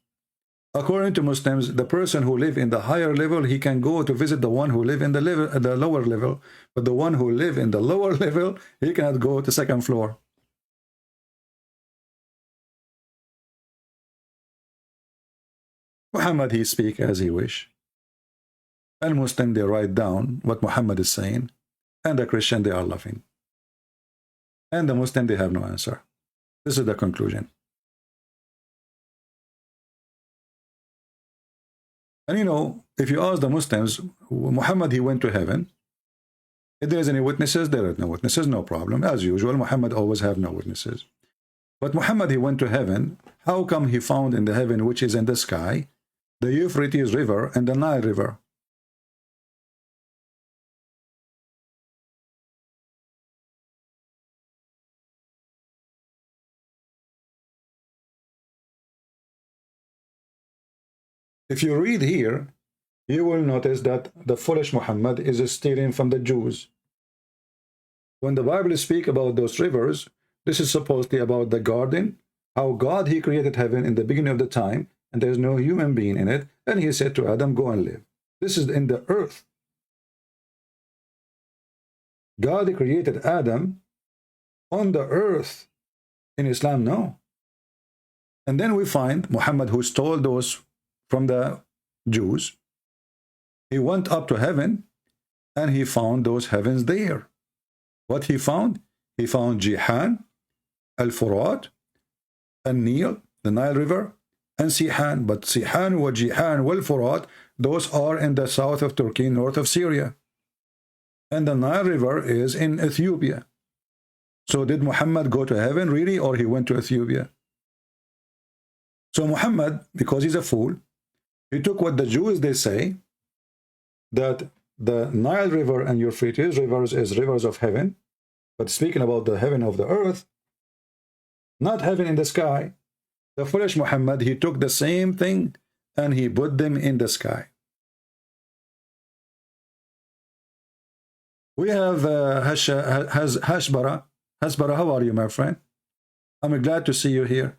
According to Muslims, the person who live in the higher level, he can go to visit the one who live in the lower level, but the one who live in the lower level, he cannot go to 2nd floor. Muhammad he speak as he wish, and Muslim they write down what Muhammad is saying, and the Christian they are laughing, and the Muslim they have no answer. This is the conclusion. And you know, if you ask the Muslims, Muhammad he went to heaven, if there is any witnesses, there are no witnesses, no problem. As usual, Muhammad always have no witnesses. But Muhammad he went to heaven. How come he found in the heaven which is in the sky the Euphrates River and the Nile River? If you read here, you will notice that the foolish Muhammad is stealing from the Jews. When the Bible speaks about those rivers, this is supposedly about the garden, how God he created heaven in the beginning of the time, and there's no human being in it, and he said to Adam, go and live. This is in the earth. God created Adam on the earth. In Islam, no. And then we find Muhammad who stole those from the Jews. He went up to heaven and he found those heavens there. What he found? He found Jihan, Al-Furat, Al-Nil, the Nile River, and Sihan. But Sihan, wa Jihan, wal Furat, those are in the south of Turkey, north of Syria. And the Nile River is in Ethiopia. So did Muhammad go to heaven really, or he went to Ethiopia? So Muhammad, because he's a fool, he took what the Jews they say, that the Nile River and Euphrates rivers is rivers of heaven, but speaking about the heaven of the earth, not heaven in the sky. The foolish Muhammad, he took the same thing and he put them in the sky. We have Hashbara. Hashbara, how are you, my friend? I'm glad to see you here.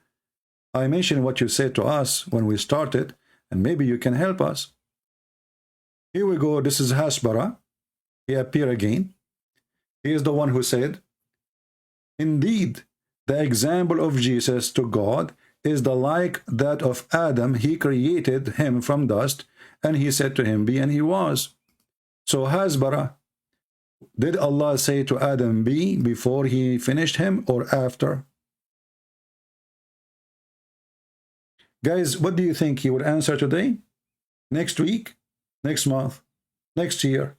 I mentioned what you said to us when we started, and maybe you can help us. Here we go. This is Hashbara. He appeared again. He is the one who said, indeed, the example of Jesus to God is the like that of Adam. He created him from dust, and he said to him, be, and he was. So Hashbara, did Allah say to Adam, be, before he finished him, or after? Guys, what do you think he would answer today? Next week? Next month? Next year?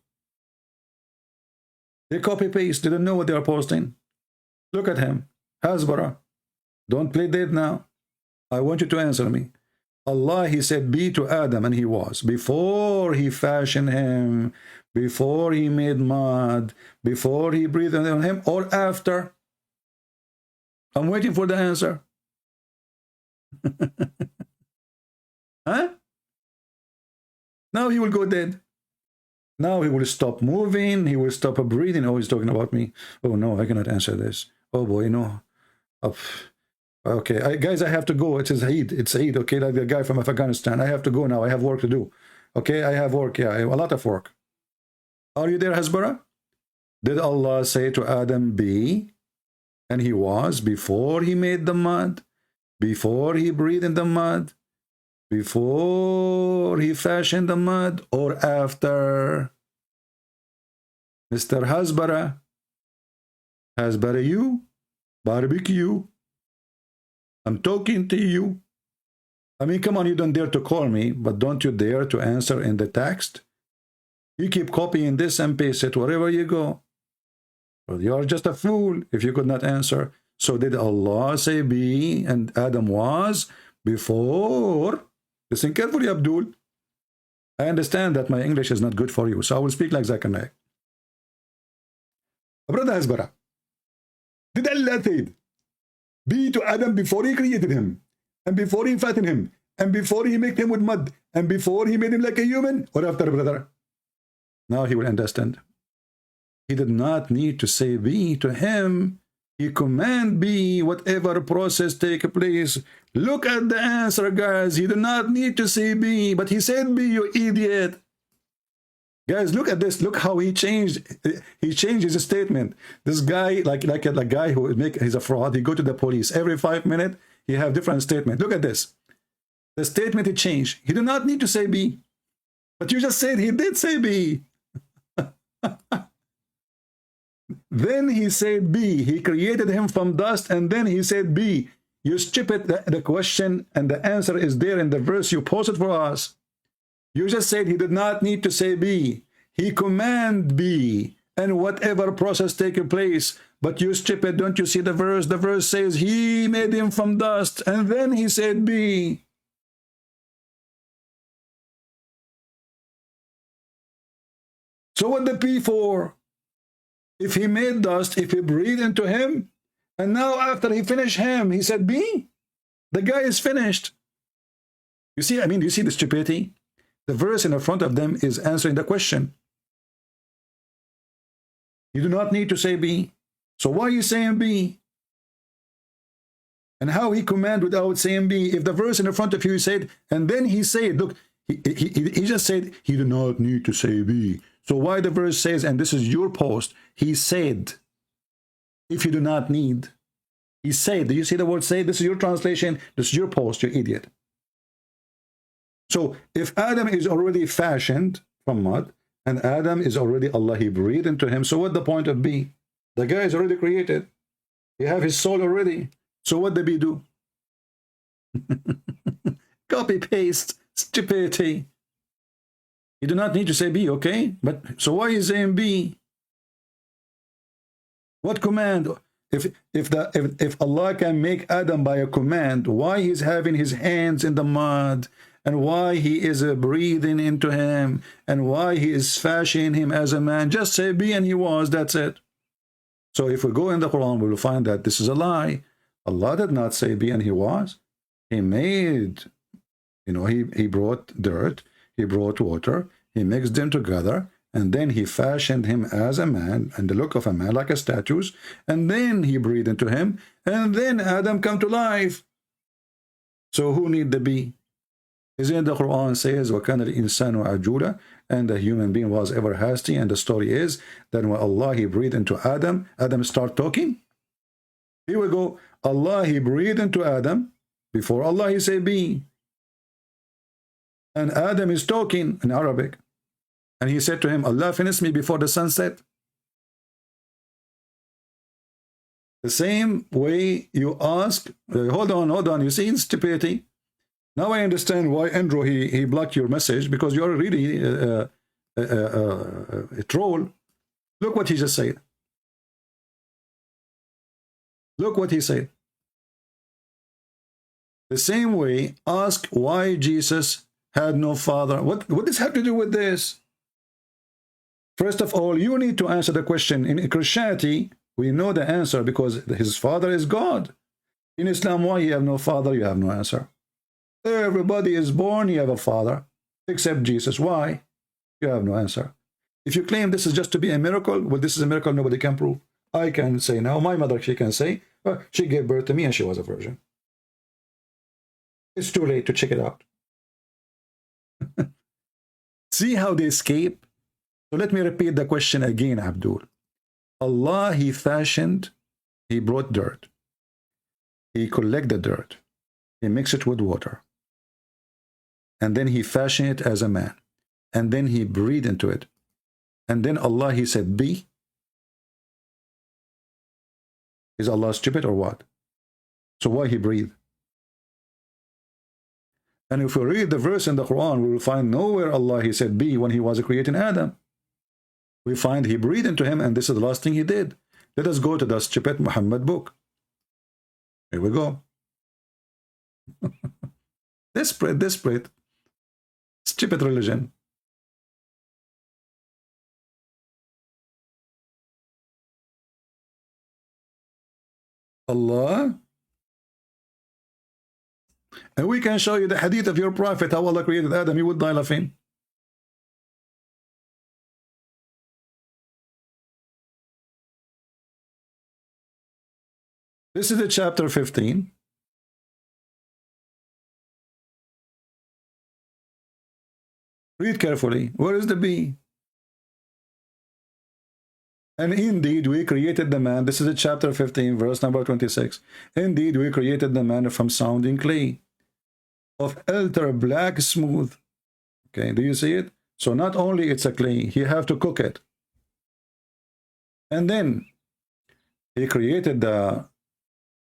They copy-paste. They don't know what they are posting. Look at him. Hasbara. Don't play dead now. I want you to answer me. Allah, he said, be to Adam, and he was. Before he fashioned him, before he made mud, before he breathed on him, or after? I'm waiting for the answer. Huh? Now he will go dead. Now he will stop moving. He will stop breathing. Oh, he's talking about me. Oh, no, I cannot answer this. Oh, boy, no. Oh, Okay, guys, I have to go. It is Eid. It's Eid. Okay, like the guy from Afghanistan. I have to go now. I have work to do. Okay, I have work. Yeah, I have a lot of work. Are you there, Hasbara? Did Allah say to Adam, be? And he was before he made the mud, before he breathed in the mud, before he fashioned the mud, or after? Mr. Hasbara. Hasbara, you? Barbecue. I'm talking to you. I mean, come on, you don't dare to call me, but don't you dare to answer in the text? You keep copying this and paste it wherever you go. Well, you're just a fool if you could not answer. So did Allah say be and Adam was before? Listen carefully, Abdul. I understand that my English is not good for you, so I will speak like Zakaria. Brother Hasbara, did Allah say be to Adam before he created him, and before he fattened him, and before he made him with mud, and before he made him like a human, or after, brother? Now he will understand. He did not need to say be to him. He command be, whatever process take place. Look at the answer, guys. He did not need to say be, but he said be, you idiot. Guys, look at this. Look how he changed. He changed his statement. This guy, like a guy who he's a fraud. He go to the police every 5 minutes. He have different statement. Look at this. The statement he changed. He did not need to say be, but you just said he did say be. Then he said be. He created him from dust, and then he said be. You stupid. The question and the answer is there in the verse you posted for us. You just said he did not need to say be. He command be, and whatever process take place. But you stupid, don't you see the verse? The verse says he made him from dust, and then he said be. So what the P for? If he made dust, if he breathed into him, and now after he finished him, he said be? The guy is finished. You see, I mean, you see the stupidity? The verse in the front of them is answering the question. You do not need to say be. So why are you saying be? And how he command without saying be? If the verse in the front of you said, and then he said, look, he just said, he do not need to say be. So why the verse says, and this is your post, he said, if you do not need. He said, do you see the word say? This is your translation, this is your post, you idiot. So if Adam is already fashioned from mud, and Adam is already Allah, he breathed into him, so what the point of be? The guy is already created. He have his soul already. So what did be do? Copy paste, stupidity. You do not need to say be, okay? But so why is saying be? What command? If Allah can make Adam by a command, why he's having his hands in the mud? And why he is breathing into him, and why he is fashioning him as a man? Just say be and he was, that's it. So if we go in the Quran, we will find that this is a lie. Allah did not say be and he was. He made, you know, he brought dirt, he brought water, he mixed them together, and then he fashioned him as a man, and the look of a man like a statue, and then he breathed into him, and then Adam come to life. So who need the be? Isn't the Quran says, وَكَانَ الْإِنسَانُ عَجُولًا, and the human being was ever hasty, and the story is that when Allah, he breathed into Adam, Adam start talking. Here we go. Allah, he breathed into Adam. Before Allah, he say be. And Adam is talking in Arabic. And he said to him, Allah finished me before the sun set. The same way you ask, hold on, you see stupidity. Now I understand why Andrew, he blocked your message, because you're really a troll. Look what he just said. Look what he said. The same way, ask why Jesus had no father. What does this have to do with this? First of all, you need to answer the question. In Christianity, we know the answer because his father is God. In Islam, why you have no father? You have no answer. Everybody is born, you have a father, except Jesus. Why? You have no answer. If you claim this is just to be a miracle, well, this is a miracle nobody can prove. I can say now, my mother, she can say, well, she gave birth to me and she was a virgin. It's too late to check it out. See how they escape? So let me repeat the question again, Abdul. Allah, he fashioned, he brought dirt. He collected the dirt. He mixed it with water. And then he fashioned it as a man. And then he breathed into it. And then Allah, he said, be. Is Allah stupid or what? So why he breathed? And if we read the verse in the Quran, we will find nowhere Allah, he said, be when he was creating Adam. We find he breathed into him, and this is the last thing he did. Let us go to the stupid Muhammad book. Here we go. Desperate. Stupid religion. Allah. And we can show you the hadith of your prophet, how Allah created Adam. You would die laughing. This is the chapter 15. Read carefully. Where is the bee? And indeed we created the man. This is the chapter 15, verse number 26. Indeed we created the man from sounding clay, of altar black smooth. Okay, do you see it? So not only it's a clay, he have to cook it. And then he created the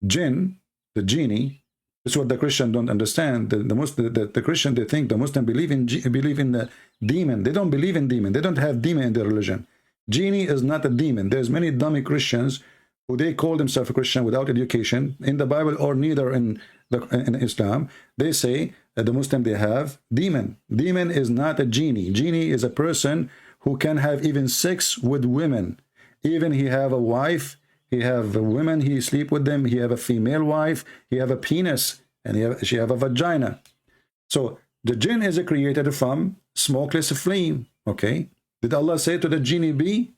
jinn, the genie. This is what the Christian don't understand. The Christian, they think the Muslim believe in the demon. They don't believe in demon. They don't have demon in their religion. Genie is not a demon. There's many dummy Christians who they call themselves a Christian without education in the Bible or neither in Islam. They say that the Muslim, they have demon. Demon is not a genie. Genie is a person who can have even sex with women. Even he have a wife, he have women, he sleep with them, he have a female wife, he have a penis, and she have a vagina. So the jinn is created from smokeless flame. Okay, did Allah say to the genie be?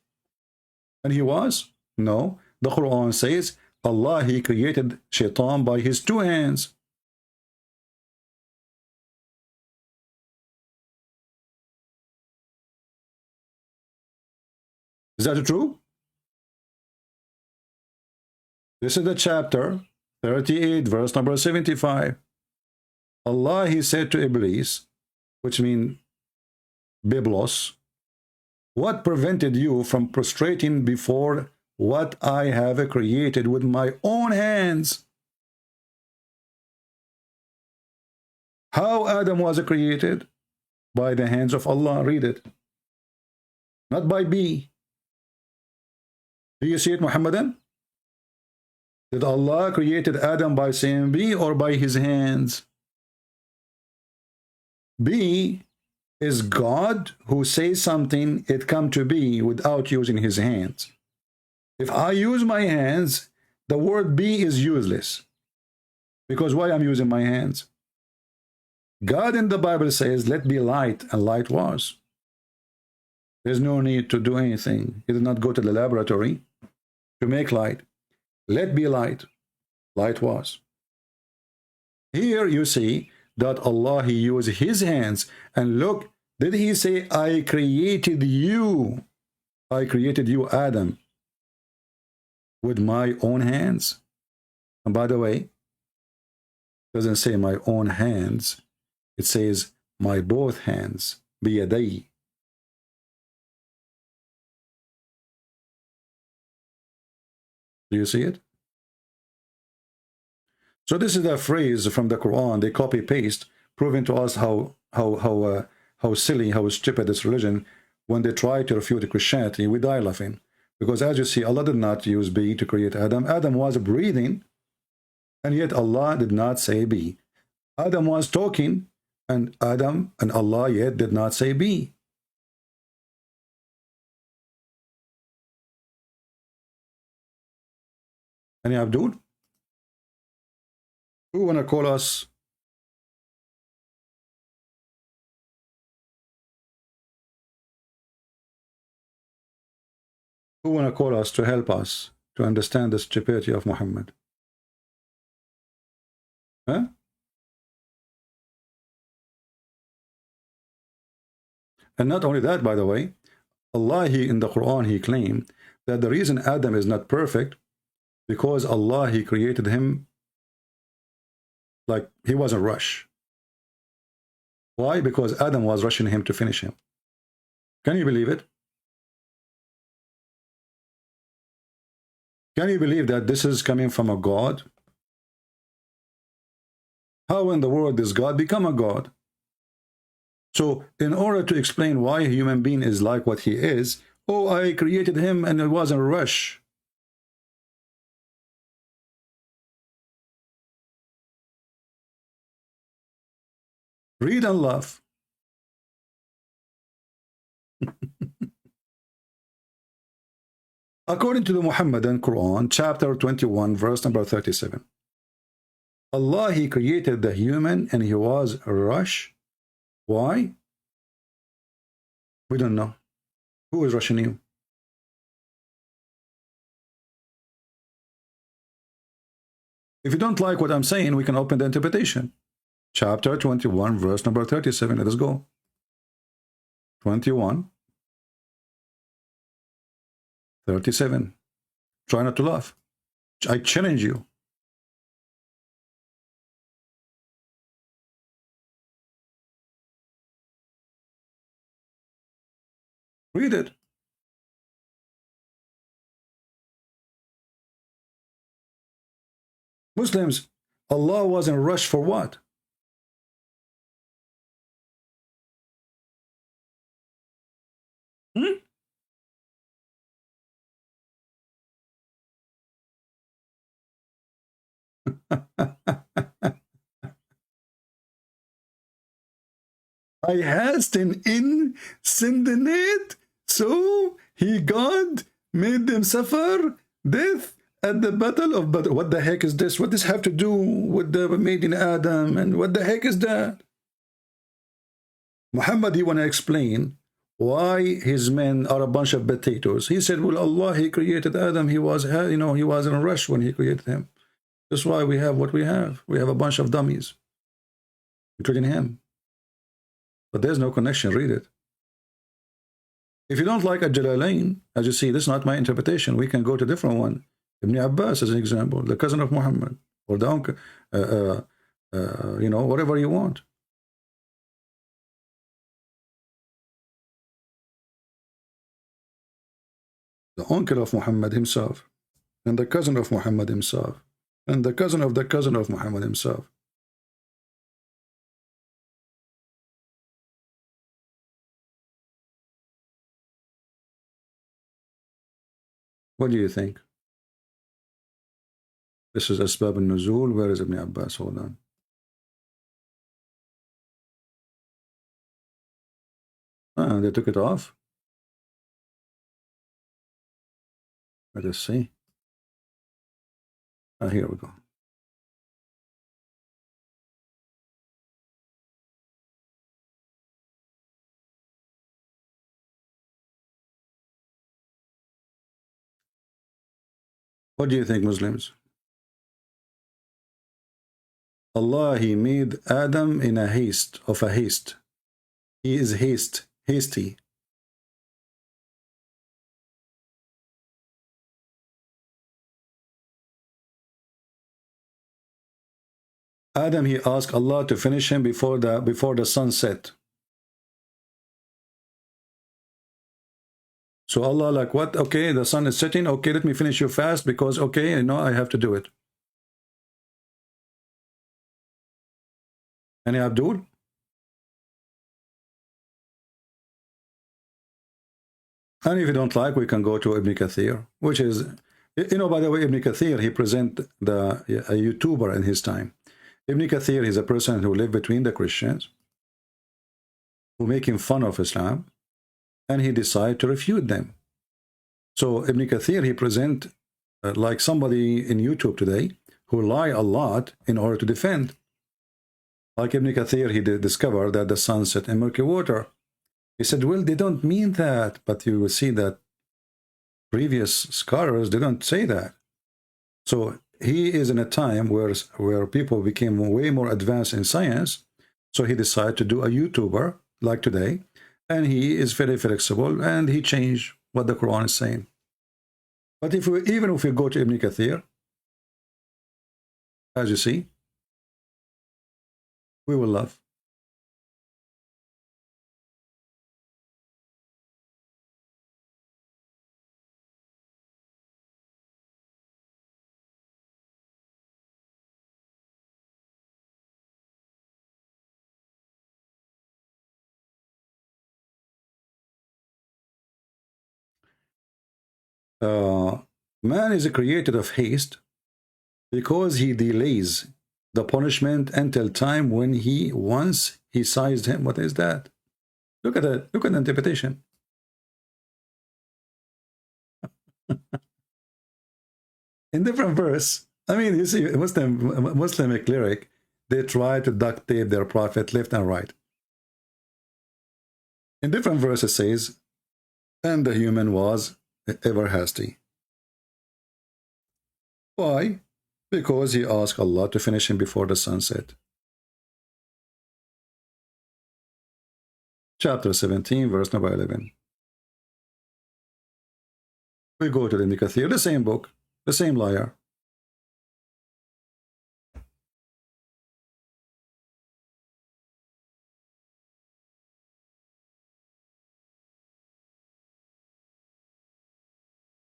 And he was? No. The Quran says Allah, he created shaitan by his two hands. Is that true? This is the chapter 38, verse number 75. Allah, he said to Iblis, which means Biblos, what prevented you from prostrating before what I have created with my own hands? How Adam was created? By the hands of Allah. Read it. Not by B. Do you see it, Muhammadan? Did Allah created Adam by saying B or by his hands? B is God who says something, it come to be without using his hands. If I use my hands, the word be is useless. Because why I'm using my hands? God in the Bible says, let be light, and light was. There's no need to do anything. He did not go to the laboratory to make light. Let be light. Light was. Here you see that Allah, he used his hands. And look, did he say, I created you? I created you, Adam, with my own hands. And by the way, it doesn't say my own hands. It says my both hands. بيدي. Do you see it? So this is a phrase from the Quran. They copy paste, proving to us how silly, how stupid this religion. When they try to refute Christianity, we die laughing. Because as you see, Allah did not use be to create Adam. Adam was breathing, and yet Allah did not say be. Adam was talking, and Adam and Allah yet did not say be. Any Abdul? Who want to call us? Who want to call us to help us to understand the stupidity of Muhammad? Huh? And not only that, by the way, Allah, in the Quran, he claimed that the reason Adam is not perfect, because Allah, he created him like he was a rush. Why? Because Adam was rushing him to finish him. Can you believe it? Can you believe that this is coming from a God? How in the world does God become a God? So in order to explain why a human being is like what he is, oh, I created him and it wasn't a rush. Read and laugh. According to the Muhammadan Quran, chapter 21, verse number 37. Allah, he created the human and he was a rush. Why? We don't know. Who is rushing you? If you don't like what I'm saying, we can open the interpretation. Chapter 21, verse number 37. Let us go. 21, 37. Try not to laugh. I challenge you. Read it. Muslims, Allah was in a rush for what? I hasten in sending it, so he, God, made them suffer death at the battle of Badr. What the heck is this? What does this have to do with the made in Adam? And what the heck is that? Muhammad, he want to explain why his men are a bunch of potatoes. He said, well, Allah, he created Adam. He was, he was in a rush when he created him. That's why we have what we have. We have a bunch of dummies, including him. But there's no connection. Read it. If you don't like Al-Jalalain, as you see, this is not my interpretation. We can go to a different one. Ibn Abbas as an example, the cousin of Muhammad, or the uncle, whatever you want. The uncle of Muhammad himself, and the cousin of Muhammad himself, and the cousin of Muhammad himself. What do you think? This is Asbab al-Nuzul. Where is Ibn Abbas? Hold on. They took it off. Let us see. Here we go. What do you think, Muslims? Allah, he made Adam in a haste. He is hasty. Adam, he asked Allah to finish him before the sun set. So Allah like, what? Okay, the sun is setting. Okay, let me finish you fast because, okay, I have to do it. Any Abdul? And if you don't like, we can go to Ibn Kathir, which is, by the way, Ibn Kathir, he present a YouTuber in his time. Ibn Kathir is a person who lived between the Christians, who making fun of Islam, and he decided to refute them. So Ibn Kathir, he present like somebody in YouTube today who lie a lot in order to defend. Like Ibn Kathir, he did discover that the sun set in murky water. He said, well, they don't mean that, but you will see that previous scholars didn't say that. So he is in a time where people became way more advanced in science. So he decided to do a YouTuber like today and he is very flexible, and he changed what the Quran is saying. But even if we go to Ibn Kathir, as you see, we will love. Man is created of haste because he delays the punishment until time when he once he sized him. What is that? Look at that. Look at the interpretation. In different verse, I mean, you see, Muslim cleric, they try to duct tape their prophet left and right. In different verses says, and the human was ever hasty. Why? Because he asked Allah to finish him before the sunset. Chapter 17, verse number 11. We go to the Ibn Kathir, the same book, the same liar.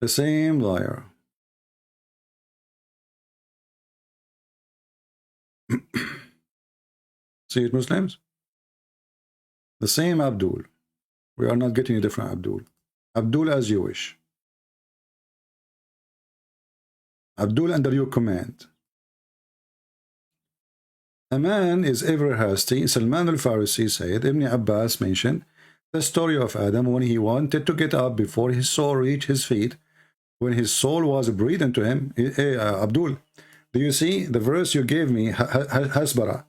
The same liar. See it, Muslims? The same Abdul. We are not getting a different Abdul. Abdul as you wish. Abdul under your command. A man is ever hasty. Salman al-Farisi said, Ibn Abbas mentioned the story of Adam when he wanted to get up before his soul reached his feet. When his soul was breathed into him, hey, Abdul, do you see the verse you gave me, Hasbara?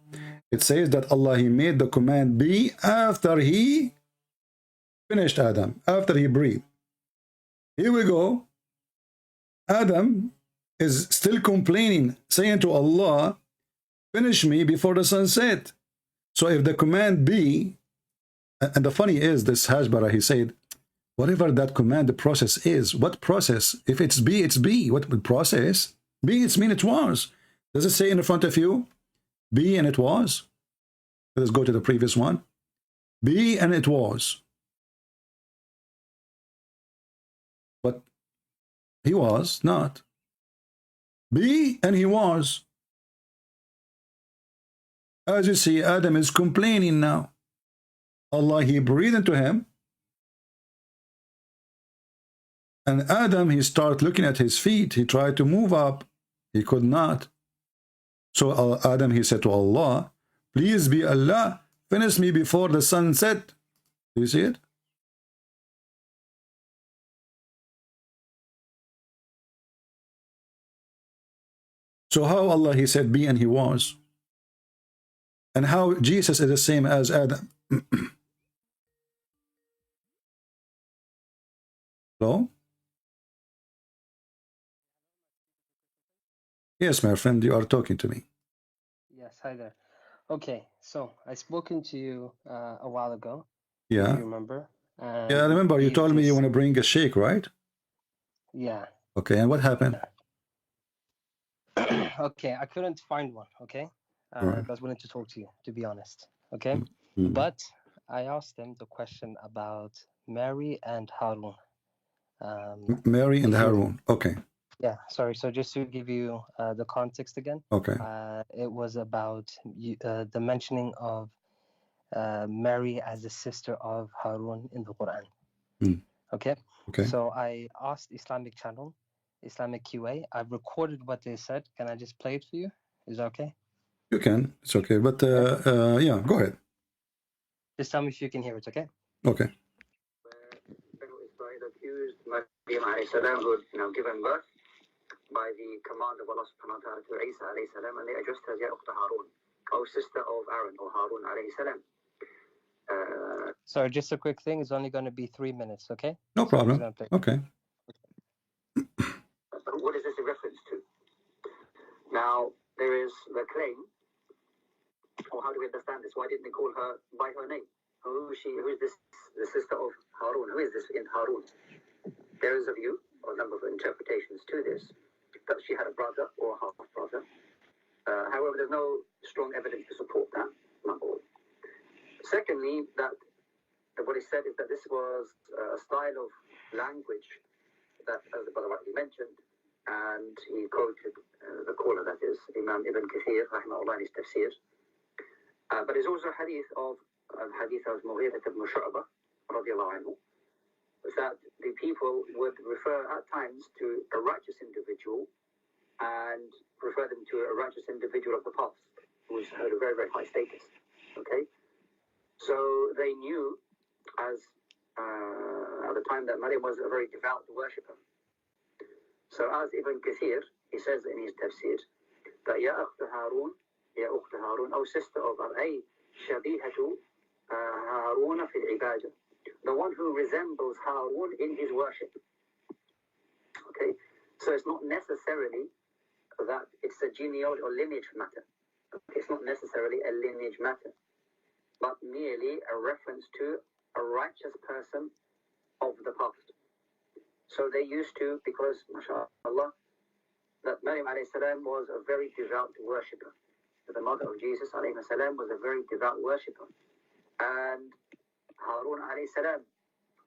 It says that Allah, he made the command be after he finished Adam, after he breathed. Here we go. Adam is still complaining, saying to Allah, finish me before the sunset. So if the command be, and the funny is, this Hajbara, he said, whatever that command, the process is, what process? If it's be, it's be. What process? Be, it's mean it was. Does it say in front of you? Be and it was. Let's go to the previous one. Be and it was. But he was not. Be and he was. As you see, Adam is complaining now. Allah, he breathed into him. And Adam, he started looking at his feet. He tried to move up. He could not. So Adam, he said to Allah, please be Allah, finish me before the sunset. Do you see it? So how Allah, he said be and he was. And how Jesus is the same as Adam. Hello? Yes, my friend, you are talking to me. Yes, hi there. Okay, so I spoken to you a while ago. Yeah. Do you remember? Yeah, I remember you told me you want to bring a sheikh, right? Yeah. Okay, and what happened? Okay, I couldn't find one, okay? Right. That was willing to talk to you, to be honest, okay? Mm. But I asked them the question about Mary and Harun. Mary and Harun, okay. Yeah, sorry. So just to give you the context again, okay. It was about the mentioning of Mary as the sister of Harun in the Quran. Mm. Okay. Okay. So I asked Islamic channel, Islamic QA. I've recorded what they said. Can I just play it for you? Is that okay? You can. It's okay. But yeah, go ahead. Just tell me if you can hear it. Okay. Okay. Israel accused Maryam alayhi salam, who had given birth by the command of Allah subhanahu wa ta'ala to Isa alayhi salam, and they addressed her as Ya Ukhta Harun, O sister of Aaron, or Harun alayhi salam. Sorry, just a quick thing. It's only going to be 3 minutes, okay? No problem. Okay. But what is this a reference to? Now, there is the claim, or how do we understand this? Why didn't they call her by her name? Who is she? Who is this the sister of Harun. Who is this in Harun? There is a view, or a number of interpretations to this, that she had a brother or a half-brother. However, there's no strong evidence to support that, number one. Secondly, that what is said is that this was a style of language that, as the brother rightly mentioned, and he quoted the caller, that is, Imam Ibn Kathir, rahimahullah, in his tafsir. But there's also a hadith of Mughirah ibn Shu'bah, radiallahu anhu, that the people would refer at times to a righteous individual and refer them to a righteous individual of the past who had a very, very high status. Okay? So they knew at the time that Maryam was a very devout worshipper. So as Ibn Kathir, he says in his tafsir that Ya Ukhta Harun, O sister of Ay Shabihatu Harun fil ibadah, the one who resembles Harun in his worship. Okay, so it's not necessarily that it's a genealogy or lineage matter. It's not necessarily a lineage matter, but merely a reference to a righteous person of the past. So they used to, because, mashallah, that Maryam alayhi salam was a very devout worshipper. The mother of Jesus alayhi salam was a very devout worshipper. And Harun alayhi salam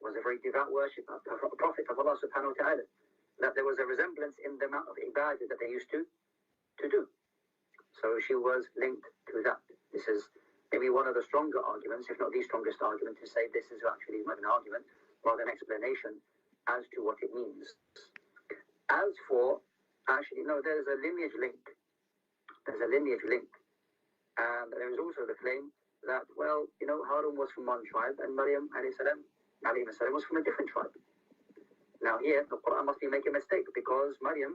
was a very devout worshipper, a prophet of Allah subhanahu wa ta'ala. That there was a resemblance in the amount of ibadah that they used to do. So she was linked to that. This is maybe one of the stronger arguments, if not the strongest argument, to say this is actually not an argument, rather an explanation as to what it means. As for, actually, no, there's a lineage link. There's a lineage link. And there is also the claim that, well, you know, Harun was from one tribe and Maryam alayhi salam was from a different tribe. Now here, the Quran must be making a mistake because Maryam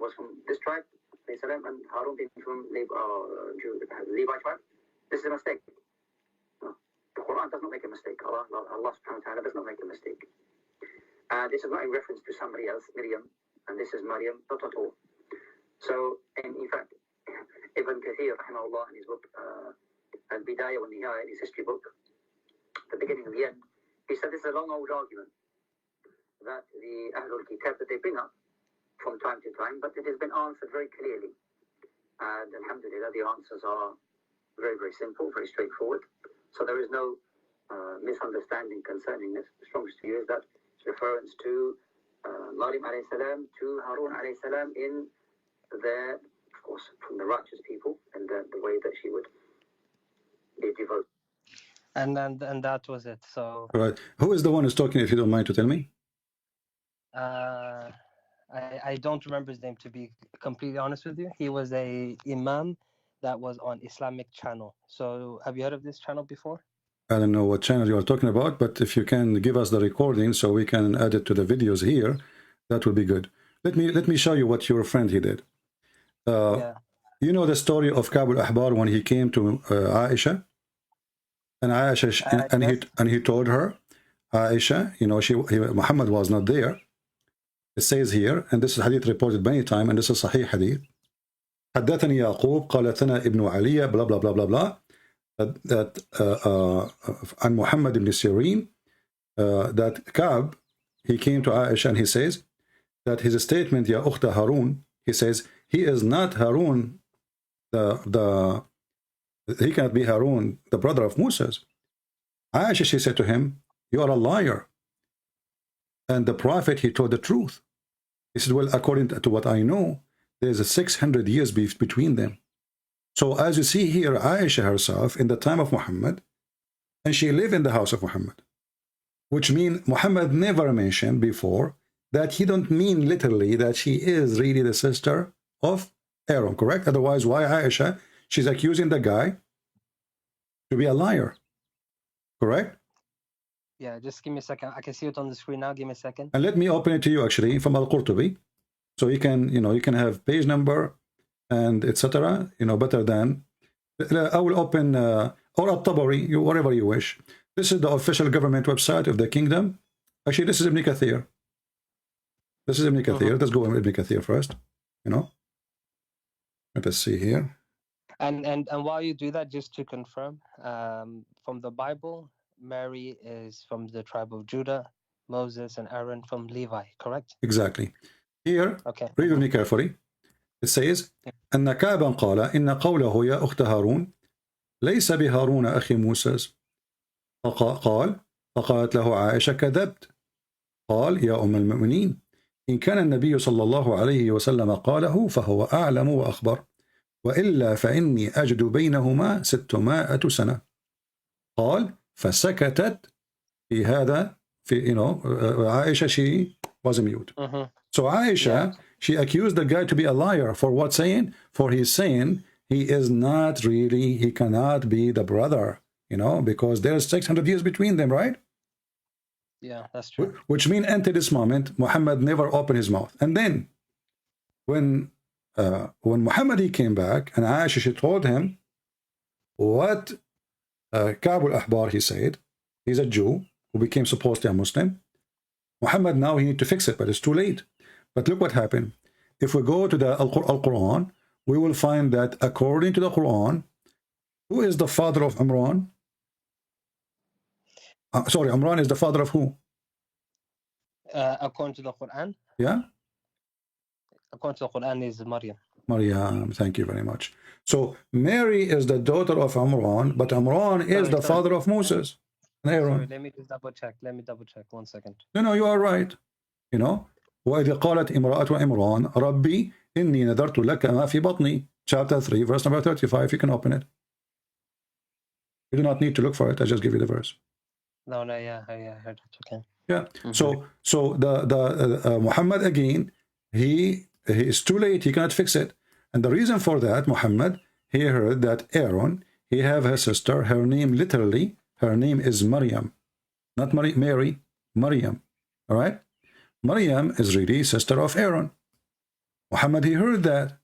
was from this tribe, alayhi salam, and Harun being from Levi tribe. This is a mistake. No. The Quran does not make a mistake. Allah subhanahu wa ta'ala does not make a mistake. This is not in reference to somebody else, Miriam, and this is Maryam, not at all. So, in fact, Ibn Kathir, rahimahullah, in his book, Al-Bidayah wa Nihaya, in his history book, the beginning and the end, he said this is a long old argument that the Ahlul Kitab, that they bring up from time to time, but it has been answered very clearly. And alhamdulillah, the answers are very, very simple, very straightforward. So there is no misunderstanding concerning this. The strongest view is that it's reference to Maryam alayhi salam, to Harun alayhi salam in their, of course, from the righteous people and the way that she would be devoted. And that was it. So Right. Who is the one who's talking, if you don't mind to tell me? I don't remember his name, to be completely honest with you. He was a imam that was on Islamic channel. So have you heard of this channel before? I don't know what channel you are talking about, but if you can give us the recording so we can add it to the videos here, that would be good. Let me show you what your friend he did. Yeah. You know the story of Ka'b al-Ahbar when he came to Aisha, and Aisha and he told her, Aisha, you know, Muhammad was not there. It says here, and this is hadith reported many times, and this is Sahih hadith. حدثني يعقوب قال ثنا ابن علي blah blah blah blah blah, that and Muhammad ibn Sirin, that Ka'b, he came to Aisha and he says that his statement, Ya Ukhta Harun, he says he is not Harun, he cannot be Harun, the brother of Moses. Aisha, she said to him, you are a liar. And the prophet, he told the truth. He said, well, according to what I know, there's a 600 years between them. So as you see here, Aisha herself in the time of Muhammad, and she lived in the house of Muhammad, which means Muhammad never mentioned before that he don't mean literally that she is really the sister of Aaron, correct? Otherwise, why Aisha? She's accusing the guy to be a liar, correct? Yeah, just give me a second. I can see it on the screen now. Give me a second. And let me open it to you actually from Al-Qurtubi. So you can, you can have page number and etc. Better than I will open or At-Tabari, whatever you wish. This is the official government website of the kingdom. Actually, this is Ibn Kathir. This is Ibn Kathir. Let's go with Ibn Kathir first. Let us see here. And while you do that, just to confirm, from the Bible, Mary is from the tribe of Judah, Moses and Aaron from Levi, correct? Exactly. Here, Okay. read with me carefully. It says, أن كعبا قال إن قوله يا أخت هارون ليس بهارون أخي موسى. فقالت له عائشة كذبت. قال يا أم المؤمنين إن كان النبي صلى الله عليه وسلم قاله فهو أعلم وأخبر وإلا فإني أجد بينهما 600 سنة. قال فسكتت في هذا في عائشة she was mute. So Aisha, she accused the guy to be a liar for what saying? For he's saying he is not really, he cannot be the brother, because there's 600 years between them, right? Yeah, that's true. Which means until this moment, Muhammad never opened his mouth. And then when Muhammad he came back and Aisha, she told him what Ka'b al-Ahbar, he said, he's a Jew who became supposedly a Muslim. Muhammad now he need to fix it, but it's too late. But look what happened. If we go to the Al-Quran, we will find that according to the Quran, who is the father of Imran? Sorry, Imran is the father of who? According to the Quran? Yeah? According to the Quran is Maryam. Maryam, thank you very much. So Mary is the daughter of Imran, but Imran is the father of Moses and Aaron. Sorry, let me just double check. 1 second. No, you are right. وإذ قالت امرأة عمران ربي إني نذرت لك ما في بطني. Chapter 3, verse number 35. You can open it. You do not need to look for it. I just give you the verse. No, yeah, I heard it. Okay. Yeah. So the Muhammad again, he is too late. He cannot fix it. And the reason for that, Muhammad, he heard that Aaron, he have her sister. Her name literally, her name is Maryam, not Mary, Maryam. All right. Maryam is really sister of Aaron. Muhammad, he heard that.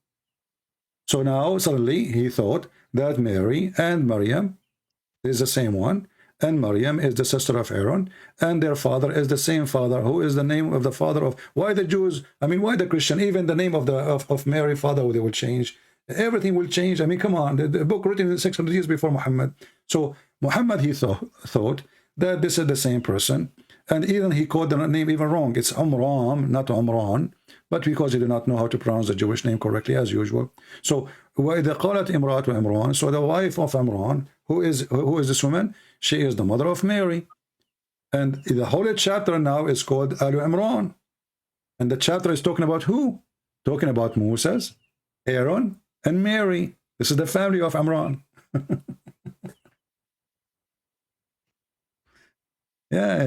So now suddenly he thought that Mary and Maryam is the same one, and Maryam is the sister of Aaron, and their father is the same father. Who is the name of the father of? Why the Jews? I mean, why the Christian? Even the name of Mary, father, they will change. Everything will change. I mean, come on. The book written 600 years before Muhammad. So Muhammad, he thought that this is the same person. And even he called the name even wrong. It's Amram, not Amran, but because he did not know how to pronounce the Jewish name correctly, as usual. So, وَإِذَا قَالَتْ إِمْرَأَةُ عِمْرَانَ. So the wife of Imran, who is this woman? She is the mother of Mary. And the whole chapter now is called Alu Imran. And the chapter is talking about who? Talking about Moses, Aaron, and Mary. This is the family of Imran. Yeah,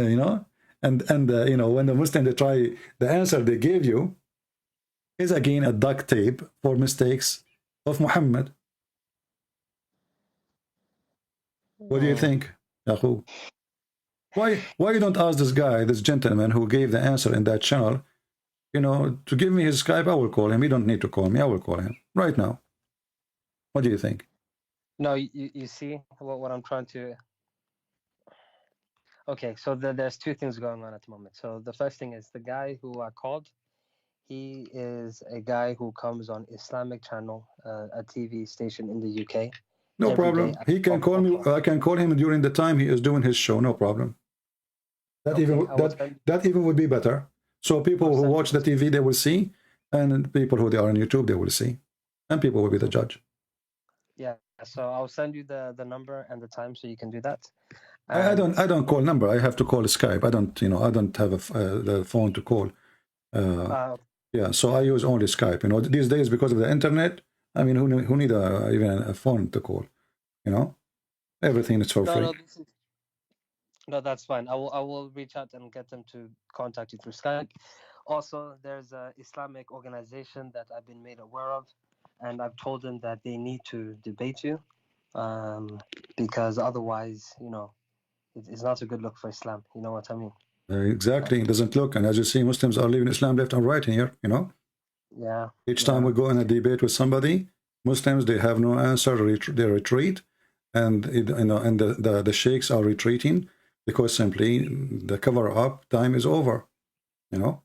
and when the Muslim, they try, the answer they gave you is again a duct tape for mistakes of Muhammad. What do you think, Yaqub? Why you don't ask this guy, this gentleman who gave the answer in that channel, to give me his Skype? I will call him. You don't need to call me. I will call him right now. What do you think? No, you see what I'm trying to... Okay, so there's two things going on at the moment. So the first thing is the guy who I called, he is a guy who comes on Islamic channel, a TV station in the UK. No problem. He can call me. I can call him during the time he is doing his show. No problem. That even would be better. So people who watch the TV, they will see, and people who they are on YouTube, they will see, and people will be the judge. Yeah. So I'll send you the number and the time so you can do that. I don't call number. I have to call Skype. I don't have the phone to call. Yeah, so I use only Skype. These days because of the internet. I mean, who need even a phone to call? Everything is for free. No, that's fine. I will reach out and get them to contact you through Skype. Also, there's an Islamic organization that I've been made aware of, and I've told them that they need to debate you, because otherwise, it's not a good look for Islam. You know what I mean? Exactly. It doesn't look. And as you see, Muslims are leaving Islam left and right here, Yeah. Each time we go in a debate with somebody, Muslims, they have no answer. They retreat. And, and the sheikhs are retreating because simply the cover-up time is over, And,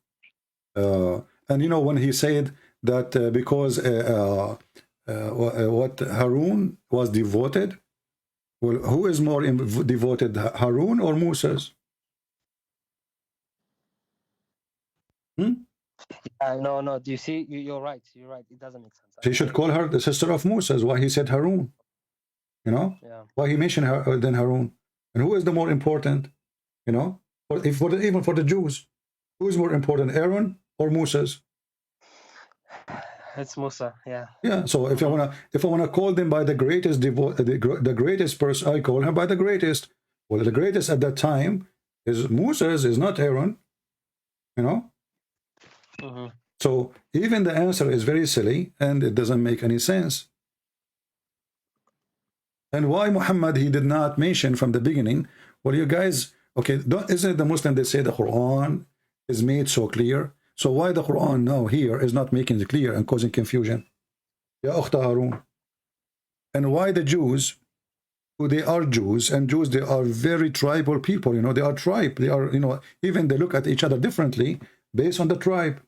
when he said that because what Harun was devoted, Well, who is more devoted, Harun or Moses? No. Do you see? You're right. You're right. It doesn't make sense. He should call her the sister of Moses. Why he said Harun? You know? Yeah. Why he mentioned her than Harun? And who is the more important? You know? Even for the Jews, who is more important, Aaron or Moses? It's Musa. Yeah. Yeah. So if I wanna call them by the greatest the greatest person, I call him by the greatest. Well, the greatest at that time is Moses, is not Aaron. You know? So even the answer is very silly and it doesn't make any sense. And why Muhammad, he did not mention from the beginning? Well, you guys, okay, isn't it the Muslim they say the Quran is made so clear? So why the Quran now here is not making it clear and causing confusion? Ya Ukhta Harun. And why the Jews, who they are Jews, and Jews, they are very tribal people, you know, they are tribe, they are, you know, even they look at each other differently based on the tribe.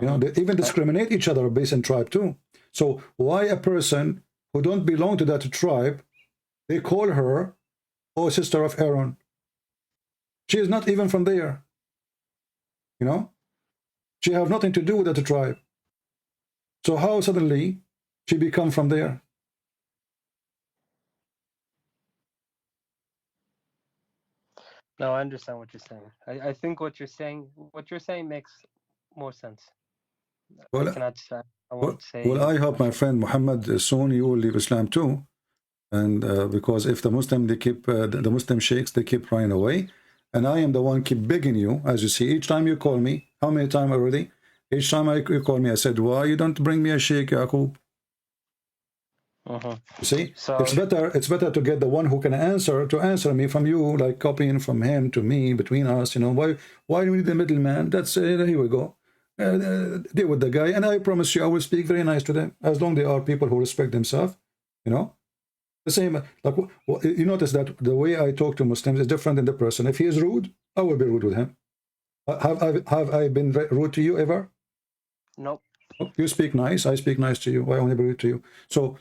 You know, they even discriminate each other based on tribe too. So why a person who don't belong to that tribe, they call her, oh, sister of Aaron? She is not even from there. You know, she have nothing to do with that tribe. So how suddenly she become from there? No, I understand what you're saying. I think what you're saying makes more sense. Well, I won't say. Well, I hope my friend Muhammad soon you will leave Islam too, and because if the Muslim they keep the Muslim sheikhs they keep running away, and I am the one keep begging you, as you see, each time you call me, how many times already? Each time you call me, I said, why you don't bring me a sheikh, Yaqub? You see, so it's better to get the one who can answer me from you, like copying from him to me between us. You know, why do we need the middleman? That's here we go. Deal with the guy, and I promise you I will speak very nice to them, as long as they are people who respect themselves. You know, the same, like you notice that the way I talk to Muslims is different than the person. If he is rude, I will be rude with him. Have I been rude to you ever? Nope. You speak nice, I speak nice to you. Why only be rude to you? So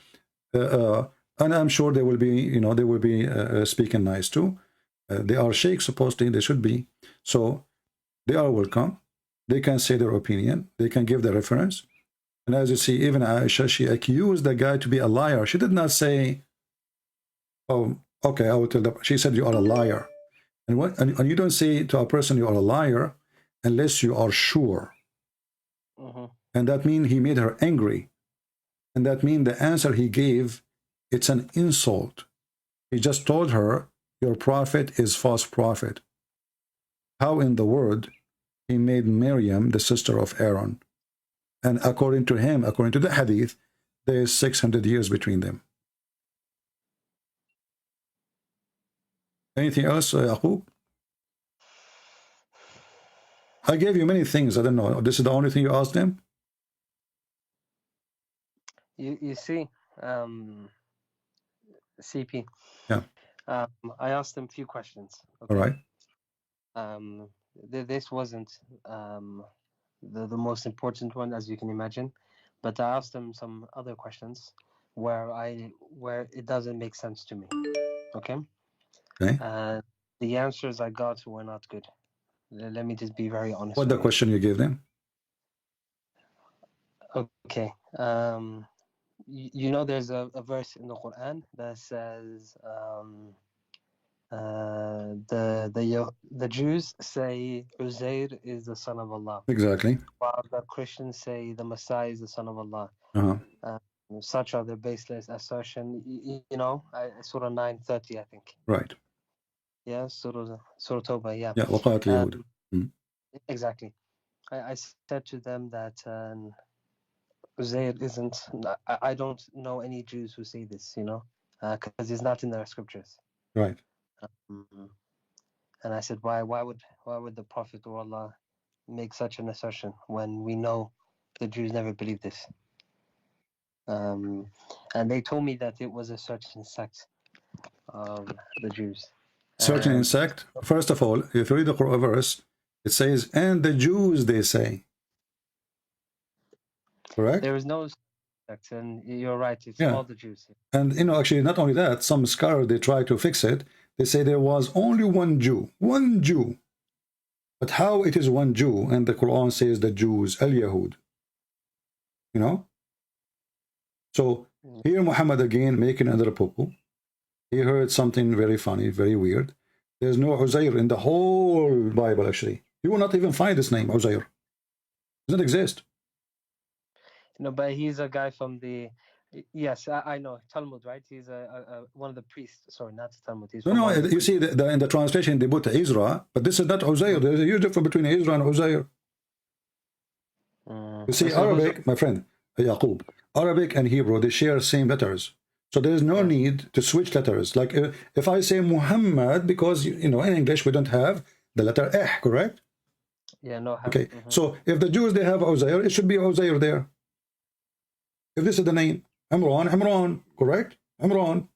and I'm sure they will be, you know, they will be speaking nice too. They are sheikhs, supposedly they should be, so they are welcome. They can say their opinion. They can give the reference. And as you see, even Aisha, she accused the guy to be a liar. She did not say, oh, okay, I will tell them. She said, you are a liar. And you don't say to a person, you are a liar, unless you are sure. And that means he made her angry. And that means the answer he gave, it's an insult. He just told her, your prophet is false prophet. How in the world he made Miriam the sister of Aaron? And according to him, according to the hadith, there is 600 years between them. Anything else, Yaqub? I gave you many things. I don't know. This is the only thing you asked them? You see, CP. Yeah. I asked them a few questions. Okay? All right. This wasn't the most important one, as you can imagine, but I asked them some other questions where it doesn't make sense to me. Okay. Okay. The answers I got were not good. Let me just be very honest. What the question you gave them? Okay. You know, there's a verse in the Quran that says the Jews say Uzair is the son of Allah. Exactly. While the Christians say the Messiah is the son of Allah. Such are their baseless assertion. You know, Surah 9:30, I think. Right. Yeah, Surah Tawbah. Yeah. Yeah. وقالت اليهود. Exactly. I said to them that Uzair isn't. I don't know any Jews who say this. You know, because it's not in their scriptures. Right. And I said, why would the Prophet or Allah make such an assertion when we know the Jews never believed this? And they told me that it was a certain sect of the Jews. Certain sect. First of all, if you read the Quran verse, it says, and the Jews, they say. Correct? There is no context, and you're right. It's Yeah. all the Jews. And, you know, actually, not only that, some scholars, they try to fix it. They say there was only one Jew. One Jew. But how it is one Jew? And the Quran says the Jews, al-Yahud. You know? So, here Muhammad again making another poo-poo. He heard something very funny, very weird. There's no Uzair in the whole Bible, actually. You will not even find this name, Uzair. Doesn't exist. No, but he's a guy from the. Yes, I know Talmud, right? He's one of the priests. Sorry, not Talmud. He's No, you see, in the translation they put Ezra, but this is not Uzair. There's a huge difference between Ezra and Uzair. You see, Arabic, my friend, Yaqub, Arabic and Hebrew, they share same letters. So there is no need to switch letters. Like if I say Muhammad, because, you know, in English we don't have the letter correct? Yeah, no. Okay, so if the Jews, they have Uzair, it should be Uzair there. If this is the name, Imran, correct? Imran.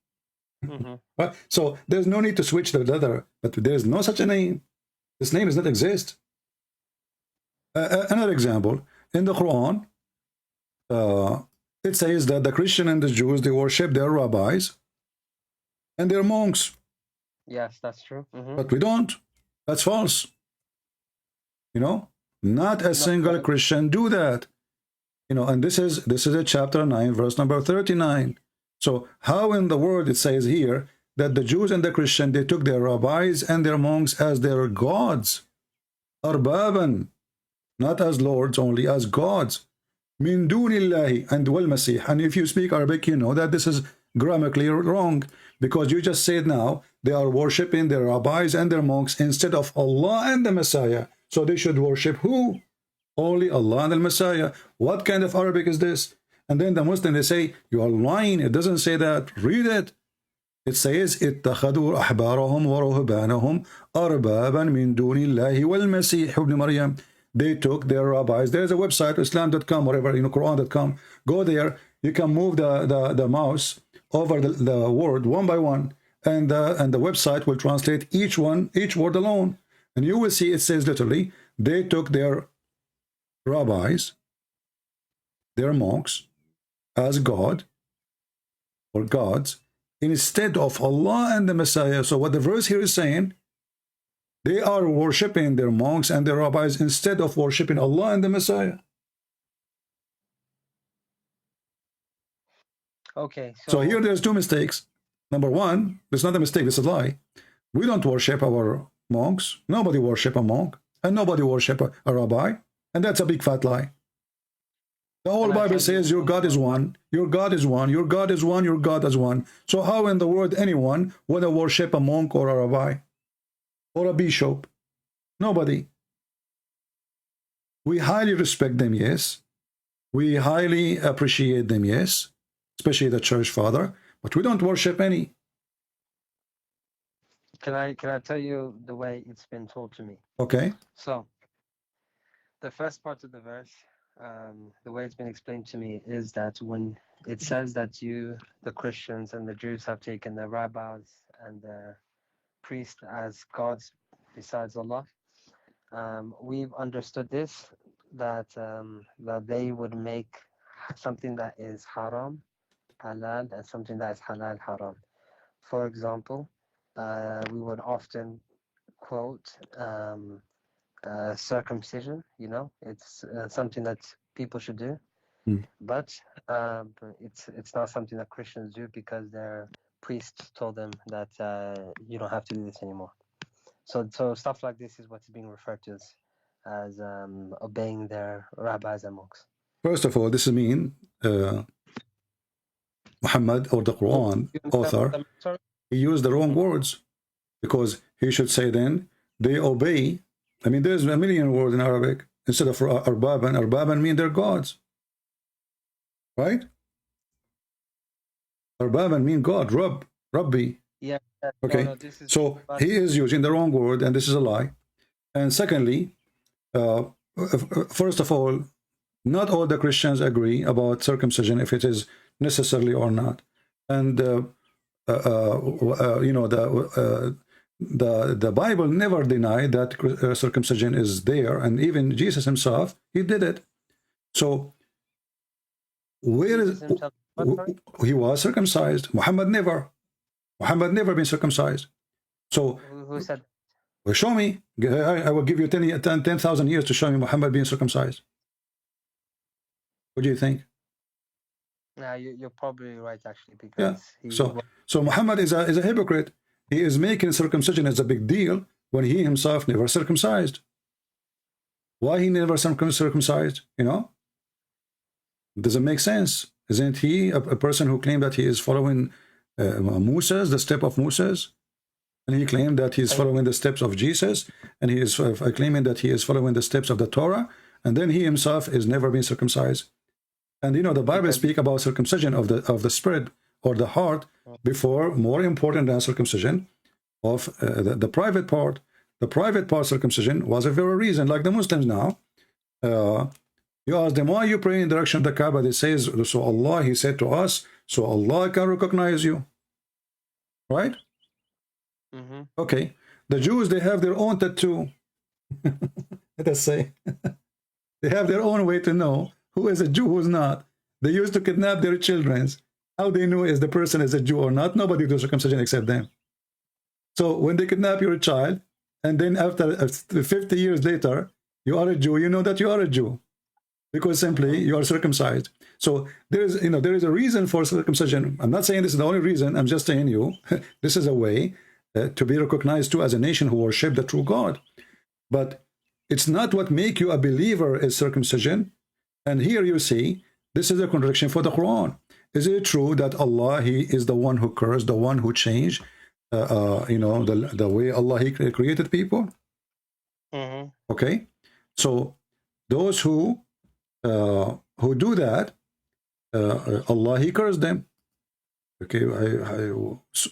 Right? So there's no need to switch the letter, but there's no such a name. This name does not exist. Another example, in the Quran, it says that the Christian and the Jews, they worship their rabbis and their monks. Yes, that's true. But we don't. That's false. You know, not a single Christian do that. You know, and this is a chapter 9, verse number 39. So how in the world it says here that the Jews and the Christian, they took their rabbis and their monks as their gods, arbaban, not as lords only, as gods. Min dunillahi and wal masih. And if you speak Arabic, you know that this is grammatically wrong, because you just said now they are worshipping their rabbis and their monks instead of Allah and the Messiah. So they should worship who? Only Allah and the Messiah. What kind of Arabic is this? And then the Muslim, they say, you are lying. It doesn't say that. Read it. It says, اتخذوا أحبارهم ورهبانهم أربابا من دون الله والمسيح ابن مريم. They took their rabbis. There's a website, islam.com, whatever, you know, Quran.com. Go there. You can move the mouse over the word one by one, and the website will translate each word alone. And you will see it says literally, they took their rabbis, their monks, as God or gods instead of Allah and the Messiah. So what the verse here is saying, they are worshipping their monks and their rabbis instead of worshipping Allah and the Messiah. Okay. So here there's two mistakes. Number one, it's not a mistake, it's a lie. We don't worship our monks. Nobody worship a monk. And nobody worship a rabbi. And that's a big fat lie. The whole Bible says your God is one, your God is one, your God is one, your God is one. So how in the world anyone would worship a monk or a rabbi or a bishop? Nobody. We highly respect them, yes. We highly appreciate them, yes. Especially the church father, but we don't worship any. Can I tell you the way it's been told to me? Okay. So, the first part of the verse, the way it's been explained to me is that when it says that the Christians and the Jews have taken the rabbis and the priests as gods besides Allah, we've understood this, that they would make something that is haram halal and something that is halal haram. For example, we would often quote circumcision. You know, it's something that people should do, but it's not something that Christians do because their priests told them that you don't have to do this anymore. So stuff like this is what's being referred to as obeying their rabbis and monks. First of all, this means Muhammad or the Quran author, he used the wrong words, because he should say then they obey. I mean, there's a million words in Arabic instead of arbaban. Arbaban mean they're gods, right? Arbaban mean God, Rabbi. Yeah. Okay. No, so he is using the wrong word, and this is a lie. And secondly, first of all, not all the Christians agree about circumcision, if it is necessarily or not. And you know, the Bible never denied that circumcision is there, and even Jesus himself, he did it. So Where is Jesus himself, what, sorry? he was circumcised? Muhammad never. Muhammad never been circumcised. So Who said? well, show me. I will give you 10,000 years to show me Muhammad being circumcised. What do you think? Nah, you're probably right actually, Yeah. because he So Muhammad is a hypocrite. He is making circumcision as a big deal when he himself never circumcised. Why he never circumcised? You know, doesn't make sense. Isn't he a person who claimed that he is following Moses, the step of Moses? And he claimed that he is following the steps of Jesus, and he is claiming that he is following the steps of the Torah, and then he himself is never been circumcised. And you know, the Bible speaks about circumcision of the spirit or the heart before, more important than circumcision of the private part. The private part circumcision was a very reason, like the Muslims now. You ask them, why you pray in the direction of the Kaaba? They say, so Allah, he said to us, so Allah can recognize you. Right? Mm-hmm. Okay. The Jews, they have their own tattoo. Let us say. They have their own way to know who is a Jew, who's not. They used to kidnap their children. How they know if the person is a Jew or not? Nobody does circumcision except them. So when they kidnap your child, and then after 50 years later, you are a Jew, you know that you are a Jew. Because simply you are circumcised. So there is, you know, there is a reason for circumcision. I'm not saying this is the only reason. I'm just saying you, this is a way to be recognized too as a nation who worship the true God. But it's not what make you a believer is circumcision. And here you see, this is a contradiction for the Quran. Is it true that Allah, he is the one who cursed, the one who changed, you know, the way Allah, he created people? Mm-hmm. Okay. So those who do that, Allah, he cursed them. Okay,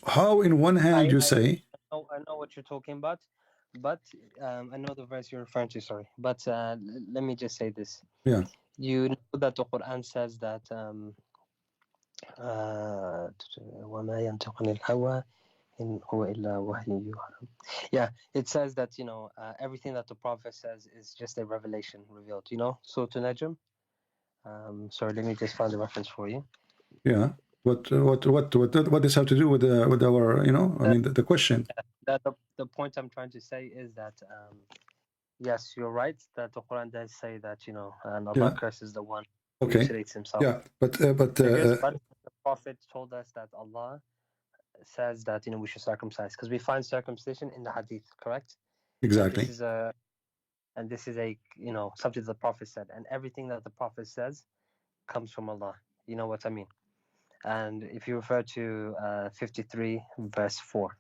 how in one hand you say... I know what you're talking about, but I know the verse you're referring to, sorry. But let me just say this. Yeah. You know that the Quran says that وَمَا يَنْطِقُ عَنِ الْهَوَىٰ إِنْ هُوَ إِلَّا وَحْيٌ يُوحَىٰ. Yeah, it says that, you know, everything that the Prophet says is just a revelation revealed, you know? So to Najm, sorry, let me just find the reference for you. Yeah. What does have to do with our, you know, I mean, the question? That the point I'm trying to say is that yes, you're right that the Quran does say that, you know, and Allah curses the one who mutilates himself. Yeah, but the Prophet told us that Allah says that, you know, we should circumcise, because we find circumcision in the Hadith, correct? Exactly. And this is a you know, something the Prophet said, and everything that the Prophet says comes from Allah. You know what I mean? And if you refer to 53 verse 4,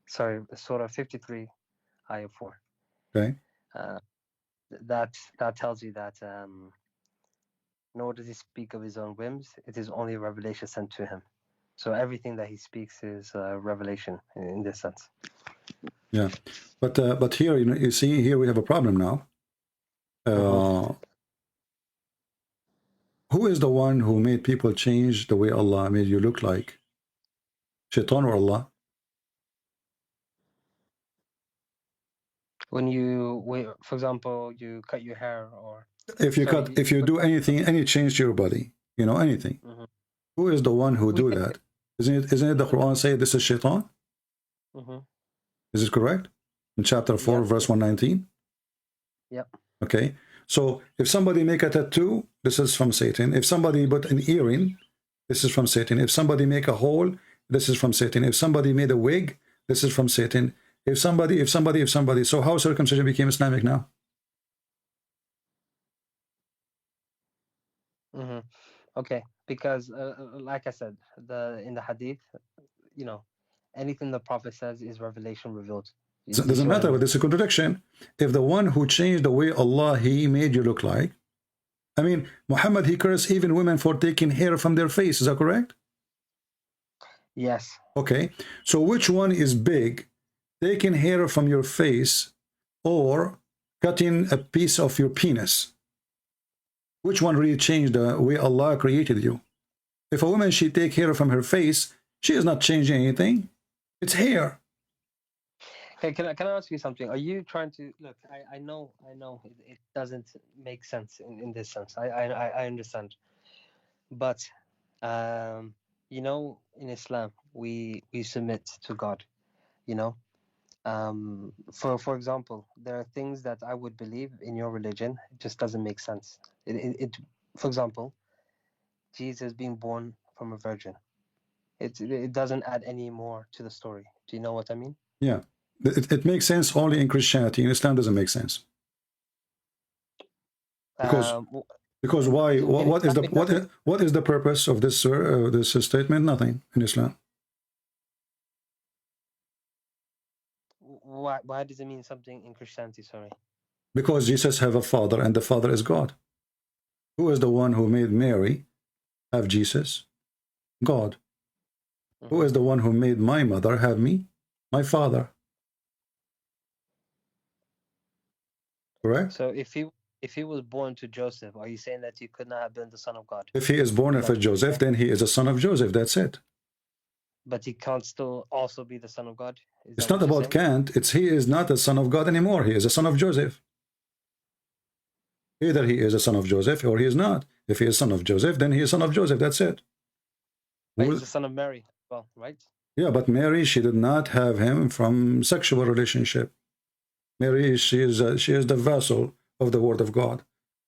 sorry, Surah 53 ayah 4. Okay. That tells you that nor does he speak of his own whims. It is only a revelation sent to him. So everything that he speaks is revelation in this sense. Yeah, but here, you know, you see, here we have a problem now. Who is the one who made people change the way Allah made you look like? Shaitan or Allah? When you, for example, you cut your hair, or if you do anything, any change to your body, you know, anything. Who is the one who do that? Isn't it the Quran say this is Shaitan? Is it correct? In chapter 4, verse 119? Yep. Okay. So if somebody make a tattoo, this is from Satan. If somebody put an earring, this is from Satan. If somebody make a hole, this is from Satan. If somebody made a wig, this is from Satan. If somebody. So how circumcision became Islamic now? Okay, because like I said, in the Hadith, you know, anything the Prophet says is revelation revealed. So it doesn't matter, but there's a contradiction. If the one who changed the way Allah, he made you look like, I mean, Muhammad, he cursed even women for taking hair from their face. Is that correct? Yes. Okay. So which one is big, taking hair from your face or cutting a piece of your penis? Which one really changed the way Allah created you? If a woman, she take hair from her face, she is not changing anything. It's hair. Okay, can I ask you something? Are you trying to look? I know it doesn't make sense in this sense. I understand, But you know, in Islam, we submit to God. You know, for example, there are things that I would believe in your religion. It just doesn't make sense. For example, Jesus being born from a virgin. It doesn't add any more to the story. Do you know what I mean? Yeah, it makes sense only in Christianity. In Islam, doesn't make sense. Because why? In Islam, it doesn't. What is the purpose of this this statement? Nothing in Islam. Why does it mean something in Christianity? Sorry. Because Jesus have a father, and the father is God. Who is the one who made Mary have Jesus? God. Who is the one who made my mother have me? My father. Correct? So if he was born to Joseph, are you saying that he could not have been the son of God? If he is born of a Joseph, then he is a son of Joseph. That's it. But he can't still also be the son of God? Is It's that not what you're about saying? can't. It's he is not a son of God anymore. He is a son of Joseph. Either he is a son of Joseph or he is not. If he is son of Joseph, then he is son of Joseph. That's it. But he's the son of Mary as well, right? Yeah, but Mary, she did not have him from sexual relationship. Mary, she is the vessel of the word of God.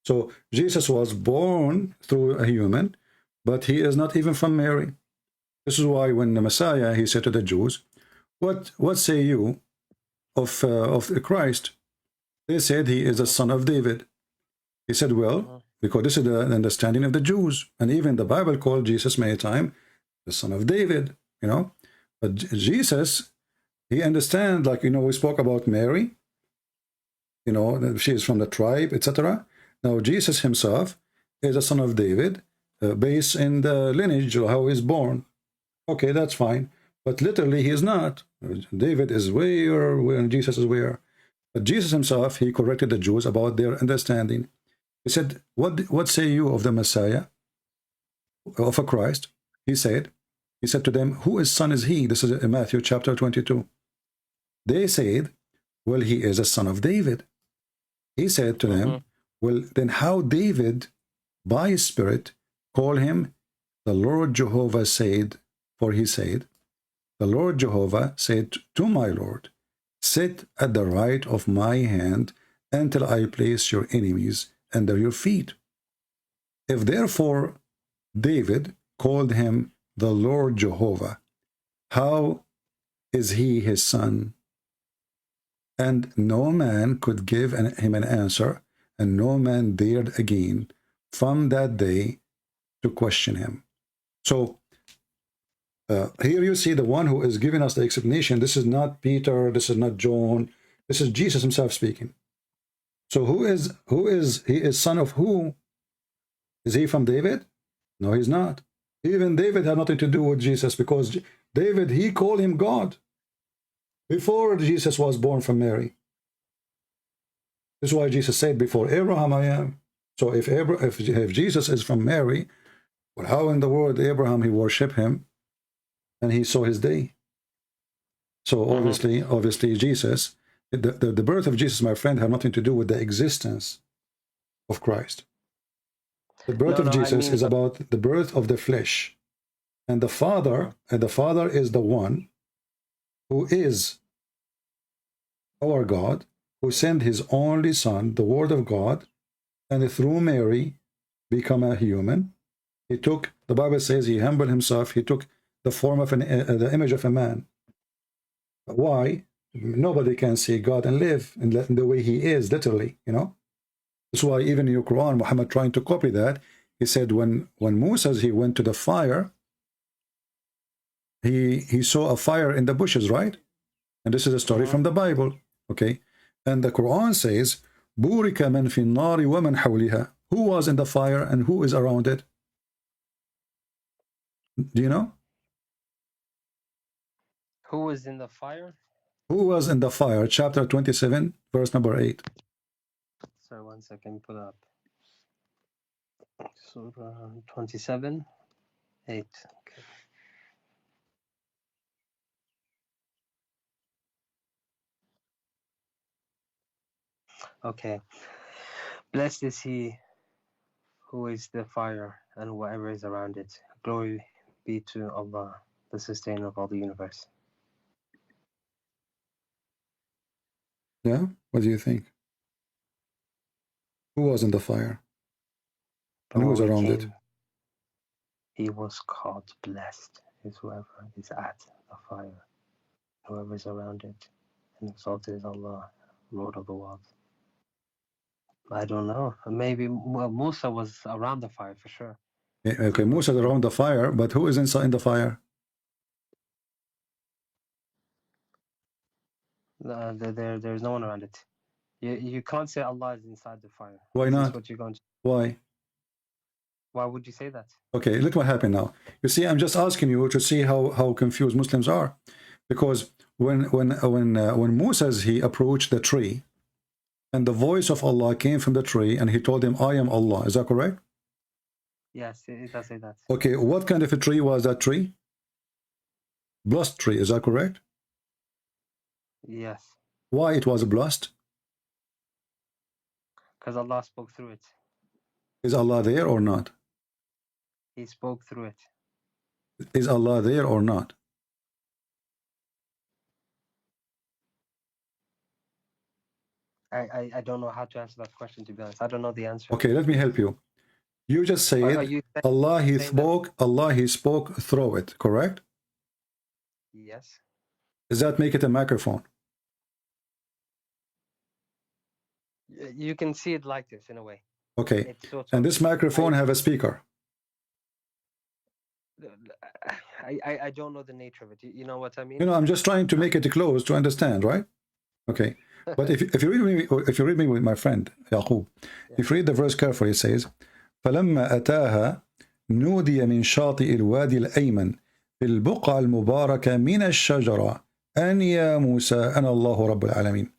So Jesus was born through a human, but he is not even from Mary. This is why when the Messiah, he said to the Jews, what say you of Christ? They said he is a son of David. He said, well, because this is the understanding of the Jews. And even the Bible called Jesus many times the son of David, you know. But Jesus, he understands, like, we spoke about Mary, she is from the tribe, etc. Now, Jesus himself is a son of David, based in the lineage of how he's born. Okay, that's fine. But literally, he is not. David is where Jesus is where. But Jesus himself, he corrected the Jews about their understanding. He said, what say you of the Messiah, of a Christ? He said to them, whose son is he? This is in Matthew chapter 22. They said, well, he is a son of David. He said to them, well, then how David, by his spirit, call him the Lord Jehovah said, for he said, the Lord Jehovah said to my Lord, sit at the right of my hand until I place your enemies under your feet. If therefore David called him the Lord Jehovah, how is he his son? And no man could give him an answer, and no man dared again from that day to question him. So here you see the one who is giving us the explanation. This is not Peter, this is not John, this is Jesus himself speaking. So he is son of who? Is he from David? No, he's not. Even David had nothing to do with Jesus, because David, he called him God before Jesus was born from Mary. This is why Jesus said, before Abraham I am. So if Jesus is from Mary, well, how in the world Abraham, he worshiped him and he saw his day? So obviously Jesus, the birth of Jesus, my friend, had nothing to do with the existence of Christ. The birth of Jesus is about the birth of the flesh. And the Father is the one who is our God, who sent his only Son, the Word of God, and through Mary become a human. He took, the Bible says, he humbled himself. He took the form of the image of a man. Why? Nobody can see God and live in the way he is, literally, That's why even in your Quran, Muhammad trying to copy that, he said when Moses, he went to the fire, he saw a fire in the bushes, right? And this is a story from the Bible, okay? And the Quran says, Burika man fi nari wa man hawliha. Who was in the fire and who is around it? Do you know? Who was in the fire? Who was in the fire? Chapter 27, verse number 8. Sorry, 1 second, pull up. Surah 27, 8. Okay. Okay. Blessed is he who is the fire and whatever is around it. Glory be to Allah, the sustainer of all the universe. Yeah? What do you think? Who was in the fire? And who was around it? He was called blessed, is whoever is at the fire, whoever is around it, and exalted is Allah, Lord of the world. I don't know. Maybe Musa was around the fire for sure. Okay, Musa is around the fire, but who is inside the fire? There's no one around it. You can't say Allah is inside the fire. Why Is this not? what you're going to? Why? Why would you say that? Okay, look what happened now. You see, I'm just asking you to see how confused Muslims are, because when Moses he approached the tree, and the voice of Allah came from the tree, and he told him, "I am Allah." Is that correct? Yes, it does say that. Okay, what kind of a tree was that tree? Blessed tree. Is that correct? Yes. Why it was blessed? Because Allah spoke through it. Is Allah there or not? He spoke through it. Is Allah there or not? I don't know how to answer that question, to be honest. I don't know the answer. Okay, let me help you. You just said Allah he spoke through it, correct? Yes. Does that make it a microphone? You can see it like this in a way. Okay. And this microphone have a speaker. I don't know the nature of it. You know what I mean? You know, I'm just trying to make it close to understand, right? Okay. But if you read me with my friend Yaqub, if you read the verse carefully, it says, فَلَمَّا أَتَاهَا نُودِيَ مِنْ شَاطِئِ الْوَادِ الْأَيْمَنِ في البقعة المباركة من الشجرة أن يا موسى أنا الله رب العالمين.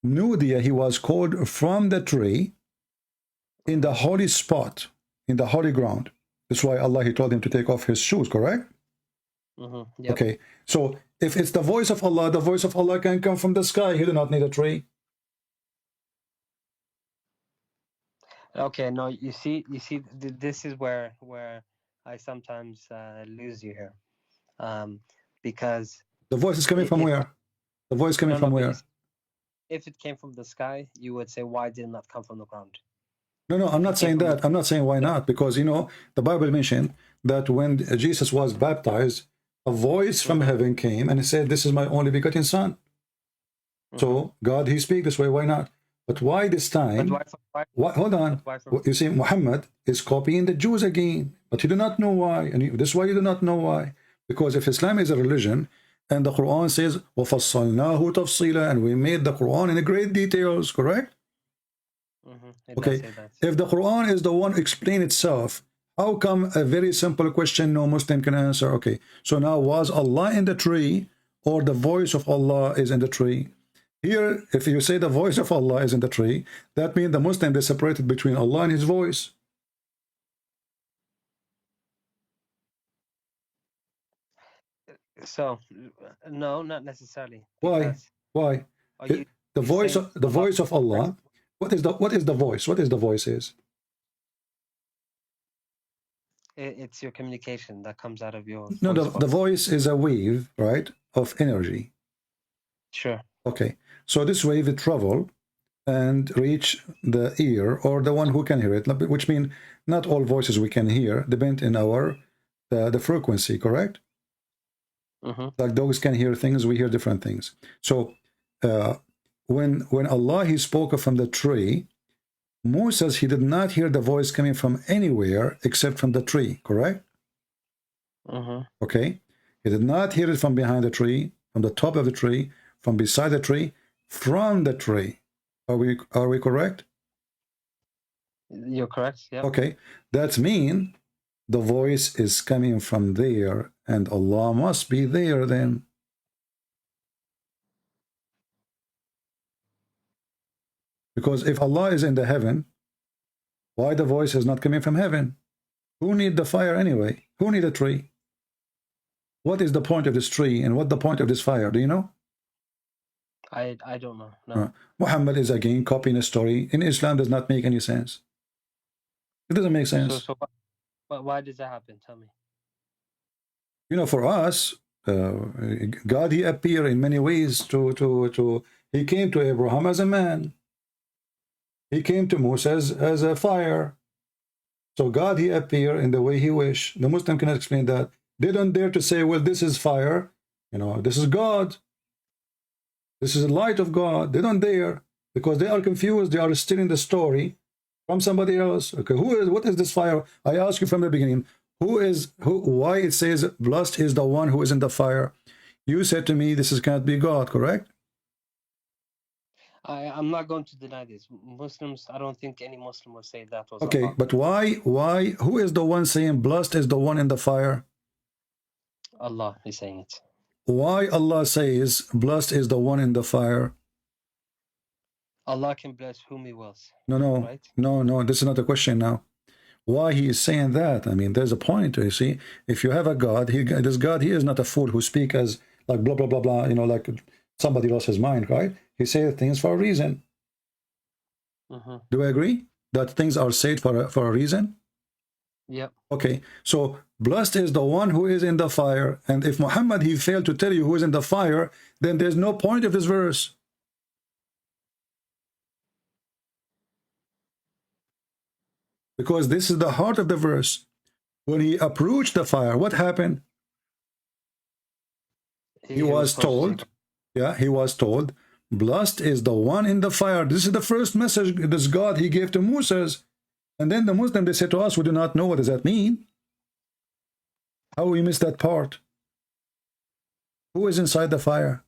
Nudia, he was called from the tree in the holy spot, in the holy ground. That's why Allah, he told him to take off his shoes, correct? Yep. Okay, so if it's the voice of Allah can come from the sky. He do not need a tree. Okay, no, you see, this is where I sometimes lose you here, because the voice is coming from where? The voice coming from where? If it came from the sky, you would say, why did it not come from the ground? No, I'm not saying that. I'm not saying why not, because you know the Bible mentioned that when Jesus was baptized, a voice from heaven came and he said, "This is my only begotten son." So God, he speaks this way. Why not? But why this time? Hold on. You see, Muhammad is copying the Jews again, but you do not know why. And this is why you do not know why. Because if Islam is a religion, and the Quran says, وَفَصَّلْنَاهُ تَفْصِيلًا, and we made the Quran in great details, correct? Okay. If the Quran is the one explain itself, how come a very simple question no Muslim can answer? Okay. So now, was Allah in the tree, or the voice of Allah is in the tree? Here, if you say the voice of Allah is in the tree, that means the Muslim, they separated between Allah and his voice. So, no, not necessarily. Why? Why? The voice of Allah. What is the voice? What is the voice is? It's your communication that comes out of your No, the voice is a wave, right, of energy. Sure. Okay. So this wave it travel and reach the ear or the one who can hear it, which means not all voices we can hear depend in our the frequency, correct? Like dogs can hear things, we hear different things. So when Allah he spoke from the tree, Moses he did not hear the voice coming from anywhere except from the tree, correct? Okay. He did not hear it from behind the tree, from the top of the tree, from beside the tree, from the tree. Are we correct? You're correct, yeah. Okay. That means the voice is coming from there, and Allah must be there then. Because if Allah is in the heaven, why the voice is not coming from heaven? Who need the fire anyway? Who need a tree? What is the point of this tree and what the point of this fire? Do you know? I don't know. No. Muhammad is again copying a story. In Islam does not make any sense. It doesn't make sense. So why does that happen? Tell me. You know, for us, God, he appeared in many ways he came to Abraham as a man. He came to Moses as a fire. So God, he appeared in the way he wished. The Muslim cannot explain that. They don't dare to say, well, this is fire. You know, this is God. This is the light of God. They don't dare, because they are confused. They are stealing the story from somebody else. Okay, what is this fire? I asked you from the beginning, why it says blessed is the one who is in the fire? You said to me, this cannot be God, correct? I'm not going to deny this. Muslims, I don't think any Muslim will say that was okay, Allah. But why, who is the one saying blessed is the one in the fire? Allah is saying it. Why Allah says blessed is the one in the fire? Allah can bless whom he wills. No, right? no, this is not a question now. Why he is saying that? I mean, there's a point, you see. If you have a God, this God, he is not a fool who speaks as like blah, blah, blah, blah, you know, like somebody lost his mind, right? He says things for a reason. Do I agree that things are said for a reason? Yep. Okay, so blessed is the one who is in the fire. And if Muhammad, he failed to tell you who is in the fire, then there's no point of this verse. Because this is the heart of the verse. When he approached the fire, what happened? He was told, he was told, blessed is the one in the fire. This is the first message this God he gave to Moses. And then the Muslim, they say to us, we do not know what does that mean. How we miss that part? Who is inside the fire?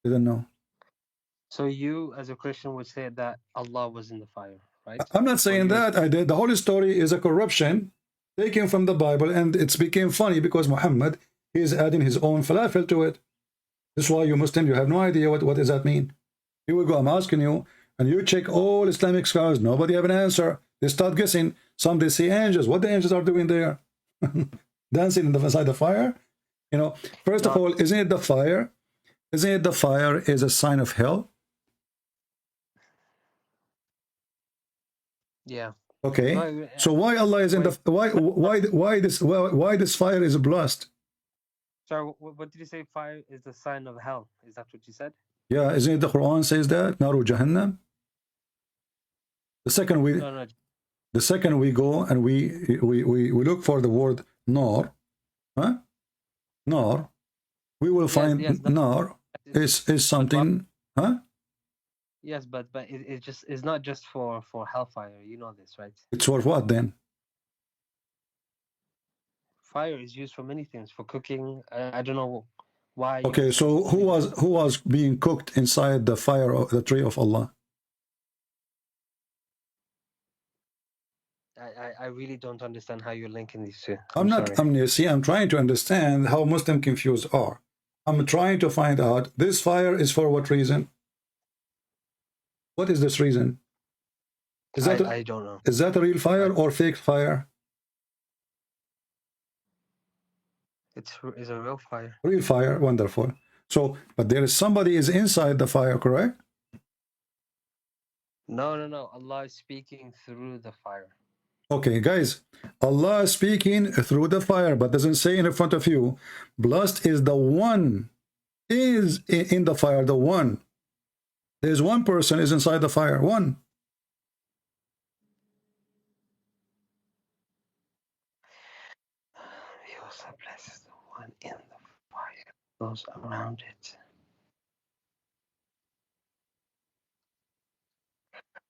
They don't know. So you, as a Christian, would say that Allah was in the fire, right? I'm not saying that. The whole story is a corruption taken from the Bible, and it's became funny because Muhammad, he is adding his own falafel to it. This is why you Muslim, you have no idea what does that mean. Here we go, I'm asking you, and you check all Islamic scholars, nobody have an answer. They start guessing. Some they see angels. What the angels are doing there? Dancing inside the fire? You know, first of all, isn't it the fire? Isn't it the fire is a sign of hell? Yeah. Okay. No, so why Allah is in the why this fire is blessed? Sorry, what did you say? Fire is the sign of hell. Is that what you said? Yeah, isn't it the Quran says that? Naru Jahannam. The second we go and we look for the word nar, huh? Nar, we will find nar is something, huh? Yes, but it's not just for hellfire. You know this, right? It's for what then? Fire is used for many things, for cooking. I don't know why. Okay, so who was being cooked inside the fire of the tree of Allah? I really don't understand how you're linking these two. I'm trying to understand how Muslim confused are. I'm trying to find out this fire is for what reason? What is this reason? I don't know. Is that a real fire or fake fire? It's a real fire. Real fire, wonderful. So, but there is somebody is inside the fire, correct? No. Allah is speaking through the fire. Okay, guys, Allah is speaking through the fire, but doesn't say in front of you, blessed is the one is in the fire, the one. There's one person is inside the fire, one. He also blesses the one in the fire, those around it.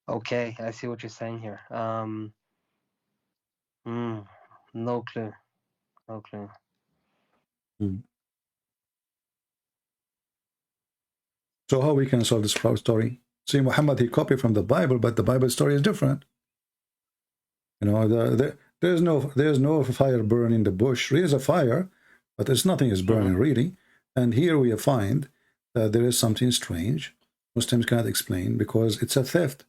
Okay, I see what you're saying here. No clue. No clue. So how we can solve this story? See, Muhammad, he copied from the Bible, but the Bible story is different. You know, there's no fire burning the bush. There is a fire, but there's nothing is burning really. And here we find that there is something strange. Muslims cannot explain because it's a theft.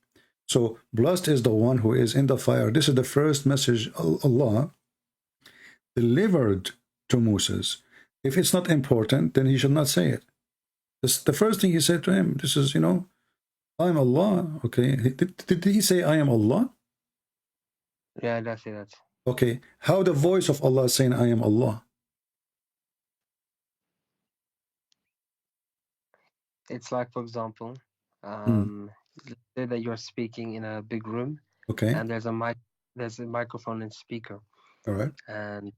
So blessed is the one who is in the fire. This is the first message Allah delivered to Moses. If it's not important, then he should not say it. This, the first thing he said to him, this is, you know, I am Allah. Okay. Did he say I am Allah? Yeah, that's it. That's Okay, how the voice of Allah saying I am Allah? it's like, for example, let's say that you're speaking in a big room, Okay, and there's a microphone and speaker, all right. and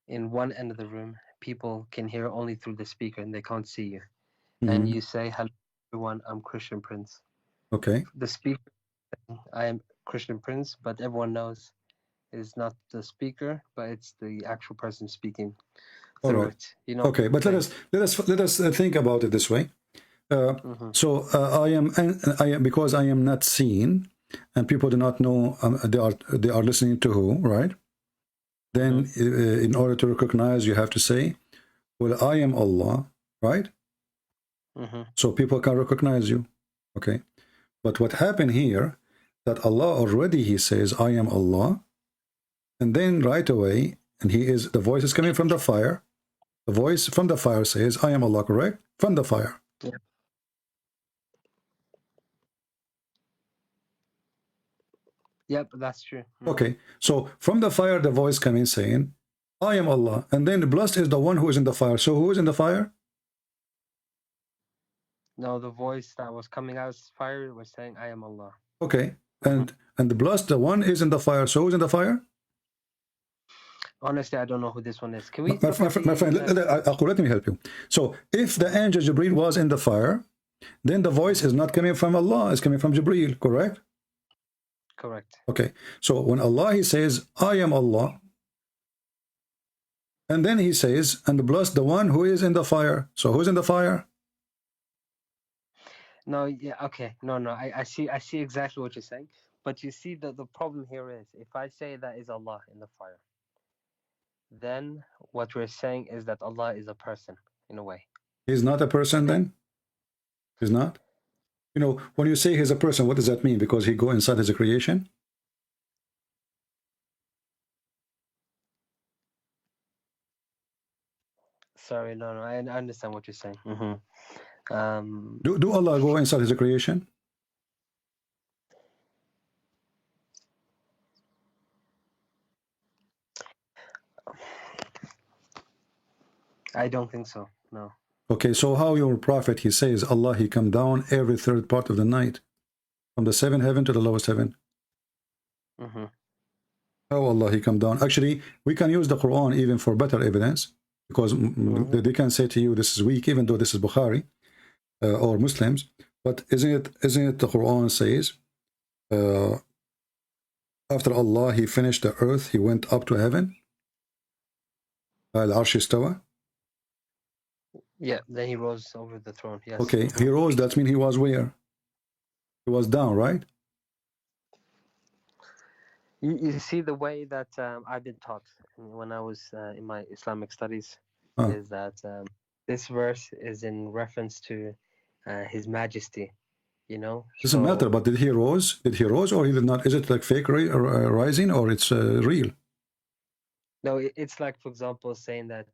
in one end of the room, people can hear only through the speaker and they can't see you. And you say, "Hello, everyone. I'm Christian Prince." Okay, The speaker, I am Christian Prince, but everyone knows it's not the speaker, but it's the actual person speaking all through right. it. You know. Okay, but let us think about it this way. So I am because I am not seen, and people do not know they are listening to who, right? Then in order to recognize, you have to say, "Well, I am Allah," right? So people can recognize you. Okay, but what happened here? That Allah already He says, "I am Allah," and then right away, and the voice is coming from the fire. The voice from the fire says, "I am Allah," correct? From the fire. Yeah. Yep, that's true. Okay, so from the fire, the voice coming saying, I am Allah. And then blessed is the one who is in the fire. So who is in the fire? No, the voice that was coming out of fire was saying, "I am Allah." Okay, and the blessed, the one is in the fire. So who's in the fire? Honestly, I don't know who this one is. Can we? My friend, let me help you. So if the angel Jibreel was in the fire, then the voice is not coming from Allah, it's coming from Jibreel, correct? Correct. Okay, so when Allah, He says, I am Allah, and then He says, and bless the one who is in the fire. So who's in the fire? No, yeah, okay. No, I see exactly what you're saying. But you see that the problem here is, if I say that is Allah in the fire, then what we're saying is that Allah is a person, in a way. He's not a person then? He's not? You know, when you say He's a person, what does that mean? Because He go inside His creation? Sorry, no, I understand what you're saying. Do Allah go inside His creation? I don't think so, no. Okay, so how your prophet, he says, Allah, He come down every third part of the night, from the seventh heaven to the lowest heaven. How Allah, He come down? Actually, we can use the Quran even for better evidence, because they can say to you, this is weak, even though this is Bukhari or Muslims. But isn't it the Quran says, after Allah, He finished the earth, He went up to heaven? Al-Arsh istawa. Yeah, then He rose over the throne, yes. Okay, He rose, that means He was where? He was down, right? You see, the way that I've been taught when I was in my Islamic studies is that this verse is in reference to His Majesty, you know? Doesn't matter, but did He rose? Did He rose or He did not? Is it like fake rising or it's real? No, it's like, for example, saying that,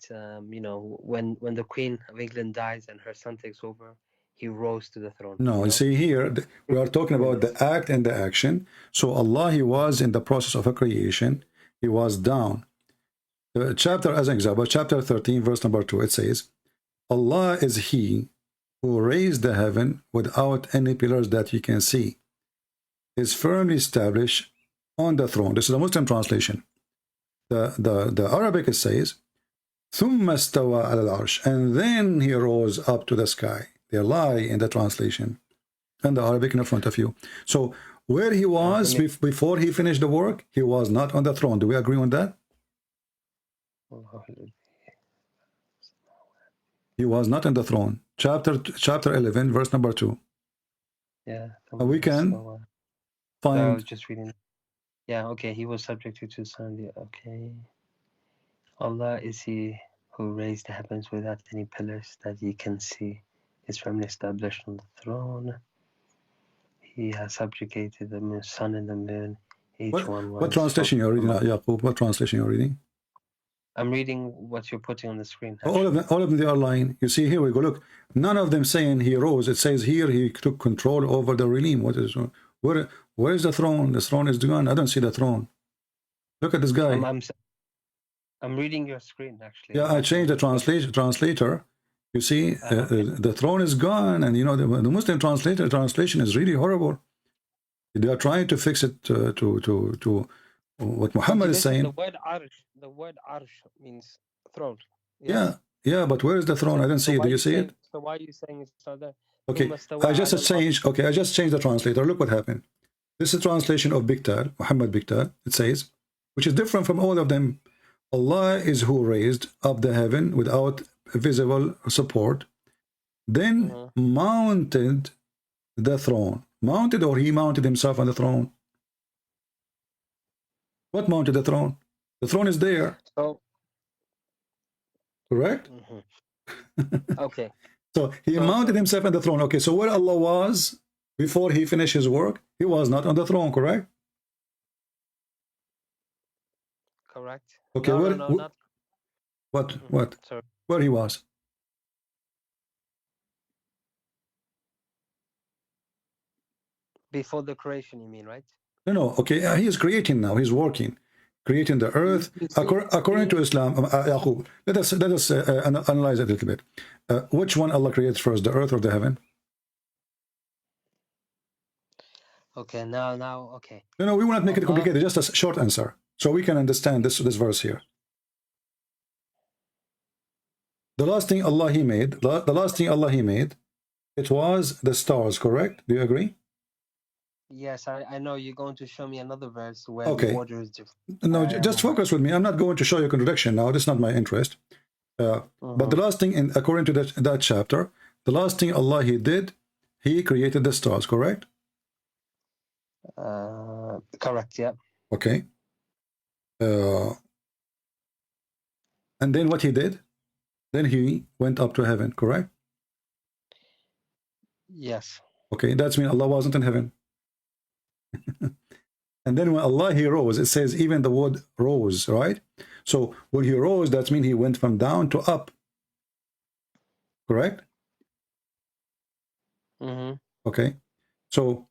you know, when the Queen of England dies and her son takes over, He rose to the throne. No, you see here, we are talking about the act and the action. So Allah, He was in the process of a creation. He was down. Chapter, as an example, chapter 13, verse number 2, it says, Allah is He who raised the heaven without any pillars that you can see, is firmly established on the throne. This is a Muslim translation. The Arabic, it says, ثُمَّ اسْتَوَى عَلَى الْعَرْشِ, and then He rose up to the sky. They lie in the translation and the Arabic in front of you. So where He was before He finished the work, He was not on the throne. Do we agree on that? He was not on the throne. Chapter 11, verse number 2. Yeah. We can find... I was just reading. Yeah, okay. He was subject to Sunday. Okay. Allah is He who raised the heavens without any pillars that ye can see, is firmly established on the throne. He has subjugated the sun and the moon. What translation you're reading, Yaqub? What translation you're reading? I'm reading what you're putting on the screen. All of them, they are lying. You see, here we go. Look, none of them saying He rose. It says here He took control over the realm. What is where is the throne? The throne is gone. I don't see the throne. Look at this guy. I'm reading your screen actually. Yeah, I changed the translator. You see, the throne is gone, and you know the Muslim translation is really horrible. They are trying to fix it to what Muhammad is saying. The word arsh means throne. Yes. Yeah, but where is the throne? I don't see it. Do you see it? So why are you saying it's not there? Okay, I just changed. Okay, I just changed the translator. Look what happened. This is a translation of Biktal, Muhammad Biktal. It says, which is different from all of them. Allah is who raised up the heaven without visible support, then mounted the throne. Mounted, or he mounted himself on the throne? What mounted the throne? The throne is there. So, correct? Okay. So he mounted himself on the throne. Okay, so where Allah was before he finished his work, he was not on the throne, correct? Correct. Okay, no, what? Sorry. Where he was? Before the creation, you mean, right? No. Okay, he is creating now. He's working, creating the earth. According to Islam, Yaqub, let us analyze it a little bit. Which one Allah creates first, the earth or the heaven? Okay, now, okay. No, we will not make it complicated. Just a short answer, so we can understand this verse here. The last thing Allah He made, it was the stars, correct? Do you agree? Yes, I know you're going to show me another verse where the order is different. No, just focus with me. I'm not going to show you contradiction now. This is not my interest. But the last thing, according to that chapter, the last thing Allah He did, He created the stars, correct? Correct, yeah. Okay. And then what He did? Then He went up to heaven, correct? Yes. Okay, that means Allah wasn't in heaven. And then when Allah He rose, it says even the word rose, right? So when He rose, that means He went from down to up, correct? Okay, so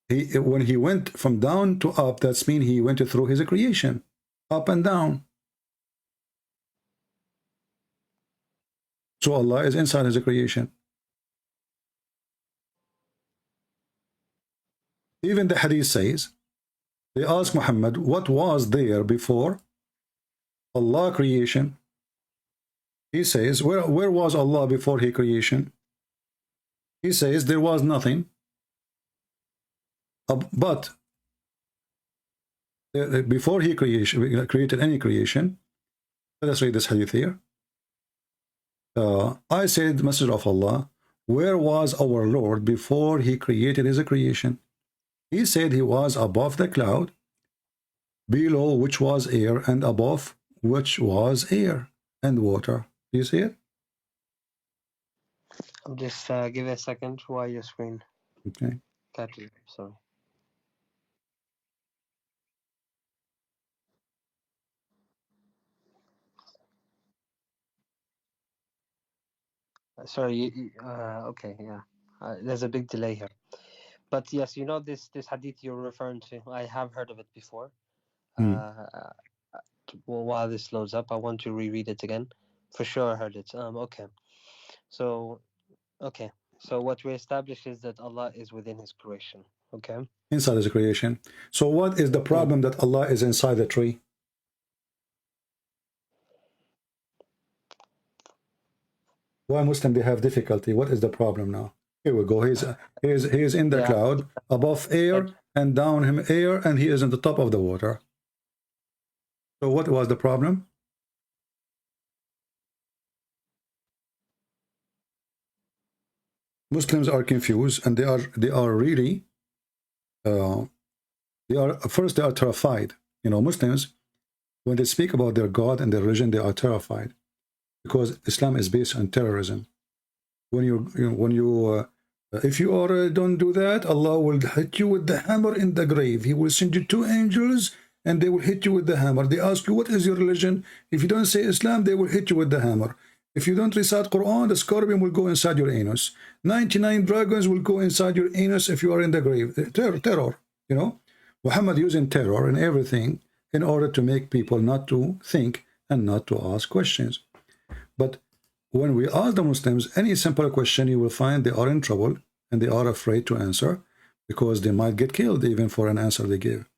when He went from down to up, that means He went through His creation, up and down. So Allah is inside His creation. Even the hadith says, they asked Muhammad, what was there before Allah creation? He says, where was Allah before He creation? He says, there was nothing. But before He created any creation, let us read this hadith here. I said, Messenger of Allah, where was our Lord before He created His creation? He said He was above the cloud, below which was air, and above which was air and water. Do you see it? I'll just give it a second while your screen. Okay. Sorry. Sorry. Okay. Yeah. There's a big delay here. But yes, you know this hadith you're referring to. I have heard of it before. Well, while this loads up, I want to reread it again. For sure, I heard it. Okay. So what we established is that Allah is within His creation. Okay. Inside His creation. So what is the problem that Allah is inside the tree? Why Muslim they have difficulty? What is the problem now? Here we go. He is in the cloud, above air, and down him air, and He is on the top of the water. So what was the problem? Muslims are confused, and they are really they are terrified. You know, Muslims, when they speak about their God and their religion, they are terrified because Islam is based on terrorism. When you if you don't do that, Allah will hit you with the hammer in the grave. He will send you 2 angels and they will hit you with the hammer. They ask you, what is your religion? If you don't say Islam, they will hit you with the hammer. If you don't recite Quran, the scorpion will go inside your anus. 99 dragons will go inside your anus if you are in the grave. Terror, you know. Muhammad using terror and everything in order to make people not to think and not to ask questions. But when we ask the Muslims any simple question, you will find they are in trouble and they are afraid to answer because they might get killed even for an answer they give.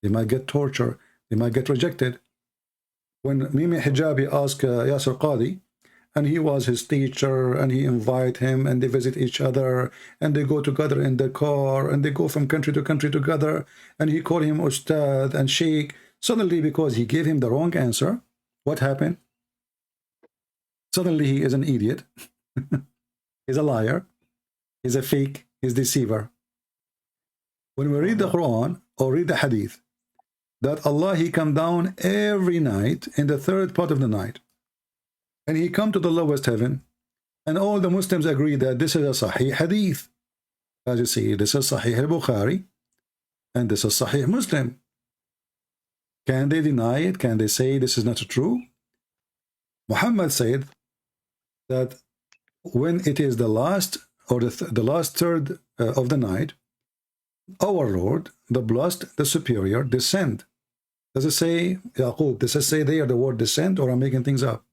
They might get tortured. They might get rejected. When Mimi Hijabi asked Yasser Qadi, and he was his teacher, and he invite him, and they visit each other, and they go together in the car, and they go from country to country together, and he called him Ustad and Sheikh. Suddenly, because he gave him the wrong answer, what happened? Suddenly, he is an idiot. He's a liar. He's a fake. He's a deceiver. When we read the Quran or read the Hadith, that Allah, He come down every night in the third part of the night, and He come to the lowest heaven, and all the Muslims agree that this is a Sahih Hadith. As you see, this is Sahih al-Bukhari, and this is Sahih Muslim. Can they deny it? Can they say this is not true? Muhammad said that when it is the last or the last third of the night, our Lord, the blessed, the superior, descend. Does it say, Yaqub, does it say there the word descend, or I'm making things up?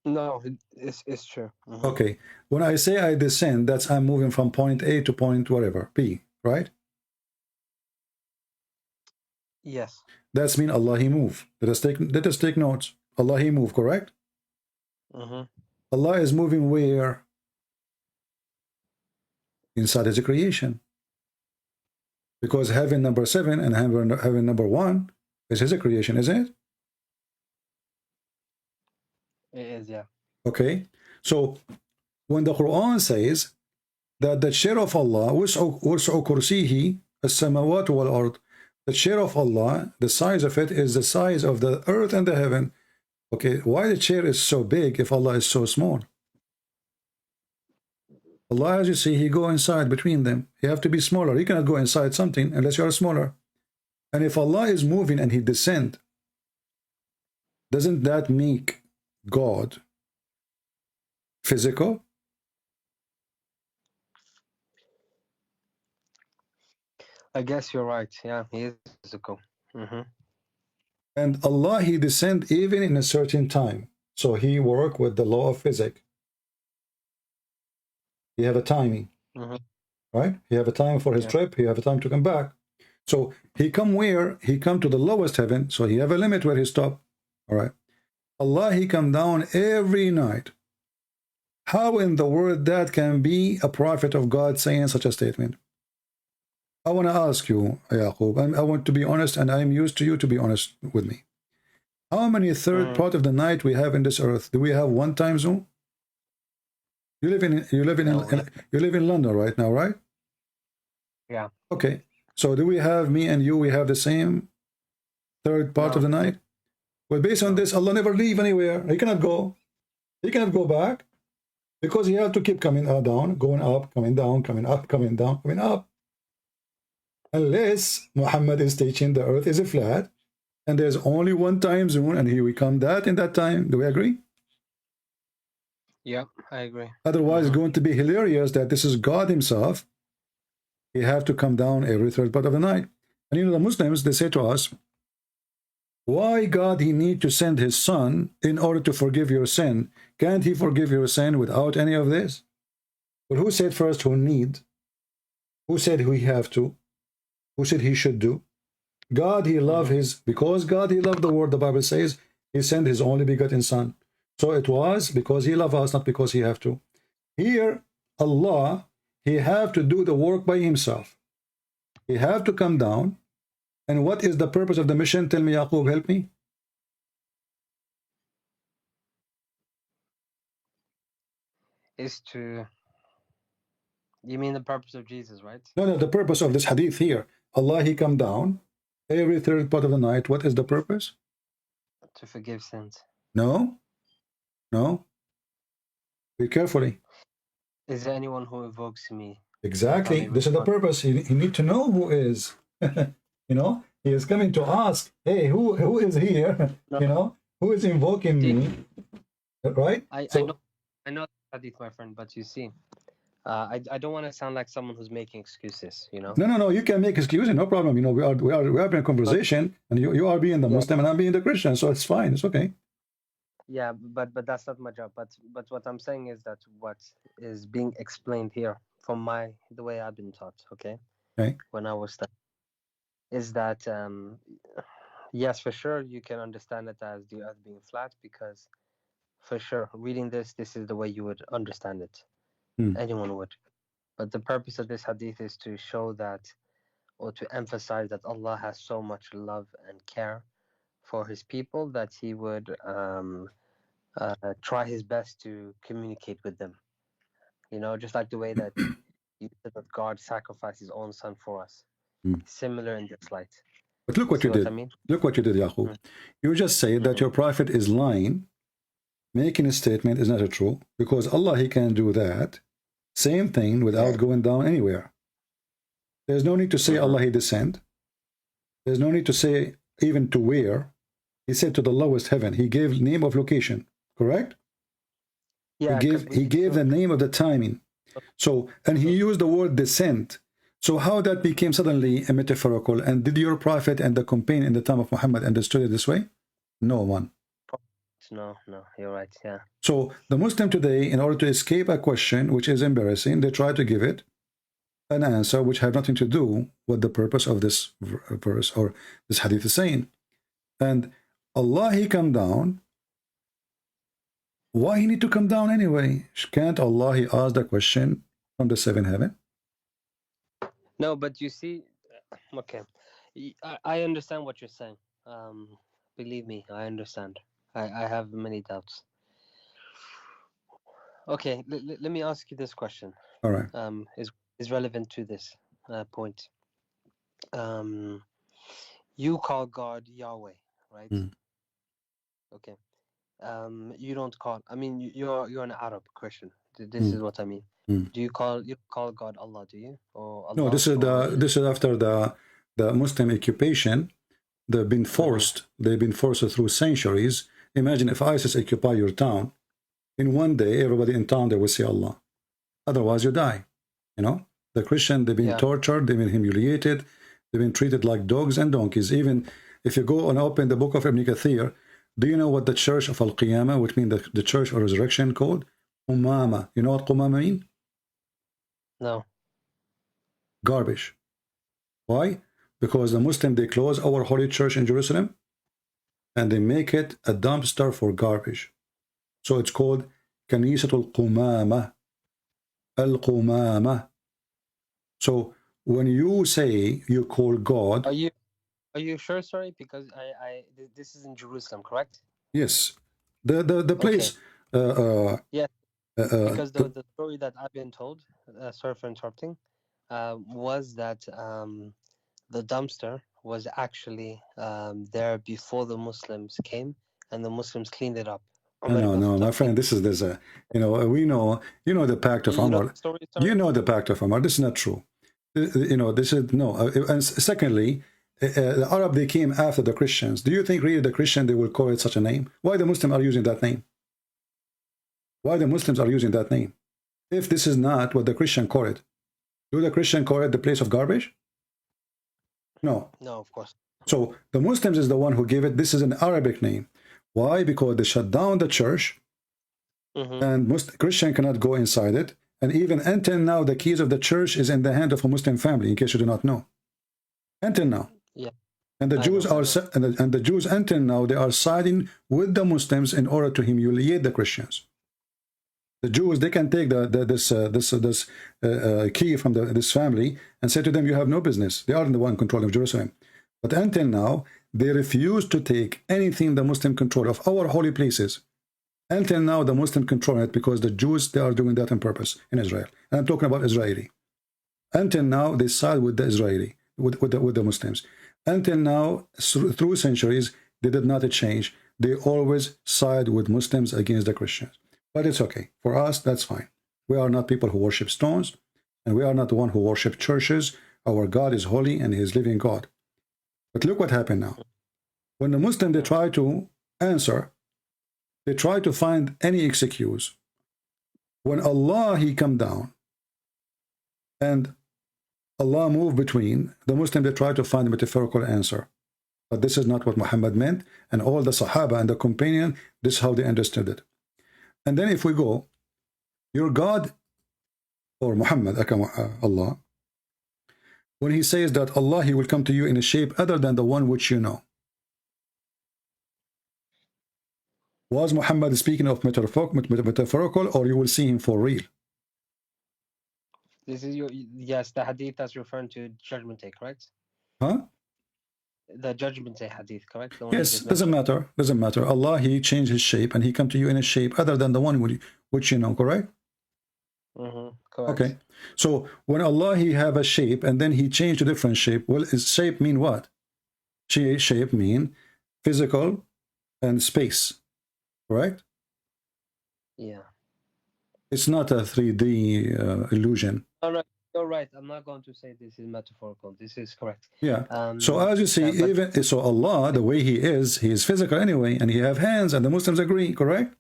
No, it's true. Okay. When I say I descend, that's I'm moving from point A to point whatever, B, right? Yes. That's mean Allah, He move. Let us take notes. Allah, He move, correct? Allah is moving where? Inside His creation. Because heaven number 7 and heaven number 1 is His creation, isn't it? It is, yeah. Okay. So when the Quran says that the chair of Allah, وَسْعُ كُرْسِيهِ السَّمَوَاتُ وَالْأَرْضِ, the chair of Allah, the size of it is the size of the earth and the heaven. Okay, why the chair is so big if Allah is so small? Allah, as you see, He go inside between them. He have to be smaller. He cannot go inside something unless you are smaller. And if Allah is moving and He descend, doesn't that make God physical? I guess you're right. Yeah, He is physical. And Allah, He descend even in a certain time. So He work with the law of physics. He have a timing, right? He have a time for his trip. He have a time to come back. So He come where? He come to the lowest heaven. So He have a limit where He stop. All right. Allah, He come down every night. How in the world that can be a prophet of God saying such a statement? I want to ask you, Yaqub, I want to be honest, and I'm used to you to be honest with me. How many third part of the night we have in this earth? Do we have one time zone? You live in London right now, right? Yeah. Okay. So do we have, me and you, we have the same third part of the night? Well, based on this, Allah never leave anywhere. He cannot go. He cannot go back because He have to keep coming down, going up, coming down, coming up, coming down, coming up. Unless Muhammad is teaching the earth is a flat and there's only one time zone and He will come that in that time. Do we agree? Yeah, I agree. Otherwise, it's going to be hilarious that this is God Himself. He have to come down every third part of the night. And you know, the Muslims, they say to us, why God He need to send His Son in order to forgive your sin? Can't He forgive your sin without any of this? Well, who said first who need? Who said we have to? Who said He should do? God, He loved because God, He loved the world, the Bible says, He sent His only begotten Son. So it was because He loved us, not because He have to. Here, Allah, He have to do the work by Himself. He have to come down. And what is the purpose of the mission? Tell me, Yaqub, help me. Is to... You mean the purpose of Jesus, right? No, the purpose of this hadith here. Allah, He come down every third part of the night. What is the purpose? To forgive sins. No. Be carefully. Is there anyone who invokes me? Exactly. This is the purpose. You need to know who is. You know, He is coming to ask, hey, who is here? No. You know, who is invoking me? Right? I know hadith, my friend, but you see, I don't want to sound like someone who's making excuses, you know. No. You can make excuses, no problem. You know, we're having a conversation, and you are being the Muslim, and I'm being the Christian, so it's fine. It's okay. Yeah, but that's not my job. But what I'm saying is that what is being explained here from the way I've been taught, okay, when I was studying, is that yes, for sure you can understand it as the earth being flat, because for sure reading this is the way you would understand it. Anyone would. But the purpose of this hadith is to show that, or to emphasize that Allah has so much love and care for his people that he would try his best to communicate with them. You know, just like the way that you said that God sacrificed his own son for us. Similar in this light. But look what you did. I mean? Look what you did, Yaqub. You just say that your prophet is lying, making a statement is not true, because Allah, he can do that same thing without going down anywhere. There's no need to say Allah, he descend. There's no need to say even to where. He said to the lowest heaven. He gave name of location, correct? Yeah. He gave the name of the timing. So, and he used the word descent. So how that became suddenly a metaphorical? And did your prophet and the companion in the time of Muhammad understood it this way? No one. No, you're right, yeah. So the Muslim today, in order to escape a question which is embarrassing, they try to give it an answer which have nothing to do with the purpose of this verse or this hadith is saying. And Allah, he come down. Why he need to come down anyway? Can't Allah, he ask the question from the seventh heaven? No, but you see, okay, I understand what you're saying. Believe me, I understand. I have many doubts. Okay, let me ask you this question. All right. Is relevant to this point. You call God Yahweh, right? Okay. You don't call. I mean, you're an Arab Christian. This is what I mean. Do you call God Allah? Do you? Or Allah, no, this is after the Muslim occupation. They've been forced. They've been forced through centuries. Imagine if ISIS occupy your town. In one day, everybody in town, they will say Allah. Otherwise, you die. You know, the Christian, they've been tortured, they've been humiliated, they've been treated like dogs and donkeys. Even if you go and open the book of Ibn Kathir, do you know what the church of Al-Qiyamah, which means the church of resurrection, called? Qumama. You know what Qumama mean? No. Garbage. Why? Because the Muslim, they close our holy church in Jerusalem and they make it a dumpster for garbage. So it's called Kanisatul Qumama. Al-Qumama. So when you say you call God... Are you sure, sorry? Because this is in Jerusalem, correct? Yes. The place... yeah. Because the story that I've been told, sorry for interrupting, was that the dumpster was actually there before the Muslims came, and the Muslims cleaned it up. No, my friend, this is you know, we know, you know the Pact of Umar. You know the Pact of Umar. This is not true. You know, this is no. And secondly, the Arab, they came after the Christians. Do you think really the Christian, they will call it such a name? Why the Muslims are using that name? Why the Muslims are using that name? If this is not what the Christian call it, do the Christian call it the place of garbage? No. No, of course. So the Muslims is the one who gave it. This is an Arabic name. Why? Because they shut down the church, and Christian cannot go inside it. And even until now, the keys of the church is in the hand of a Muslim family, in case you do not know. Until now. Yeah. And the Jews are, and the Jews until now, they are siding with the Muslims in order to humiliate the Christians. The Jews, they can take this key from this family and say to them, you have no business. They are the one controlling Jerusalem. But until now, they refuse to take anything the Muslim control of our holy places. Until now, the Muslim control it because the Jews, they are doing that on purpose in Israel. And I'm talking about Israeli. Until now, they side with the Israeli, with the Muslims. Until now, through centuries, they did not change. They always side with Muslims against the Christians. But it's okay. For us, that's fine. We are not people who worship stones, and we are not the one who worship churches. Our God is holy and he is living God. But look what happened now. When the Muslim, they try to answer, they try to find any excuse. When Allah, he come down, And Allah moved between. The Muslim, they try to find a metaphorical answer. But this is not what Muhammad meant. And all the Sahaba and the companion, this is how they understood it. And then if we go, your God, or Muhammad, Allah, when he says that Allah, he will come to you in a shape other than the one which you know. Was Muhammad speaking of metaphorical, or you will see him for real? This is yes, the hadith that's referring to Judgment Day, correct? Huh? The Judgment Day hadith, correct? Yes, doesn't matter. Doesn't matter. Allah, he changed his shape and he come to you in a shape other than the one which you know, correct? Correct. Okay. So when Allah, he have a shape and then he changed a different shape, well, his shape mean what? Shape mean physical and space, correct? Yeah. It's not a 3D illusion. No, you're right. I'm not going to say this is metaphorical. This is correct. Yeah. So as you see, even so, Allah, the way he is physical anyway, and he have hands, and the Muslims agree, correct?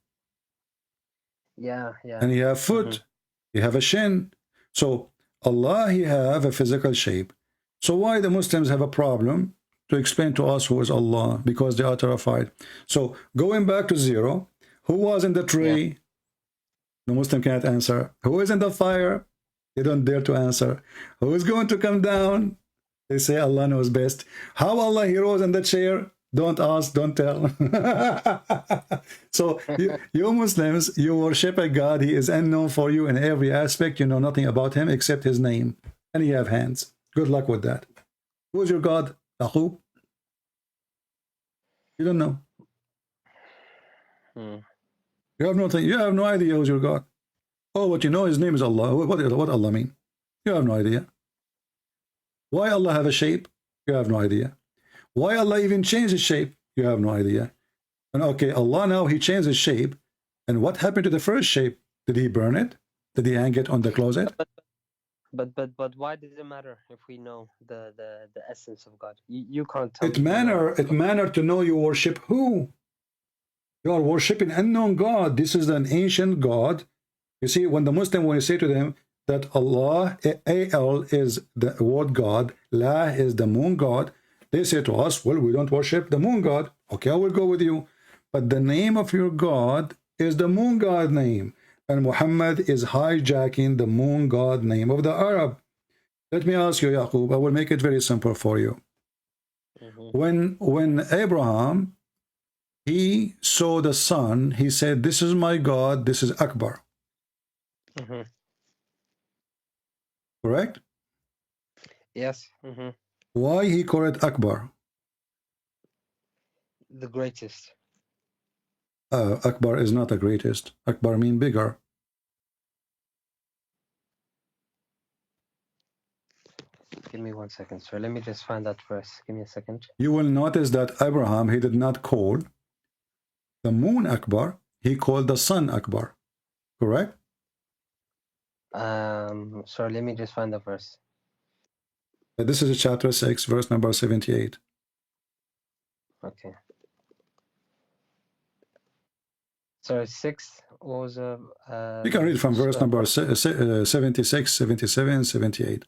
Yeah. And he have foot, he have a shin. So Allah, he have a physical shape. So why the Muslims have a problem to explain to us who is Allah? Because they are terrified. So going back to zero, who was in the tree? Yeah. The Muslim can't answer. Who is in the fire? They don't dare to answer. Who is going to come down? They say Allah knows best. How Allah, he rose in the chair? Don't ask, don't tell. So you Muslims, you worship a God. He is unknown for you in every aspect. You know nothing about him except his name. And you have hands. Good luck with that. Who is your God? Yaqub? You don't know. You have nothing. You have no idea who's your God. Oh, what you know, his name is Allah. What Allah mean? You have no idea. Why Allah have a shape? You have no idea. Why Allah even changed his shape? You have no idea. And okay, Allah now, he changed his shape. And what happened to the first shape? Did he burn it? Did he hang it on the closet? But why does it matter if we know the essence of God? You can't tell. It matter to know you worship who? You are worshiping unknown God. This is an ancient God. You see, when the Muslim, when you say to them that Allah, A-L is the word God, La is the moon God, they say to us, well, we don't worship the moon God. Okay, I will go with you. But the name of your God is the moon God name. And Muhammad is hijacking the moon God name of the Arab. Let me ask you, Yaqub, I will make it very simple for you. When Abraham, he saw the sun, he said, this is my God, this is Akbar. Correct? Yes. Why he called it Akbar? The greatest. Akbar is not the greatest. Akbar means bigger. Give me 1 second, sir. Let me just find that verse. Give me a second. You will notice that Abraham, he did not call the moon Akbar. He called the sun Akbar. Correct? Sorry, let me just find the verse. This is chapter 6, verse number 78. Okay. Sorry, 6 was you can read from verse number 76, 77, 78.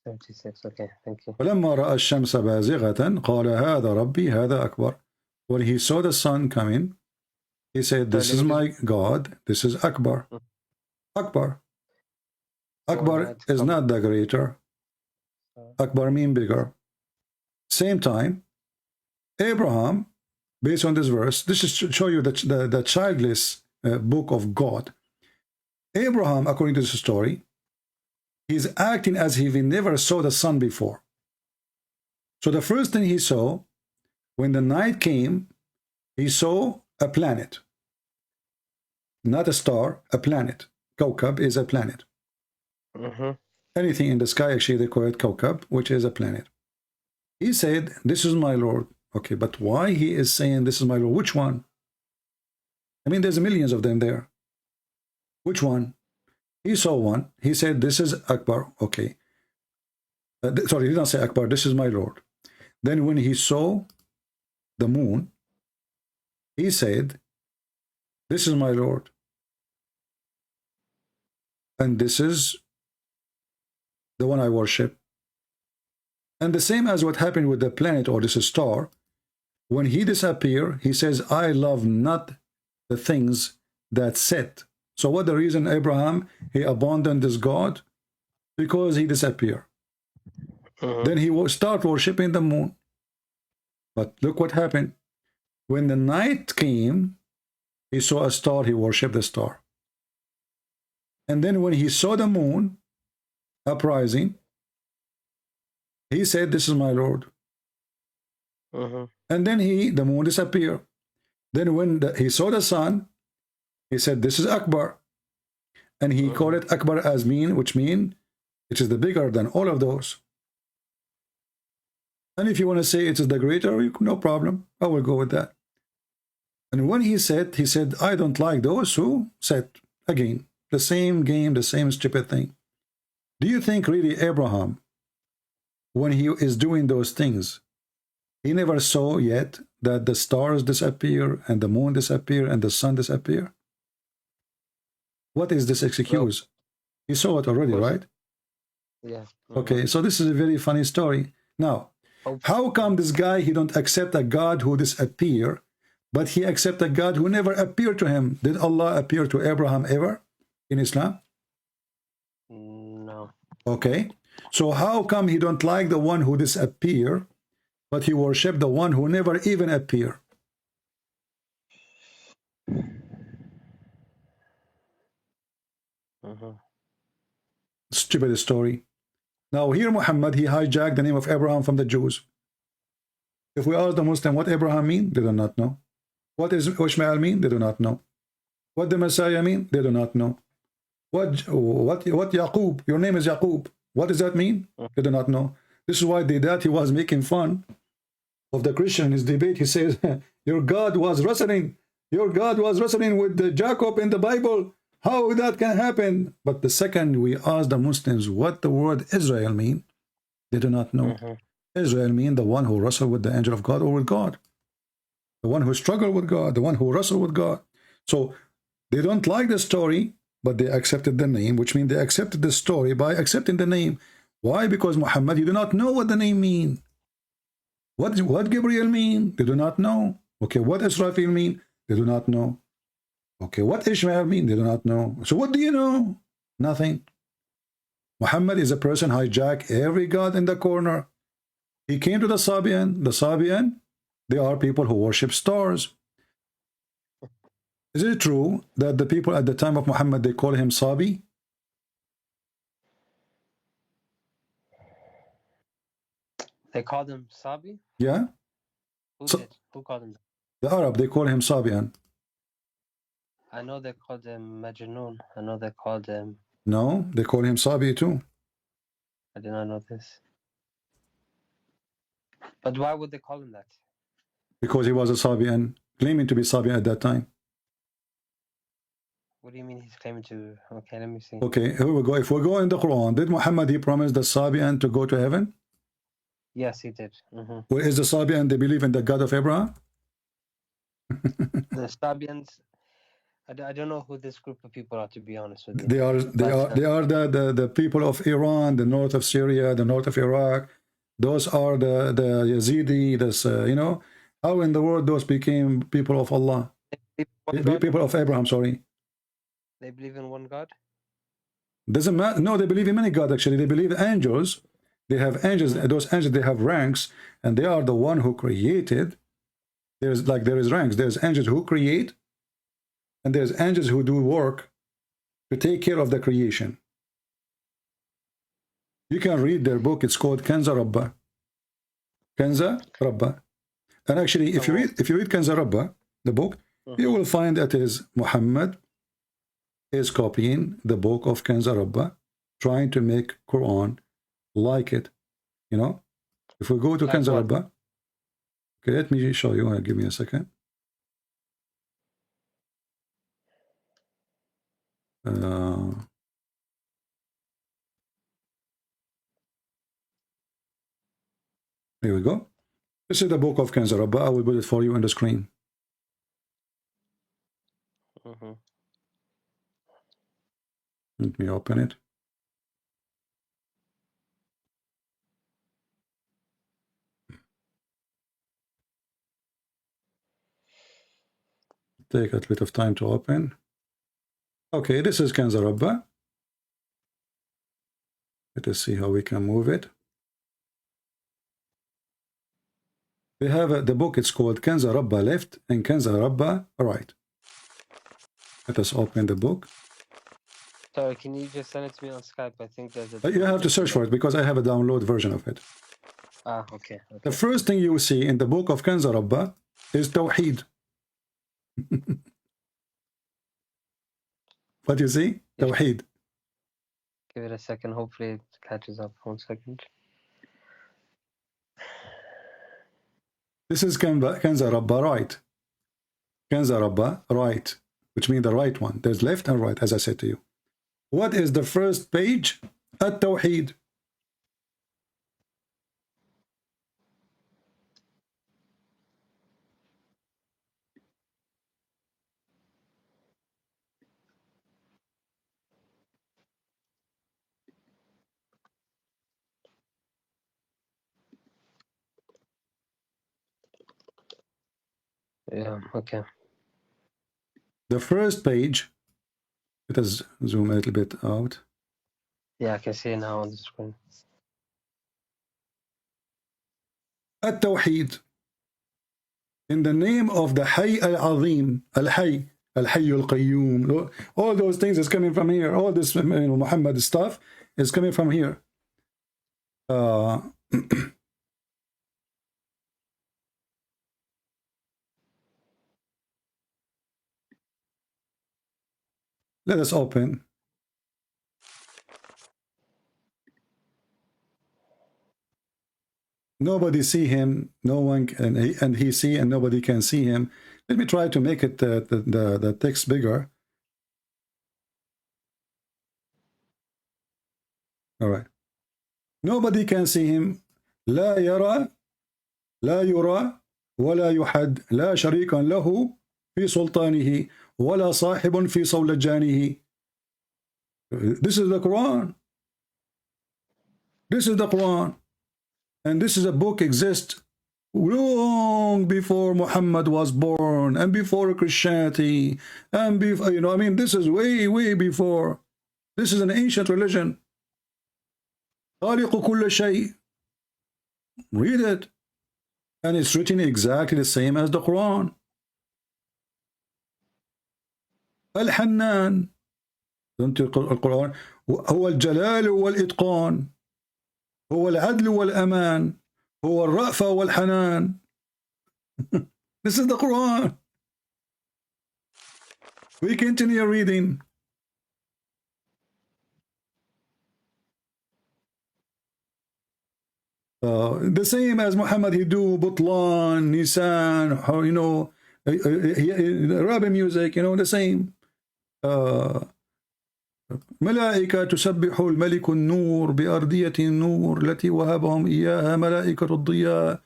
76, okay, thank you. فلما رأى الشمس بازغة قال هذا ربي هذا أكبر. When he saw the sun coming, he said, this is my God, this is Akbar. Akbar. Akbar is not the greater. Akbar means bigger. Same time, Abraham, based on this verse, this is to show you the childless book of God. Abraham, according to this story, he's acting as if he never saw the sun before. So the first thing he saw, when the night came, he saw a planet. Not a star, a planet. Kawkab is a planet. Anything in the sky, actually, they call it Kawkab, which is a planet. He said, this is my Lord. Okay, but why he is saying, this is my Lord? Which one? I mean, there's millions of them there. Which one? He saw one. He said, this is Akbar. Okay. Sorry, he didn't say Akbar. This is my Lord. Then when he saw the moon, he said, this is my Lord. And this is the one I worship. And the same as what happened with the planet or this star, when he disappear, he says, I love not the things that set. So what the reason Abraham, he abandoned this God? Because he disappeared. Then he will start worshiping the moon. But look what happened. When the night came, he saw a star, he worshipped the star. And then when he saw the moon uprising, he said, this is my Lord. And then the moon disappeared. Then when he saw the sun, he said, this is Akbar. And he called it Akbar as mean, which mean it is the bigger than all of those. And if you want to say it is the greater, no problem. I will go with that. And when he said, I don't like those who said, again, the same game, the same stupid thing. Do you think really Abraham, when he is doing those things, he never saw yet that the stars disappear and the moon disappear and the sun disappear? What is this excuse? He saw it already, right? Yeah. Okay, so this is a very funny story. Now, how come this guy, he don't accept a God who disappear, but he accept a God who never appeared to him? Did Allah appear to Abraham ever in Islam? No. Okay, so how come he don't like the one who disappear, but he worship the one who never even appear? Stupid story. Now here Muhammad, he hijacked the name of Abraham from the Jews. If we ask the Muslim what Abraham mean, they do not know. What is Ishmael mean? They do not know. What the Messiah mean? They do not know. What Yaqub? Your name is Yaqub. What does that mean? They do not know. This is why he was making fun of the Christian in his debate. He says, your God was wrestling. Your God was wrestling with Jacob in the Bible. How that can happen? But the second we ask the Muslims what the word Israel mean, they do not know. Israel mean the one who wrestled with the angel of God or with God. The one who struggled with God, the one who wrestled with God. So they don't like the story, but they accepted the name, which means they accepted the story by accepting the name. Why? Because Muhammad, you do not know what the name mean. What Gabriel mean? They do not know. Okay, what Israfil mean? They do not know. Okay, what Ishmael mean? They do not know. So what do you know? Nothing. Muhammad is a person hijack every god in the corner. He came to the Sabian. The Sabian, they are people who worship stars. Is it true that the people at the time of Muhammad, they call him Sabi? They called him Sabi? Yeah. Who So, did? Who called him that? the Arab, they call him Sabian. I know they called him Majnun. I know they called him... No, they call him Sabi too. I did not know this. But why would they call him that? Because he was a Sabian, claiming to be Sabian at that time. What do you mean he's claiming to... Okay, let me see. Okay, here we go. If we go in the Quran, did Muhammad, he promised the Sabian to go to heaven? Yes, he did. Where is the Sabian? They believe in the God of Abraham? The Sabians... I don't know who this group of people are, to be honest with you. They are the people of Iran, the north of Syria, the north of Iraq. Those are the Yazidi. This you know, how in the world those became people of Allah, people of Abraham. Sorry, they believe in one God. Doesn't matter. No, they believe in many gods. Actually, they believe angels. They have angels. Those angels, they have ranks, and they are the one who created. There is ranks. There's angels who create. And there's angels who do work to take care of the creation. You can read their book. It's called Kanza Rabba. Kanza Rabba. And actually, if you read Kanza Rabba, the book, you will find that is Muhammad is copying the book of Kanza Rabba, trying to make Quran like it. You know, if we go to Like Kanza what? Rabba, okay, let me show you. Give me a second. Here we go. This is the book of Kanza Rabba. I will put it for you on the screen. Let me open it. take a bit of time to open. Okay, this is Kanza Rabba. Let us see how we can move it. We have the book, it's called Kanza Rabba left and Kanza Rabba right. Let us open the book. Sorry, can you just send it to me on Skype? I think there's a... You have to search for it because I have a download version of it. Ah, okay. The first thing you will see in the book of Kanza Rabba is Tawheed. What you see? Tawheed. Give it a second. Hopefully it catches up. 1 second. This is Kanza Rabba right. Kanza Rabba right, which means the right one. There's left and right, as I said to you. What is the first page? At-Tawheed. Yeah, okay. The first page, let us zoom a little bit out. Yeah, I can see it now on the screen. At-Tawheed. In the name of the Hayy al-Azim, Al-Hayy, Al-Hayy al-Qayyum. All those things is coming from here. All this Muhammad stuff is coming from here. Let us open. Nobody see him, no one can, and he see, and nobody can see him. Let me try to make it the text bigger. All right. Nobody can see him. لا يرى لا يرى ولا يحد لا شريكا له في سلطانه ولا صاحب في صولجانه. This is the Quran. This is the Quran. And this is a book exists long before Muhammad was born and before Christianity and before, you know, I mean, this is way, way before. This is an ancient religion. خالق كل شيء. Read it. And it's written exactly the same as the Quran. Al-Hannan. القرآن هو الجلال والإتقان. هو العدل والأمان. هو الرأفة والحنان. This is the Quran. We continue reading. The same as Muhammad, he do Butlan, Nisan, you know, Arabic music, you know, the same. ملائكة تسبح الملك النور بأرضية النور التي وهبهم إياها ملائكة الضياء.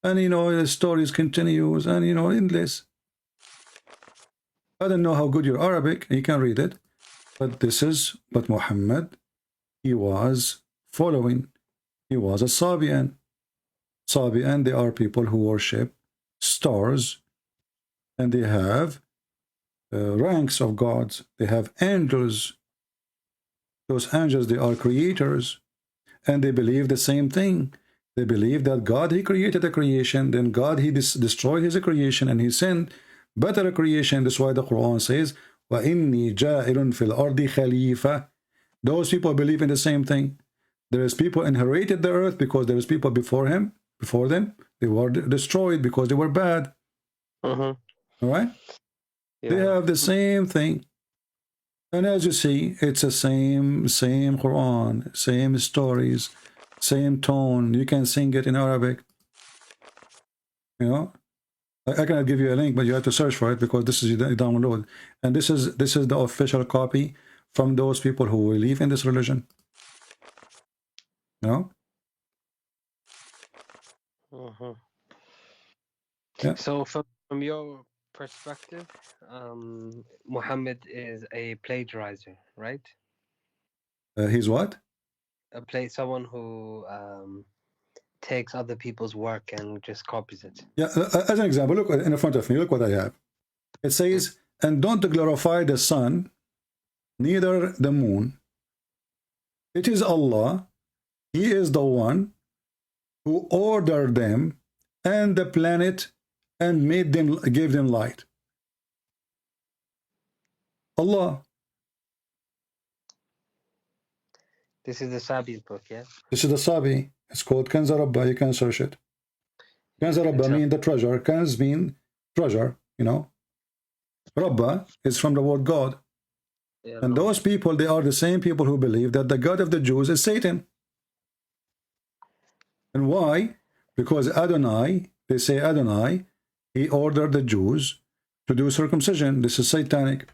And you know, the stories continues and you know, endless. I don't know how good your Arabic, you can read it, but this is, but Muhammad, he was following. He was a Sabian. Sabian, they are people who worship stars, and they have ranks of gods. They have angels. Those angels, they are creators, and they believe the same thing. They believe that God, he created a creation, then God, he destroyed his creation, and he sent better creation. That's why the Quran says, وَإِنِّي جَاعِلٌ فِي الْأَرْضِ خَلِيفَةً. Those people believe in the same thing. There is people inherited the earth because there is people before them, they were destroyed because they were bad. All right? Yeah. They have the same thing. And as you see, it's the same Quran, same stories, same tone. You can sing it in Arabic. You know? I cannot give you a link, but you have to search for it because this is the download. And this is the official copy from those people who believe in this religion. No? Yeah. So from your perspective, Muhammad is a plagiarizer, right? He's what? Someone who takes other people's work and just copies it. Yeah, as an example, look in front of me, look what I have. It says, and don't glorify the sun, neither the moon. It is Allah. He is the one who ordered them and the planet and made them, gave them light. Allah. This is the Sabi's book, yeah? This is the Sabi. It's called Kanz Rabba. You can search it. Kanz Rabba means the treasure. Kanz means treasure, you know. Rabba is from the word God. Yeah, And those people, they are the same people who believe that the God of the Jews is Satan. And why? Because Adonai, they say Adonai, he ordered the Jews to do circumcision. This is satanic,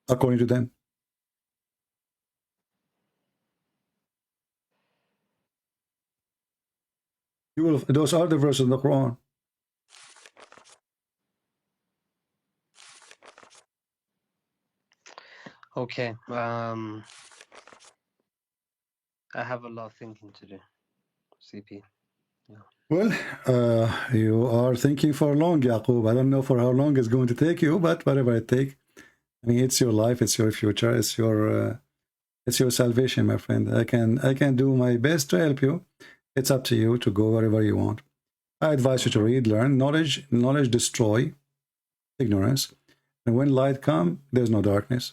according to them. You will, those are the verses in the Quran. Okay. I have a lot of thinking to do, CP. Yeah. Well, you are thinking for long, Yaqub. I don't know for how long it's going to take you, but whatever it takes. I mean, it's your life, it's your future, it's your salvation, my friend. I can do my best to help you. It's up to you to go wherever you want. I advise you to read, learn. Knowledge destroy ignorance. And when light comes, there's no darkness.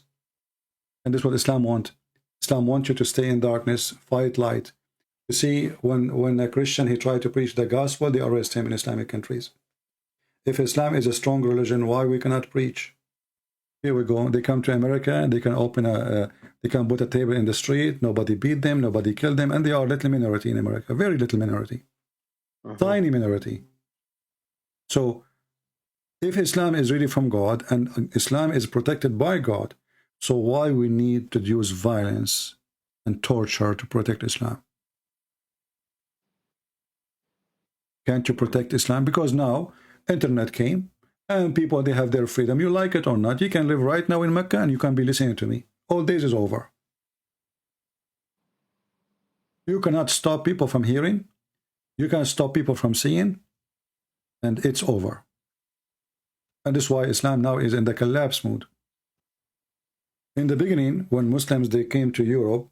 And this is what Islam wants. Islam wants you to stay in darkness, fight light. You see, when a Christian, he tried to preach the gospel, they arrest him in Islamic countries. If Islam is a strong religion, why we cannot preach? Here we go. They come to America and they can open they can put a table in the street. Nobody beat them, nobody killed them, and they are little minority in America, very little minority, tiny minority. So, if Islam is really from God and Islam is protected by God, so why we need to use violence and torture to protect Islam? Can't you protect Islam? Because now internet came. And people, they have their freedom. You like it or not, you can live right now in Mecca and you can be listening to me. All days is over. You cannot stop people from hearing. You can stop people from seeing. And it's over. And this is why Islam now is in the collapse mood. In the beginning, when Muslims, they came to Europe,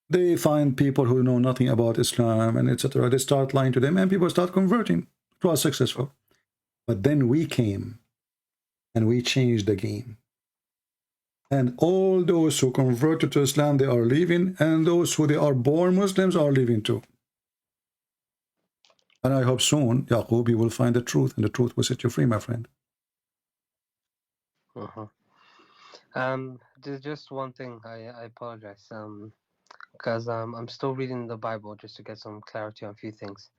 they find people who know nothing about Islam and etc. They start lying to them and people start converting. It was successful. But then we came. And we changed the game. And all those who converted to Islam, they are leaving. And those who they are born Muslims are leaving too. And I hope soon, Yaqub, you will find the truth. And the truth will set you free, my friend. There's just one thing. I apologize. Because I'm still reading the Bible just to get some clarity on a few things.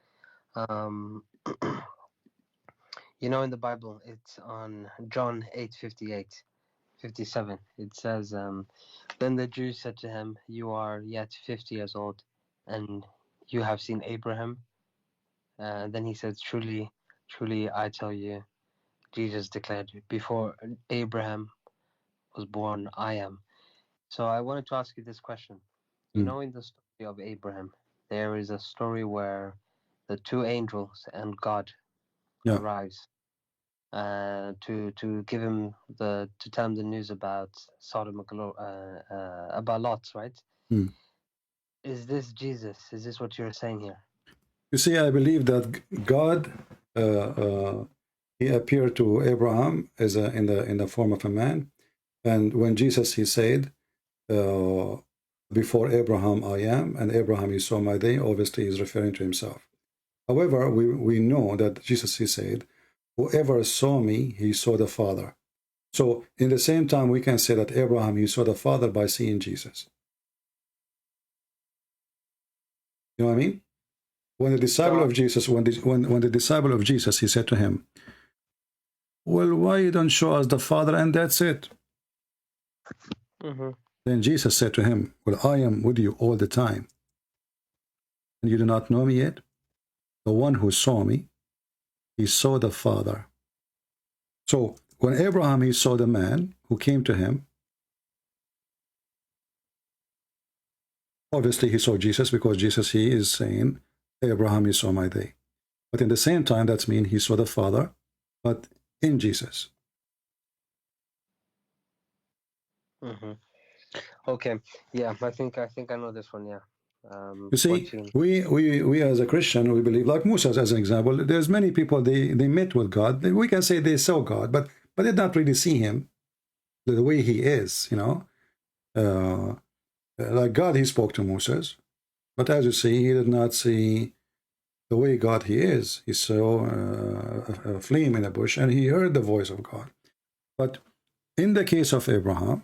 You know, in the Bible, it's on John 8:57. It says, then the Jews said to him, you are yet 50 years old, and you have seen Abraham. Then he said, truly, truly, I tell you, Jesus declared, before Abraham was born, I am. So I wanted to ask you this question. You know, in the story of Abraham, there is a story where the two angels and God arrives. To give him to tell him the news about Sodom and Gomorrah, about Lot, right? Is this Jesus? Is this what you're saying here? You see, I believe that God, he appeared to Abraham as in the form of a man, and when Jesus, he said, before Abraham I am, and Abraham he saw my day. Obviously, he's referring to himself. However, we know that Jesus, he said, whoever saw me, he saw the Father. So, in the same time, we can say that Abraham, he saw the Father by seeing Jesus. You know what I mean? When the disciple of Jesus, when the disciple of Jesus, he said to him, well, why you don't show us the Father and that's it? Then Jesus said to him, well, I am with you all the time. And you do not know me yet? The one who saw me, he saw the Father. So when Abraham, he saw the man who came to him, obviously he saw Jesus, because Jesus, he is saying, Abraham, he saw my day. But in the same time, that means he saw the Father, but in Jesus. Okay, yeah, I think I know this one. Yeah. You see, 14. we as a Christian, we believe, like Musa as an example, there's many people, they met with God. We can say they saw God, but they did not really see him the way he is, you know. Like God, he spoke to Moses, but as you see, he did not see the way God he is. He saw a flame in a bush, and he heard the voice of God. But in the case of Abraham,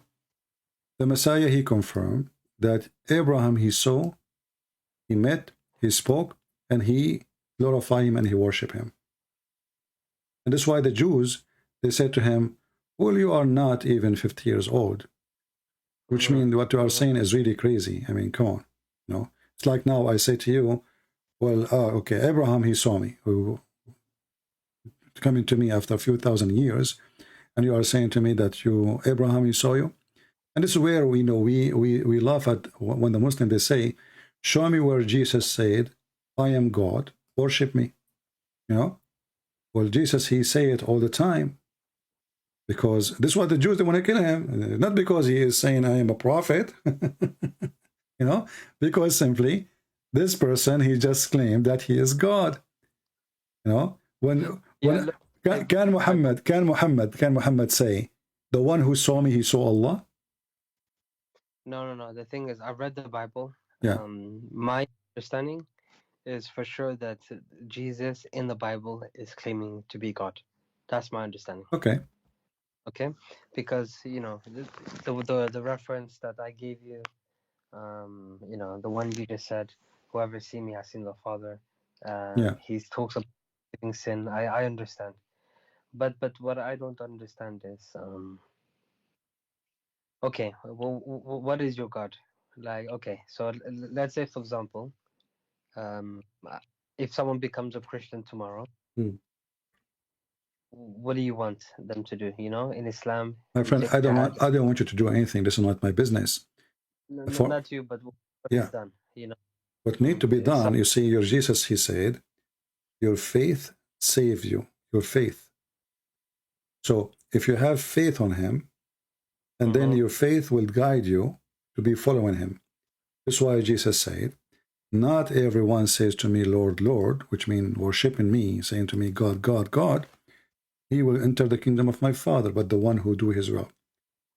the Messiah, he confirmed that Abraham he saw, he met, he spoke, and he glorified him and he worshiped him. And that's why the Jews, they said to him, well, you are not even 50 years old, which means what you are saying is really crazy. I mean, come on. You know, it's like now I say to you, well, okay, Abraham, he saw me, who coming to me after a few thousand years, and you are saying to me that you, Abraham, he saw you. And this is where we know we laugh at when the Muslims, they say, show me where Jesus said, I am God, worship me. You know? Well, Jesus, he say it all the time. Because this is what the Jews, they want to kill him. Not because he is saying, I am a prophet. You know? Because simply, this person, he just claimed that he is God. You know? Can Muhammad say, the one who saw me, he saw Allah? No. The thing is, I've read the Bible. Yeah. My understanding is for sure that Jesus in the Bible is claiming to be God. That's my understanding. Okay. Okay, because you know the reference that I gave you, you know, the one you just said, whoever seen me has seen the Father. Yeah. He talks about forgiving sin. I understand, but what I don't understand is okay, well, what is your God? Like, okay, so let's say, for example, if someone becomes a Christian tomorrow, what do you want them to do? You know, in Islam, My you friend, take I don't jihad. want you to do anything. This is not my business. Not you, but what is done? You know, what need to be if done, you see, your Jesus, he said, your faith saves you. Your faith. So if you have faith on him, and then your faith will guide you to be following him. That's why Jesus said, not everyone says to me, Lord, Lord, which means worshiping me, saying to me, God, God, God, he will enter the kingdom of my Father, but the one who do his will.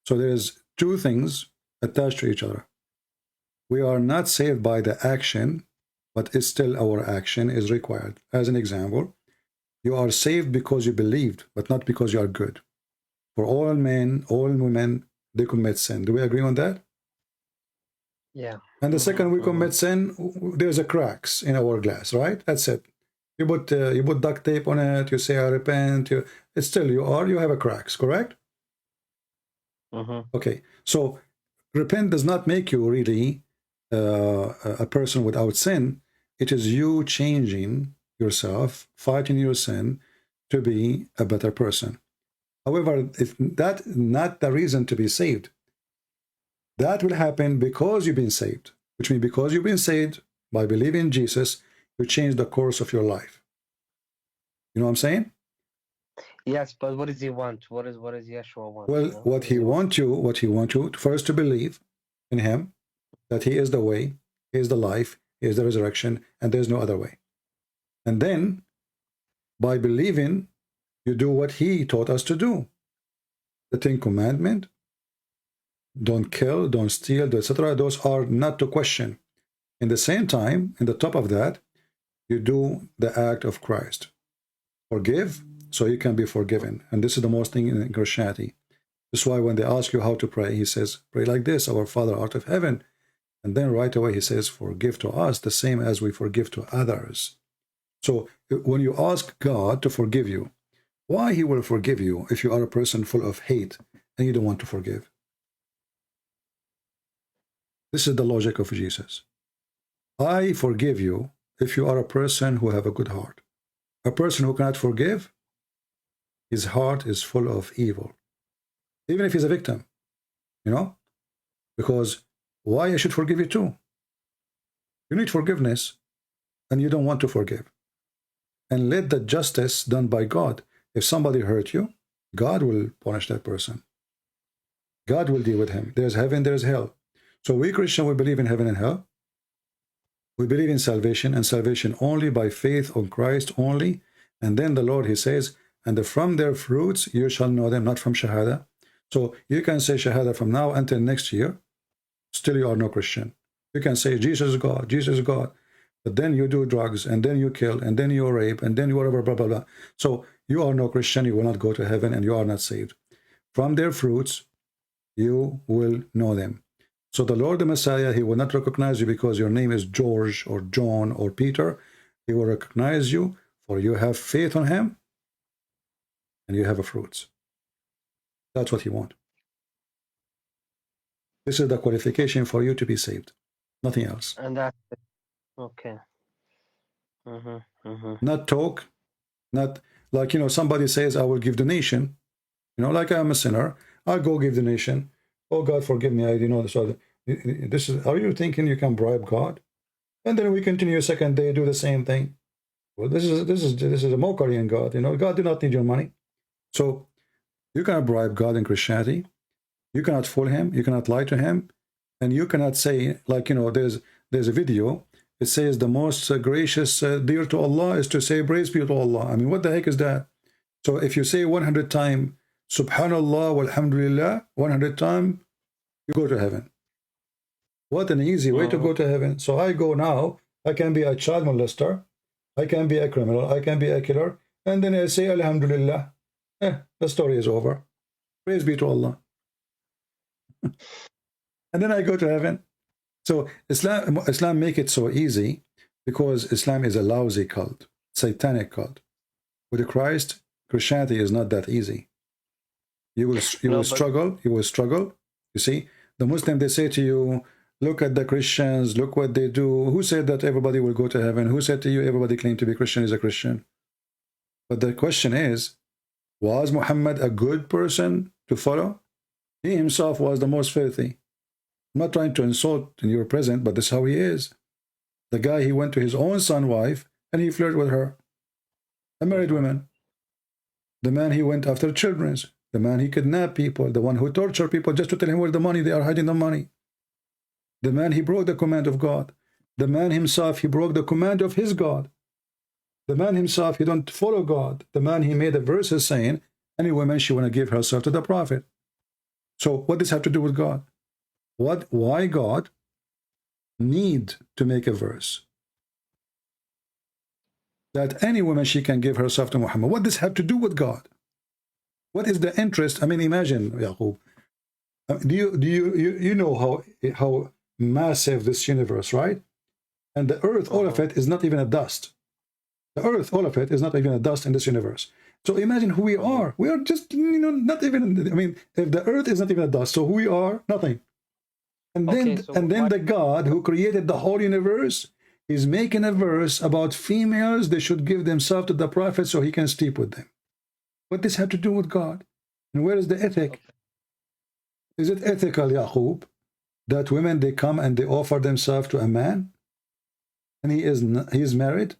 So there's two things attached to each other. We are not saved by the action, but it's still our action is required. As an example, you are saved because you believed, but not because you are good. For all men, all women, they commit sin. Do we agree on that? Yeah. And the second we commit sin, there's a cracks in our glass, right? That's it. You put duct tape on it. You say I repent. It's still you have a cracks, correct? Okay. So repent does not make you really a person without sin. It is you changing yourself, fighting your sin to be a better person. However, if that not the reason to be saved. That will happen because you've been saved, which means because you've been saved by believing in Jesus, you change the course of your life. You know what I'm saying? Yes, but what does he want? What does Yeshua want? Well, You know? what he wants you first to believe in him, that he is the way, he is the life, he is the resurrection, and there's no other way. And then, by believing, you do what he taught us to do. The 10 Commandments, don't kill, don't steal, etc. Those are not to question. In the same time, in the top of that, you do the act of Christ. Forgive, so you can be forgiven. And this is the most thing in Christianity. This is why when they ask you how to pray, he says, pray like this, our Father art of heaven. And then right away he says, forgive to us the same as we forgive to others. So when you ask God to forgive you, why he will forgive you if you are a person full of hate and you don't want to forgive? This is the logic of Jesus. I forgive you if you are a person who have a good heart. A person who cannot forgive, his heart is full of evil. Even if he's a victim, you know? Because why I should forgive you too? You need forgiveness and you don't want to forgive. and let the justice done by God. If somebody hurt you, God will punish that person. God will deal with him. There's heaven, there's hell. So we Christian, we believe in heaven and hell. We believe in salvation, and salvation only by faith on Christ only. And then the Lord, he says, and from their fruits you shall know them, not from Shahada. So you can say Shahada from now until next year, still you are no Christian. You can say Jesus is God, Jesus is God. But then you do drugs, and then you kill, and then you rape, and then you whatever, blah, blah, blah. So you are no Christian, you will not go to heaven, and you are not saved. From their fruits you will know them. So the Lord the Messiah, he will not recognize you because your name is George or John or Peter. He will recognize you for you have faith on him and you have a fruits. That's what he wants. This is the qualification for you to be saved. Nothing else. And that's it. Okay. Not talk, not like, somebody says, I will give donation. Like I'm a sinner. I'll go give donation. Oh, God, forgive me. This is, are you thinking you can bribe God? And then we continue second day, do the same thing. Well, this is a mockery in God. God do not need your money. So you cannot bribe God in Christianity. You cannot fool him. You cannot lie to him. And you cannot say, like, there's a video. It says the most gracious dear to Allah is to say praise be to Allah. I mean, what the heck is that? So if you say 100 times, Subhanallah walhamdulillah, 100 times, you go to heaven. What an easy way to go to heaven. So I go now, I can be a child molester, I can be a criminal, I can be a killer, and then I say alhamdulillah. The story is over. Praise be to Allah. And then I go to heaven. So Islam make it so easy because Islam is a lousy cult, satanic cult. With Christ, Christianity is not that easy. You will struggle. You see, the Muslim, they say to you, look at the Christians, look what they do. Who said that everybody will go to heaven? Who said to you everybody claim to be Christian is a Christian? But the question is, was Muhammad a good person to follow? He himself was the most filthy. I'm not trying to insult in your present, but this is how he is. The guy, he went to his own son's wife and he flirted with her. A married woman. The man, he went after children's. The man, he kidnapped people. The one who tortured people just to tell him where the money, they are hiding the money. The man, he broke the command of God. The man himself, he broke the command of his God. The man himself, he don't follow God. The man, he made a verses saying, any woman, she want to give herself to the prophet. So what does this have to do with God? Why God need to make a verse that any woman, she can give herself to Muhammad? What does this have to do with God? What is the interest? I mean, imagine, Yaqub. Do you know how massive this universe, right? And the earth, all of it is not even a dust. The earth, all of it is not even a dust in this universe. So imagine who we are. We are just, not even, I mean, if the earth is not even a dust, so who we are, nothing. And then the God who created the whole universe is making a verse about females, they should give themselves to the prophet so he can sleep with them. What does this have to do with God? And where is the ethic? Is it ethical, Yaqub, that women, they come and they offer themselves to a man? And he is married?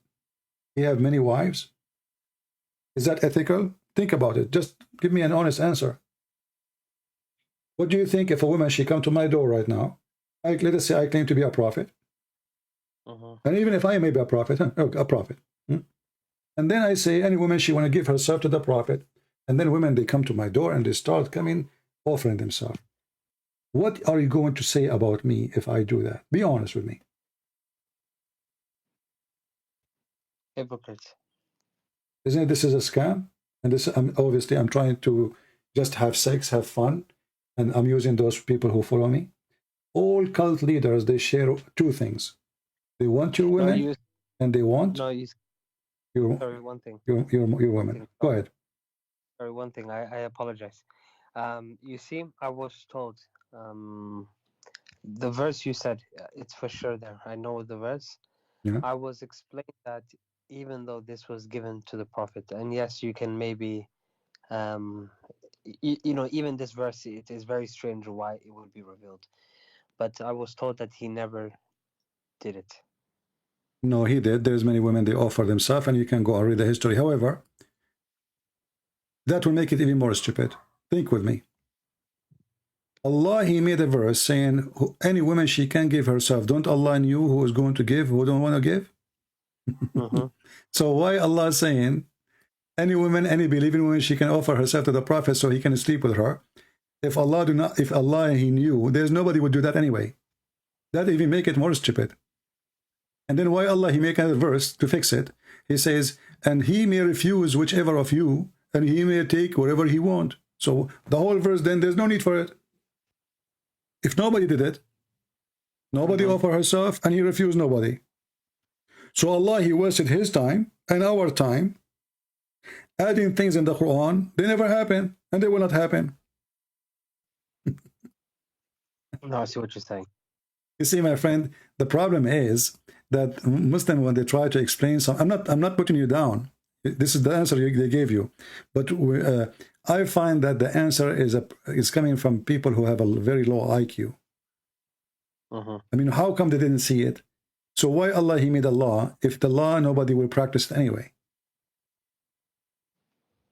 He have many wives? Is that ethical? Think about it. Just give me an honest answer. What do you think if a woman, she come to my door right now? Let us say I claim to be a prophet. And even if I may be a prophet, and then I say any woman, she want to give herself to the prophet. And then women, they come to my door and they start coming, offering themselves. What are you going to say about me if I do that? Be honest with me. Hypocrite. Isn't it, this is a scam? And this, obviously, I'm trying to just have sex, have fun. And I'm using those people who follow me. All cult leaders, they share two things. They want your women, and they want sorry, one thing. Your women. Go ahead. Sorry, one thing. I apologize. You see, I was told the verse you said, it's for sure there. I know the verse. Yeah. I was explained that even though this was given to the prophet, and yes, you can maybe, even this verse, it is very strange why it would be revealed. But I was told that he never did it. No, he did. There's many women, they offer themselves, and you can go and read the history. However, that will make it even more stupid. Think with me. Allah, he made a verse saying, any woman, she can give herself. Don't Allah knew who is going to give, who don't want to give? So why Allah saying, any woman, any believing woman, she can offer herself to the Prophet so he can sleep with her? If Allah he knew, there's nobody would do that anyway. That even make it more stupid. And then why Allah, he make another verse to fix it. He says, and he may refuse whichever of you, and he may take whatever he want. So the whole verse, then there's no need for it. If nobody did it, nobody offered herself, and he refused nobody. So Allah, he wasted his time and our time adding things in the Quran. They never happen, and they will not happen. No, I see what you're saying. You see, my friend, the problem is that Muslims, when they try to explain something, I'm not putting you down. This is the answer they gave you, but I find that the answer is coming from people who have a very low IQ. I mean, how come they didn't see it? So why Allah, he made a law? If the law, nobody will practice it anyway.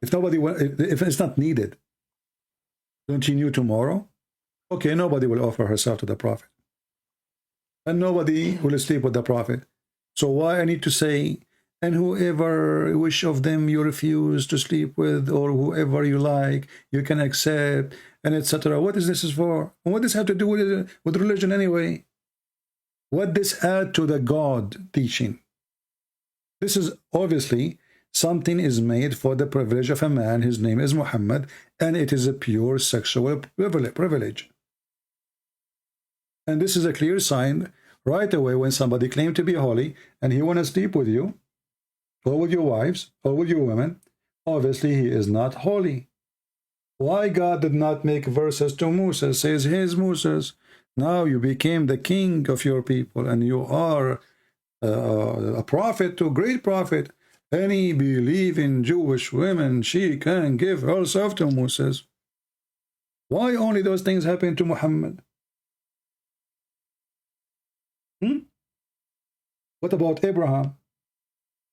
If it's not needed, don't you knew tomorrow? Okay, nobody will offer herself to the Prophet, and nobody will sleep with the Prophet. So why I need to say, and whoever wish of them you refuse to sleep with, or whoever you like, you can accept, and etc. What is this for? And what does this have to do with religion anyway? What this add to the God teaching? This is obviously something is made for the privilege of a man. His name is Muhammad, and it is a pure sexual privilege. And this is a clear sign right away when somebody claims to be holy and he want to sleep with you, or with your wives, or with your women. Obviously, he is not holy. Why God did not make verses to Moses? Says, "Here's Moses. Now you became the king of your people, and you are a prophet, to great prophet. Any believing Jewish women, she can give herself to Moses." Why only those things happen to Muhammad? What about Abraham?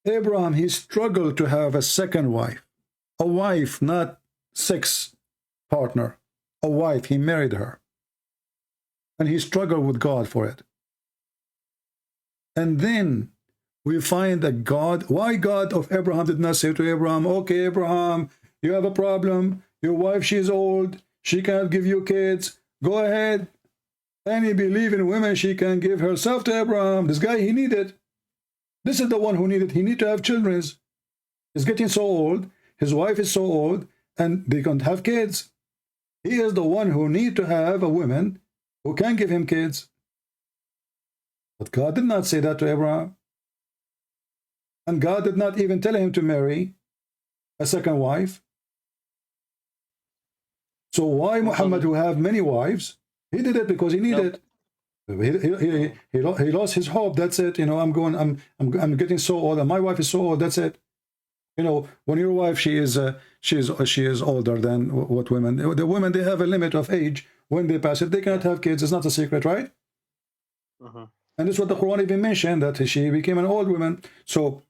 Abraham, he struggled to have a second wife. A wife, not sex partner. A wife, he married her. And he struggled with God for it. And then we find that God, why God of Abraham did not say to Abraham, okay, Abraham, you have a problem. Your wife, she's old. She can't give you kids. Go ahead. Any believing woman, she can give herself to Abraham. This guy, he needed. This is the one who needed. He need to have children. He's getting so old. His wife is so old, and they can't have kids. He is the one who need to have a woman who can give him kids. But God did not say that to Abraham. And God did not even tell him to marry a second wife. So why Muhammad, who have many wives, he did it because he needed. He lost his hope. That's it. You know, I'm getting so old, and my wife is so old. That's it. You know, when your wife, she is older than what women. The women, they have a limit of age. When they pass it, they cannot have kids. It's not a secret, right? And this is what the Quran even mentioned, that she became an old woman. So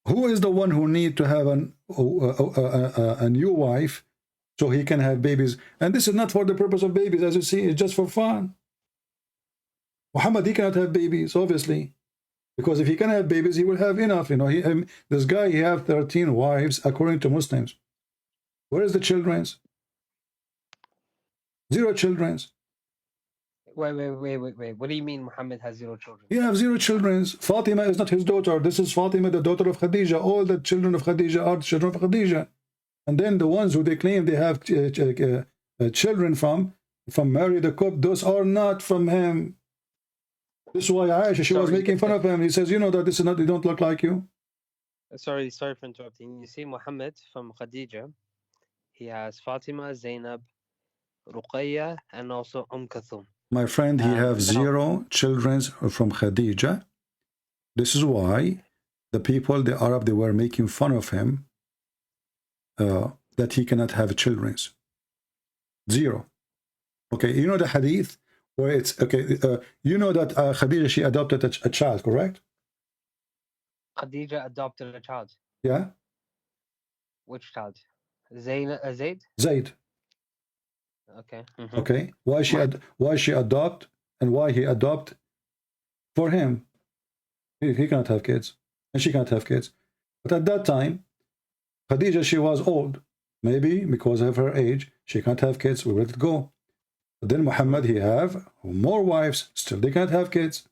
who is the one who need to have a new wife so he can have babies? And this is not for the purpose of babies, as you see, it's just for fun. Muhammad, he cannot have babies, obviously, because if he can have babies, he will have enough. You know, this guy, he have 13 wives according to Muslims. Where is the children's? 0 children's. Wait. What do you mean Muhammad has 0 children? He have 0 children. Fatima is not his daughter. This is Fatima, the daughter of Khadija. All the children of Khadija are the children of Khadija. And then the ones who they claim they have children from Mary the Cook, those are not from him. This is why Aisha, she was making fun of him. He says, you know that this is not, they don't look like you. Sorry for interrupting. You see, Muhammad from Khadija, he has Fatima, Zainab, Ruqayya, and also Kulthum. My friend, he have 0 children from Khadija. This is why the people, the Arab, they were making fun of him, that he cannot have children. 0. Okay, you know the hadith Well, it's okay. You know that Khadija, she adopted a child, correct? Khadija adopted a child. Yeah. Which child? Zayd? Zayd. Okay. Okay. Why she adopt and why he adopt for him? He cannot have kids and she can't have kids. But at that time, Khadija, she was old. Maybe because of her age, she can't have kids. We let it go. But then Muhammad, he have more wives. Still, they can't have kids.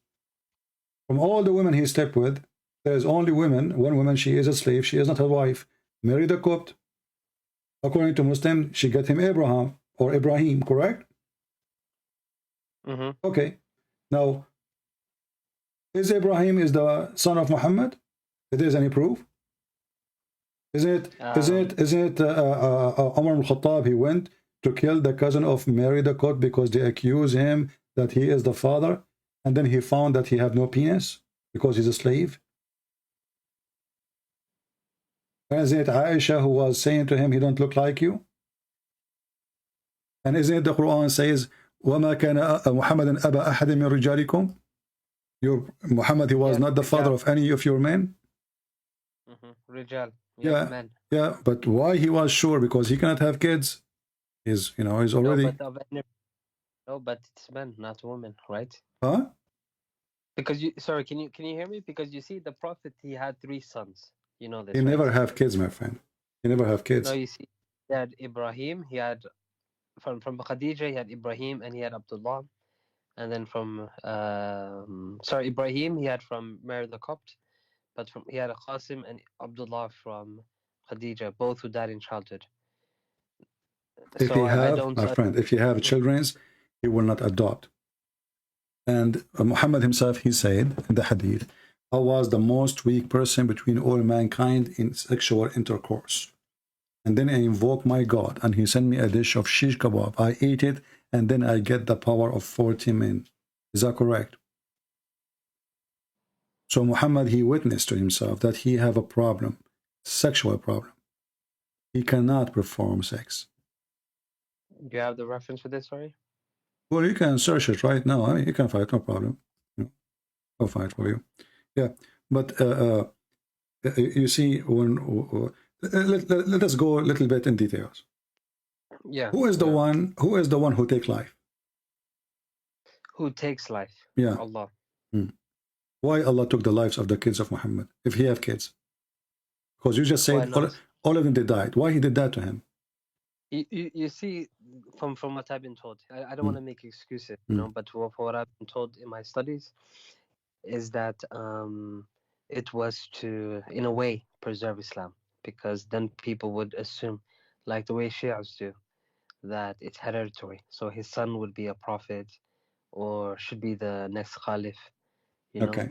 From all the women he slept with, there is only one woman. She is a slave. She is not a wife. Married a Copt. According to Muslim, she got him Abraham or Ibrahim, correct? Okay. Now, is Ibrahim is the son of Muhammad? If there is any proof? Isn't it Umar al-Khattab, he went to kill the cousin of Mary the Copt because they accuse him that he is the father, and then he found that he have no penis because he's a slave? And isn't it Aisha who was saying to him, he don't look like you? And isn't it the Quran says, وَمَا كَانَ مُحَمَّدًا أَبَا أَحَدٍ مِّن رِجَالِكُمْ? Muhammad, he was not the father of any of your men? Rijal. Yeah, Men. yeah, but why he was sure? Because he cannot have kids. He's already. No, but it's men, not women, right? Huh? Because sorry, can you hear me? Because you see, the Prophet, he had 3 sons. You know this. He never have kids, my friend. He never have kids. No, you see, he had Ibrahim. He had from Khadija. He had Ibrahim and he had Abdullah, and then from Ibrahim he had from Mary the Copt, but he had a Qasim and Abdullah from Khadija, both who died in childhood. If you have, my friend, if you have children, he will not adopt. And Muhammad himself, he said in the hadith, I was the most weak person between all mankind in sexual intercourse. And then I invoke my God, and he sent me a dish of shish kebab. I ate it, and then I get the power of 40 men. Is that correct? So Muhammad, he witnessed to himself that he have a problem, sexual problem. He cannot perform sex. Do you have the reference for this, sorry? Well, you can search it right now. I mean, you can find it, no problem. I'll find it for you. Yeah, but you see, when let us go a little bit in details. Yeah. Who is the one? Who is the one who takes life? Who takes life? Yeah. Allah. Why Allah took the lives of the kids of Muhammad, if he have kids? Because you just said all of them they died. Why he did that to him? You see, from what I've been told, I don't want to make excuses, you know, but for what I've been told in my studies, is that it was to, in a way, preserve Islam, because then people would assume, like the way Shias do, that it's hereditary. So his son would be a prophet, or should be the next Caliph. You know? Okay,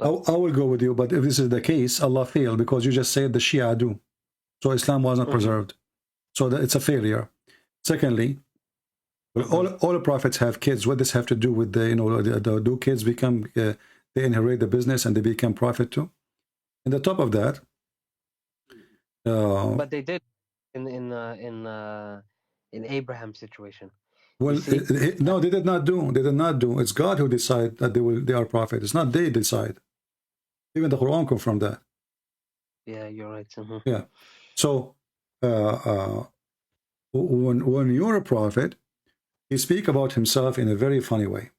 I will go with you, but if this is the case, Allah failed, because you just said the Shia do. So Islam was not preserved. So it's a failure. Secondly, all the prophets have kids. What does this have to do with the do kids become they inherit the business and they become prophet too? And the top of that, but they did in Abraham's situation. Well, no, they did not do. They did not do. It's God who decide that they are prophets. It's not they decide. Even the Quran confirmed that. Yeah, you're right. Yeah. So when you're a prophet, he speak about himself in a very funny way,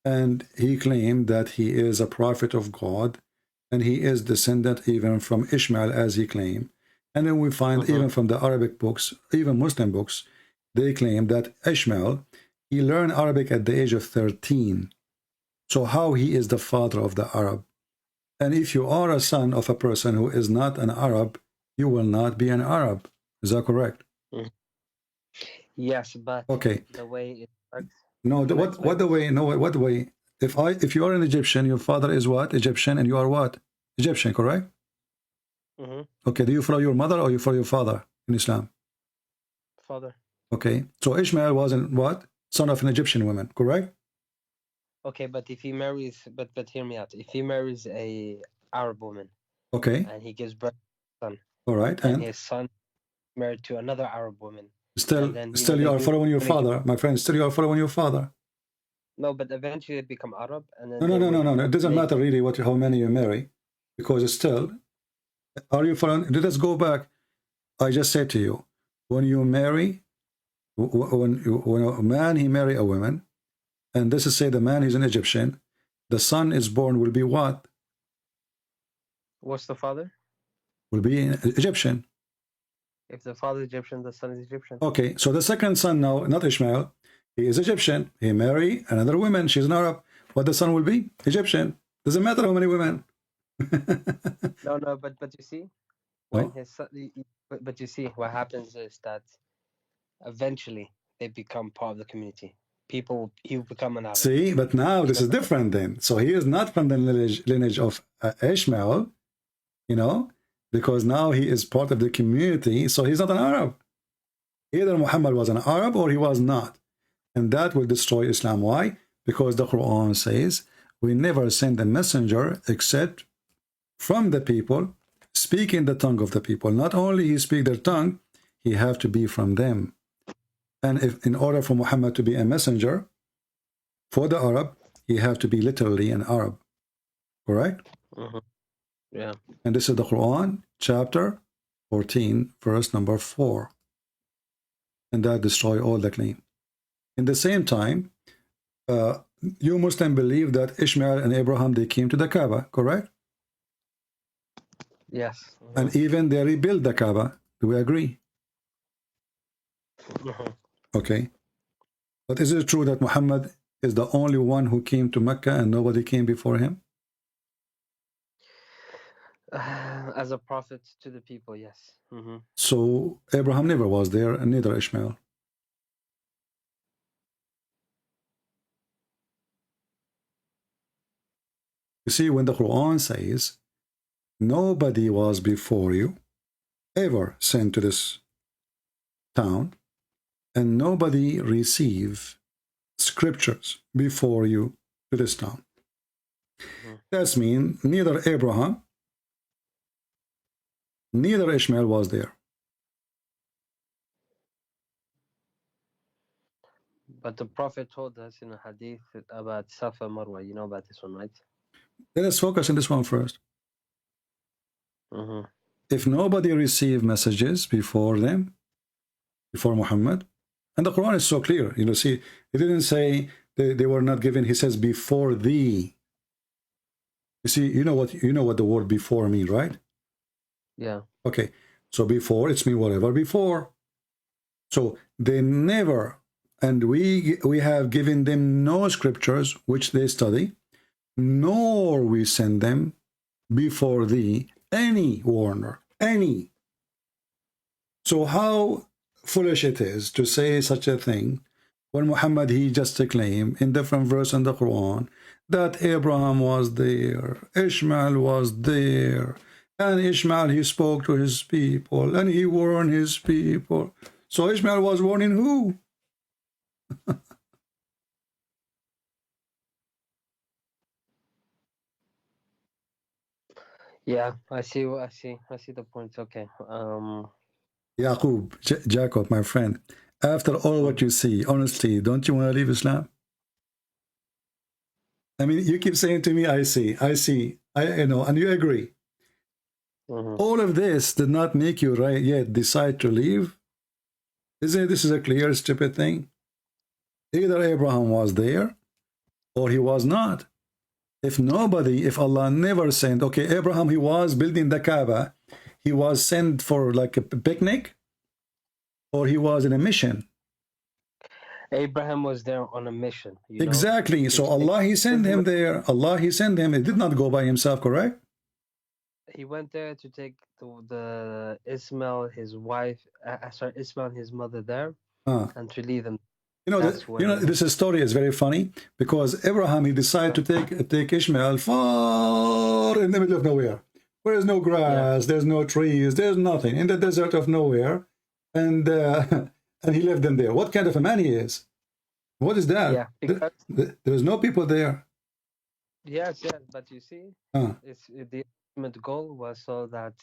and he claimed that he is a prophet of God, and he is descendant even from Ishmael, as he claimed. And then we find even from the Arabic books, even Muslim books, they claim that Ishmael, he learned Arabic at the age of 13. So how he is the father of the Arab? And if you are a son of a person who is not an Arab, you will not be an Arab. Is that correct? Yes, but okay. The way it works. No, what the way? No, what the way? If you are an Egyptian, your father is what? Egyptian, and you are what? Egyptian, correct? Okay. Do you follow your mother or you follow your father in Islam? Father. Okay. So Ishmael wasn't what? Son of an Egyptian woman, correct? Okay, but if he marries, but hear me out. If he marries a Arab woman, okay, and he gives birth to a son, all right, and his son married to another Arab woman, still you are following your father, my friend. Still you are following your father. No, but eventually they become Arab, and then No. It doesn't matter really how many you marry, because it's still. Are you following? Let's go back. I just said to you, when you marry, when a man he marry a woman, and this is say the man is an Egyptian, the son is born will be what? What's the father? Will be Egyptian. If the father is Egyptian, the son is Egyptian. Okay, so the second son now, not Ishmael, he is Egyptian. He marry another woman. She's an Arab. What the son will be? Egyptian. Doesn't matter how many women. No, but you see, when his son, but you see, what happens is that eventually they become part of the community. You become an Arab. See, but now this is different then. So he is not from the lineage of Ishmael, you know, because now he is part of the community, so he's not an Arab. Either Muhammad was an Arab or he was not. And that will destroy Islam. Why? Because the Quran says, we never send a messenger except from the people, speaking the tongue of the people. Not only he speak their tongue, he have to be from them. And if in order for Muhammad to be a messenger for the Arab, he have to be literally an Arab. Correct? Yeah. And this is the Quran, chapter 14, verse number 4. And that destroy all the claim. In the same time, you Muslim believe that Ishmael and Abraham, they came to the Kaaba, correct? Yes. And even they rebuilt the Kaaba. Do we agree? Okay. But is it true that Muhammad is the only one who came to Mecca and nobody came before him? As a prophet to the people, yes. So Abraham never was there, and neither Ishmael. You see, when the Quran says, nobody was before you ever sent to this town, and nobody received scriptures before you to this town. That means neither Abraham, neither Ishmael was there. But the Prophet told us in a hadith about Safa Marwa. You know about this one, right? Let us focus on this one first. If nobody received messages before them, before Muhammad, and the Quran is so clear, you know, see, it didn't say they were not given, he says before thee. You see, you know what the word before means, right? Yeah. Okay, so before, it's mean whatever before. So they never, and we have given them no scriptures which they study, nor we send them before thee any warner, any. So how foolish it is to say such a thing when Muhammad, he just claimed in different verse in the Quran that Abraham was there, Ishmael was there, and Ishmael, he spoke to his people, and he warned his people. So Ishmael was warning who? Yeah, I see the point. Okay. Yaqub, Jacob, my friend, after all what you see, honestly, don't you want to leave Islam? I mean, you keep saying to me, I see, you know, and you agree. All of this did not make you right yet decide to leave. Isn't this is a clear, stupid thing? Either Abraham was there or he was not. If Allah never sent, okay, Abraham, he was building the Kaaba, he was sent for like a picnic, or he was in a mission. Abraham was there on a mission. Exactly. So Allah, he sent him there. Allah, he sent him. He did not go by himself, correct? He went there to take the Ismail, his wife, Ismail, his mother there, and to leave them. You know, this story is very funny because Abraham, he decided to take Ishmael far in the middle of nowhere, where there's no grass, there's no trees, there's nothing, in the desert of nowhere, and and he left them there. What kind of a man he is? What is that? Yeah, because there's no people there. Yes, but you see, the ultimate goal was so that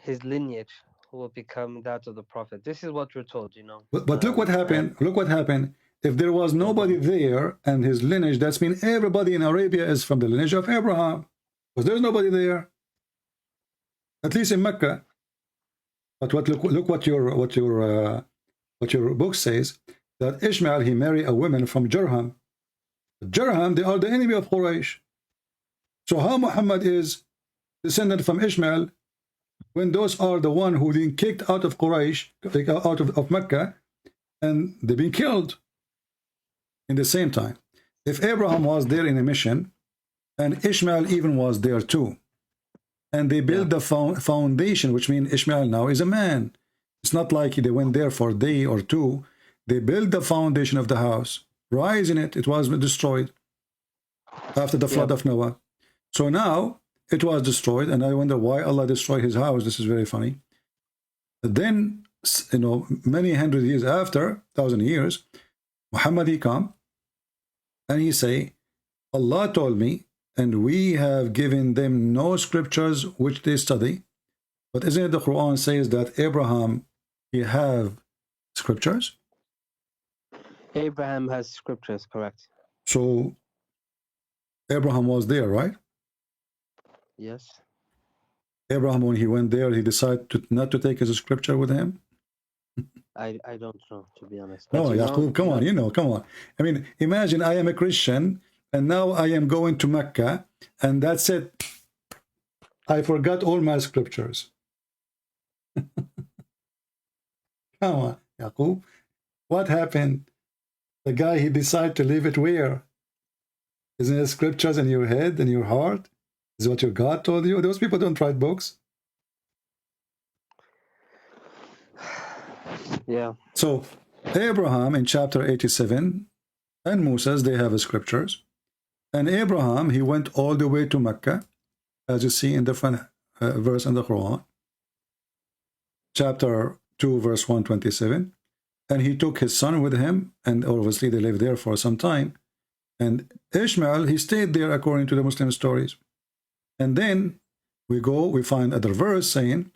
his lineage will become that of the Prophet. This is what we're told, you know. But look what happened. Look what happened. if there was nobody there and his lineage, that's mean everybody in Arabia is from the lineage of Abraham, because there's nobody there, at least in Mecca. But look what your book says, that Ishmael, he married a woman from Jurham. Jurham, they are the enemy of Quraysh. So how Muhammad is descendant from Ishmael when those are the one who been kicked out of Quraysh, out of Mecca, and they've been killed in the same time? If Abraham was there in a mission, and Ishmael even was there too, and they built the foundation, which means Ishmael now is a man. It's not like they went there for a day or two. They built the foundation of the house, rise in it. It was destroyed after the flood of Noah. So now it was destroyed, and I wonder why Allah destroyed his house. This is very funny. Then, you know, many hundred years after, 1,000 years, Muhammad, he come and he say, Allah told me, and we have given them no scriptures which they study. But isn't it the Quran says that Abraham, he have scriptures? Abraham has scriptures, correct? So Abraham was there, right? Yes. Abraham, when he went there, he decided not to take his scripture with him. I don't know, to be honest. No, Yaqub, come on, come on. I mean, imagine I am a Christian, and now I am going to Mecca, and that's it. I forgot all my scriptures. Come on, Yaqub. What happened? The guy, he decided to leave it where? Isn't it scriptures in your head, in your heart? Is what your God told you? Those people don't write books. Yeah. So Abraham in chapter 87 and Moses, they have scriptures. And Abraham, he went all the way to Mecca, as you see in different verse in the Quran. Chapter 2, verse 127. And he took his son with him, and obviously they lived there for some time. And Ishmael, he stayed there according to the Muslim stories. And then we find other verse saying,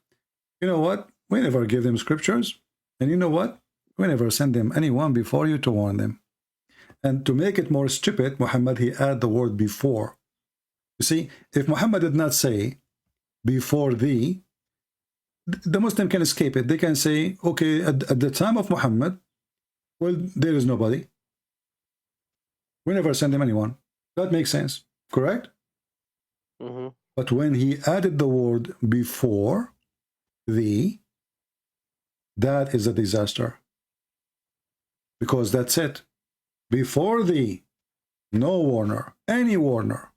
you know what? We never give them scriptures. And you know what? We never send them anyone before you to warn them. And to make it more stupid, Muhammad, he add the word before. You see, if Muhammad did not say before thee, the Muslim can escape it. They can say, okay, at the time of Muhammad, well, there is nobody. We never send them anyone. That makes sense, correct? Mm-hmm. But when he added the word before thee, that is a disaster. Because that's it. Before thee, no warner, any warner.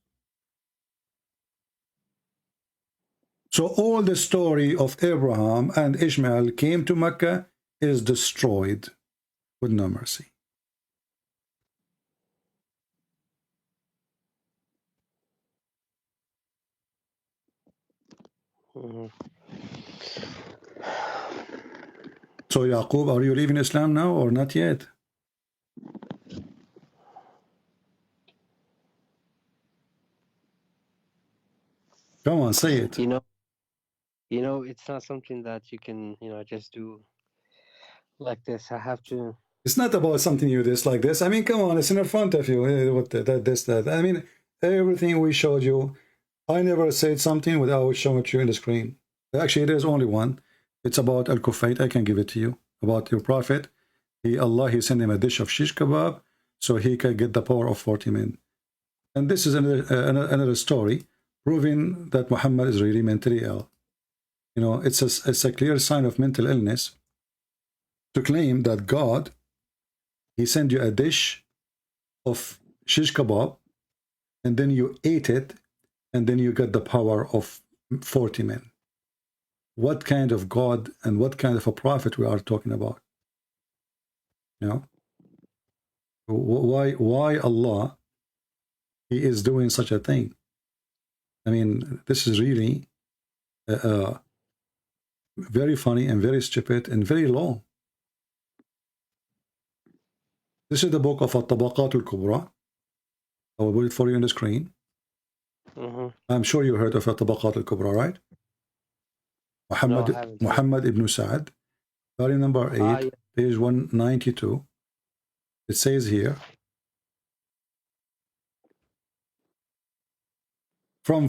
So all the story of Abraham and Ishmael came to Mecca is destroyed with no mercy. Mm-hmm. So Yaqub, are you leaving Islam now or not yet? Come on, say it. You know, it's not something that you can, just do like this. I have to. It's not about something you dislike this. I mean, come on, it's in front of you. What that. I mean, everything we showed you, I never said something without showing it to you in the screen. Actually, there's only one. It's about Al-Kufayt. I can give it to you. About your prophet. Allah, he sent him a dish of shish kebab so he could get the power of 40 men. And this is another story proving that Muhammad is really mentally ill. You know, it's a clear sign of mental illness to claim that God, he sent you a dish of shish kebab, and then you ate it, and then you got the power of 40 men. What kind of God and what kind of a prophet we are talking about? You know, why Allah, he is doing such a thing? I mean, this is really very funny and very stupid and very long. This is the book of At-Tabaqat al-Kubra. I will put it for you on the screen. Mm-hmm. I'm sure you heard of At-Tabaqat al-Kubra, right? Muhammad ibn Sa'ad, volume number 8, page 192. It says here, from,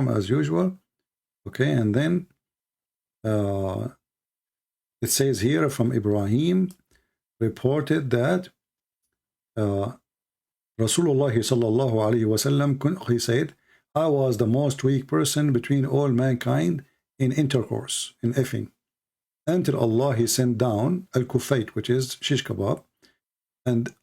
as usual. Okay, and then it says here from Ibrahim reported that Rasulullah sallallahu alaihi wasallam, he said, I was the most weak person between all mankind in intercourse, in effing, until Allah he sent down al-kufayt, which is shish kebab, and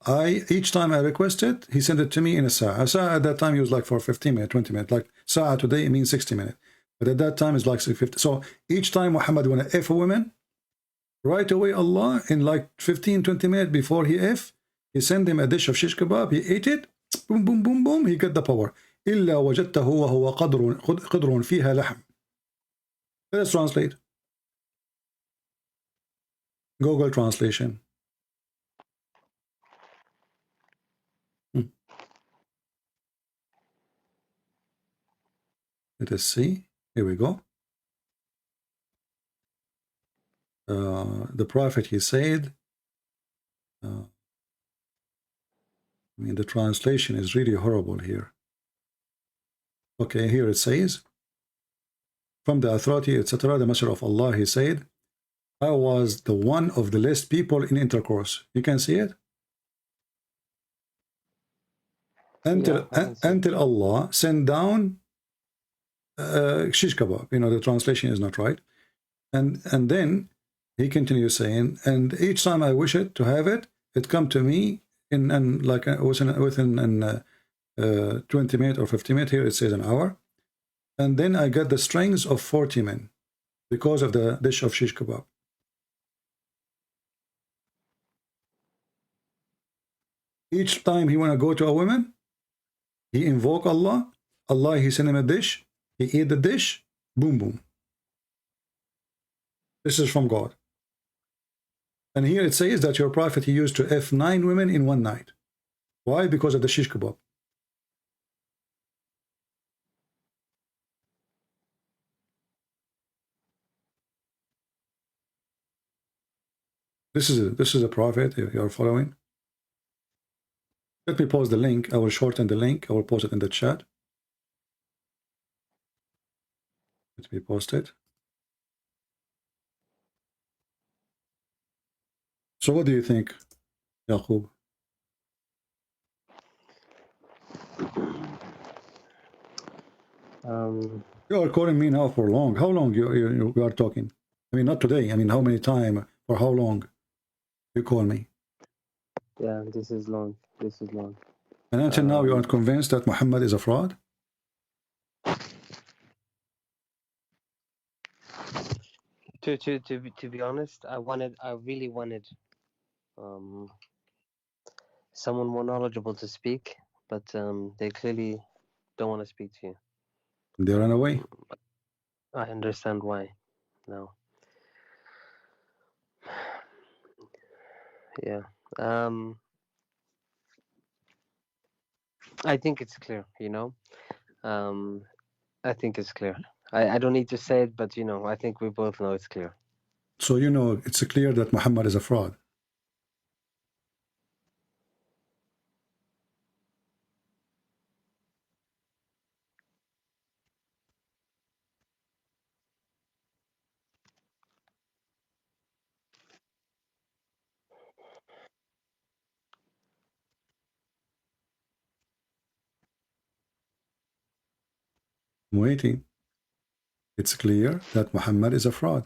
each time I requested, he sent it to me in a sa'a. A sa'a at that time, he was like for 15 minutes, 20 minutes. Like sa'a today, it means 60 minutes. But at that time, it's like 50. So each time Muhammad want to F a woman, right away Allah, in like 15, 20 minutes before he F, he sent him a dish of shish kebab, he ate it, boom, boom, boom, boom, he got the power. إِلَّا وَجَدْتَهُ وَهُوَ قَدْرٌ فِيهَا لَحْمٌ. Let's translate. Google translation. Let us see. Here we go. The Prophet, he said, I mean, the translation is really horrible here. Okay, here it says, from the authority, etc., the Messenger of Allah, he said, I was the one of the least people in intercourse. You can see it? Until Allah sent down shish kebab. You know, the translation is not right. And then he continues saying, and each time I wish it to have it, it come to me in like within 20 minutes or 50 minutes. Here it says an hour. And then I got the strength of 40 men because of the dish of shish kebab. Each time he want to go to a woman, he invoke Allah. Allah, he send him a dish. He eat the dish. Boom, boom. This is from God. And here it says that your prophet, he used to F 9 women in one night. Why? Because of the shish kebab. This is a prophet you are following. Let me post the link. I will shorten the link. I will post it in the chat. Let me post it. So what do you think, Yaqub? You are calling me now for long. How long you are talking? I mean, not today. I mean, how many time? For how long you call me? Yeah, this is long. This is long. And until now, you aren't convinced that Muhammad is a fraud? To be honest, I really wanted someone more knowledgeable to speak, but they clearly don't want to speak to you. They ran away. I understand why now. Yeah. I think it's clear, you know. I think it's clear. I don't need to say it, but you know, I think we both know it's clear. So you know it's clear that Muhammad is a fraud. I'm waiting. It's clear that Muhammad is a fraud.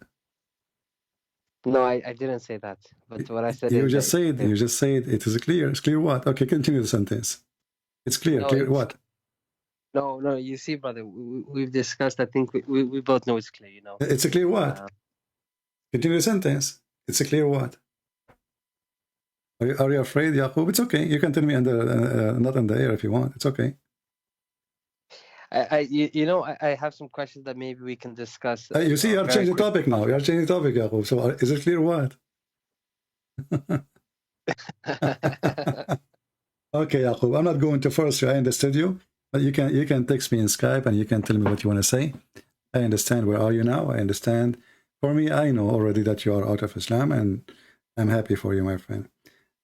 No, I didn't say that. But what I said you is just said you just said it is clear. It's clear what? Okay, continue the sentence. It's clear. No, clear what? No. You see, brother, we've discussed. I think we both know it's clear. You know. It's a clear what? Continue the sentence. It's a clear what? Are you afraid, Yaqub? It's okay. You can tell me not on the air if you want. It's okay. I have some questions that maybe we can discuss. You see, you are changing the topic now. You are changing the topic, Yaqub. So is it clear what? Okay, Yaqub. I'm not going to force you. I understood you. But you can text me in Skype and you can tell me what you want to say. I understand. Where are you now? I understand. For me, I know already that you are out of Islam, and I'm happy for you, my friend.